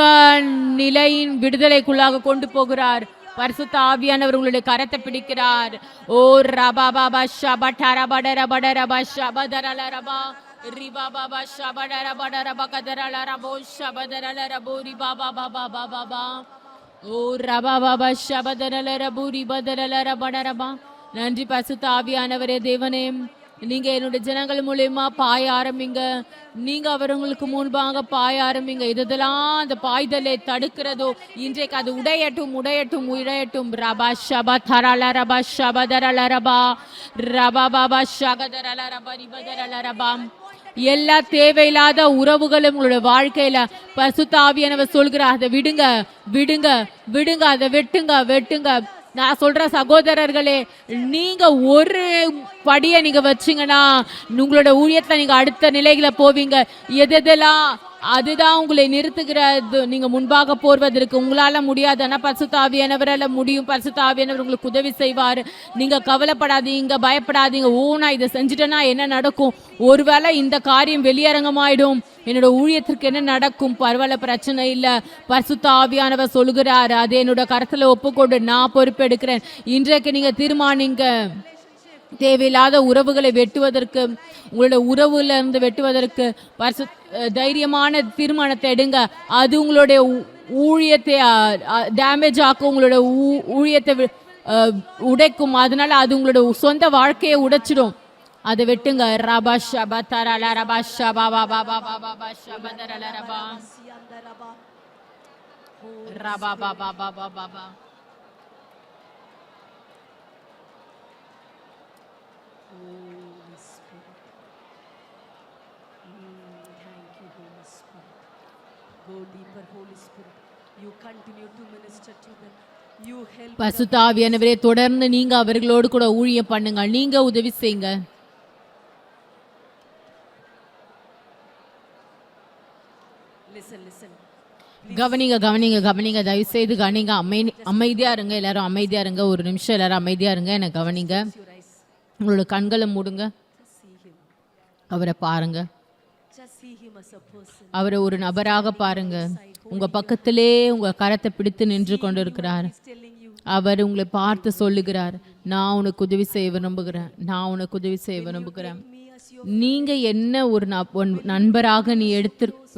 நிலையின் விடுதலைக்குள்ளாக கொண்டு போகிறார். பரிசுத்த ஆவியானவர் உங்களுடைய கரத்தை பிடிக்கிறார். ஓ ரபா பாபா ஷபட்டா ரபா ரபா ரபா ஷபதரல ரபா ரிபா பாபா ஷபட ரபா ரபா கதரல ரபோ ஷபதரல ரபோ ரிபா பாபா பாபா பாபா. ஓ ரபா பாபா ஷபதரல ரபோ ரிபதரல ரபா ரபா. நன்றி பரிசுத்த ஆவியானவரே. தேவனே, நீங்க என்னுடைய ஜனங்கள் மூலியமா பாய ஆரம்பிங்க. நீங்க அவர்களுக்கு முன்பாக பாய ஆரம்பிங்க. இதெல்லாம் அந்த பாய்தலை தடுக்கிறதோ இன்றைக்கு அது உடையட்டும் உடையட்டும் உடையட்டும். ரபா ஷபா தரல ரபா ஷபதரல ரபா ரபா பாபா ஷகதரல ரபா ரிபதரல ரபா. எல்லா தேவையில்லாத உறவுகளும் உங்களோட வாழ்க்கையில பரிசுத்த ஆவியானவர் சொல்கிறார், அதை விடுங்க விடுங்க விடுங்க, அதை வெட்டுங்க. நான் சொல்ற சகோதரர்களே, நீங்க ஒரு படியை நீங்க வச்சீங்கன்னா உங்களோட ஊழியத்துல நீங்க அடுத்த நிலைகளை போவீங்க. எதெல்லாம் அதுதான் உங்களை நிறுத்துகிறது. நீங்க முன்பாக போர்வதற்கு உங்களால முடியாது. ஆனா பரிசுத்த ஆவியானவரால முடியும். பரிசுத்த ஆவியானவர் உங்களுக்கு உதவி செய்வார். நீங்க கவலைப்படாதீங்க, பயப்படாதீங்க. நான் இதை செஞ்சுட்டேன்னா என்ன நடக்கும்? ஒருவேளை இந்த காரியம் வெளியரங்கமாயிடும், என்னோட ஊழியத்திற்கு என்ன நடக்கும்? பரவாயில்ல, பிரச்சனை இல்லை. பரிசுத்த ஆவியானவர் சொல்லுகிறார், அது என்னோட கருத்துல ஒப்புக்கொண்டு நான் பொறுப்பெடுக்கிறேன். இன்றைக்கு நீங்க தீர்மானிங்க. தேவையில்லாத உறவுகளை வெட்டுவதற்கு, உங்களோட உறவுல இருந்து வெட்டுவதற்கு தைரியமான தீர்மானத்தை எடுங்க. அது உங்களுடைய ஊழியத்தை டேமேஜ் ஆக்கும், உங்களோட ஊழியத்தை உடைக்கும். அதனால அது உங்களோட சொந்த வாழ்க்கையை உடைச்சிடும். அதை வெட்டுங்க. ரபா ஷபா தரல ரபா ஷபா பாபா பாபா பாபா ஷபதரல ரபா ரபா Baba Baba Baba. Holy Spirit. Thank you, Holy Spirit. Go deeper, Holy Spirit. You continue to minister to them. You help them. பரிசுத்த ஆவியானவரே, தொடர்ந்து நீங்க அவர்களோடு கூட ஊழியம் பண்ணுங்க. நீங்க உதவி செய்யுங்க. Listen. கவனிங்க. தயவு செய்து கவனிங்க. அமைதியா இருங்க. எல்லாரும் அமைதியா இருங்க. ஒரு நிமிஷம் எல்லாரும் அமைதியா இருங்க. என்ன கவனிங்க. Your eyes. உங்களோட கண்களை மூடுங்க. Just see him. அவரை பாருங்க. Just see him as a person. அவரை ஒரு நபராக பாருங்க. உங்க பக்கத்திலே உங்க கரத்தை பிடித்து நின்று கொண்டிருக்கிறார். He's telling you. அவர் உங்களை பார்த்து சொல்லுகிறார், நான் உனக்கு உதவி செய்ய விரும்புகிறேன். Me as your நீங்க என்ன ஒரு நண்பராக நீ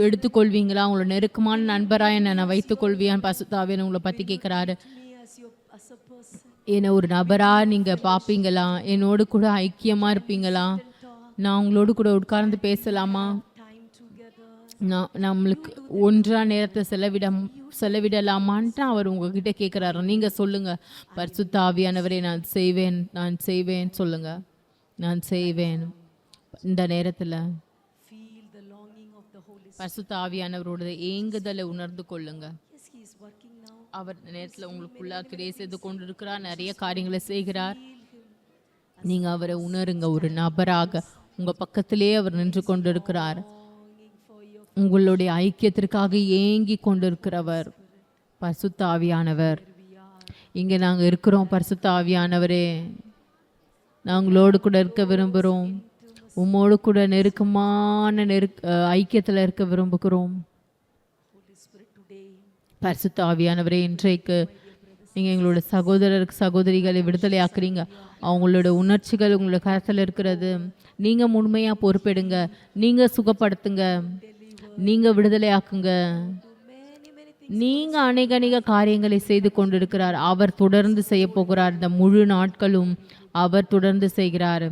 எடுத்துக்கொள்வீங்களா? உங்களோட நெருக்கமான நண்பராக என்ன வைத்துக் கொள்வியான்னு பசுத்தாவே உங்களை பத்தி கேட்கிறாரு. me as a person. என்னை ஒரு நபரா நீங்க பாப்பீங்களா? என்னோடு கூட ஐக்கியமா இருப்பீங்களா? நான் உங்களோடு கூட உட்கார்ந்து பேசலாமா? Time together. நம்மளுக்கு ஒன்றா நேரத்தை செலவிடலாமான்ட்டு அவர் உங்ககிட்ட கேட்குறாரு. நீங்க சொல்லுங்க, பரிசுத்த ஆவியானவரே நான் செய்வேன் சொல்லுங்க. நான் செய்வேன். இந்த நேரத்துல Feel the longing of the Holy Spirit. பரிசுத்த ஆவியானவரோட ஏங்குதலை உணர்ந்து கொள்ளுங்க. Yes, he is working now. அவர் இந்த நேரத்துல உங்களுக்குள்ளா கிரியை செய்து கொண்டிருக்கிறார். நிறைய காரியங்களை செய்கிறார். நீங்க அவரை உணருங்க. ஒரு நபராக உங்க பக்கத்திலே அவர் நின்று கொண்டிருக்கிறார். Longing for your உங்களுடைய ஐக்கியத்திற்காக ஏங்கி கொண்டிருக்கிறவர் பரிசுத்த ஆவியானவர். இங்க நாங்க இருக்கிறோம். பரிசுத்த ஆவியானவரே, நாங்களோடு கூட இருக்க விரும்புகிறோம். உம்மோடு கூட நெருக்கமான ஐக்கியத்தில் இருக்க விரும்புகிறோம். Holy Spirit, today, பரிசுத்த ஆவியானவரே, இன்றைக்கு நீங்கள் எங்களோட சகோதரிகளை விடுதலை ஆக்குறீங்க. அவங்களோட உணர்ச்சிகள் உங்களோட கருத்தில் இருக்கிறது. நீங்கள் முழுமையாக பொறுப்பெடுங்க, நீங்கள் சுகப்படுத்துங்க, நீங்கள் விடுதலை ஆக்குங்க. நீங்கள் அநேக காரியங்களை செய்து கொண்டிருக்கிறார். அவர் தொடர்ந்து செய்ய போகிறார். இந்த முழு நாட்களும் அவர் தொடர்ந்து செய்கிறார்.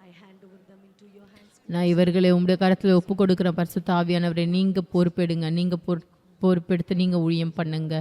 I hand over them into your hands. நான் இவர்களை உங்களுடைய கரத்தில் ஒப்பு கொடுக்குறேன். பரிசுத்த ஆவியானவரே, நீங்கள் பொறுப்பெடுங்க, நீங்கள் பொறுப்பெடுத்து நீங்கள் ஊழியம் பண்ணுங்க.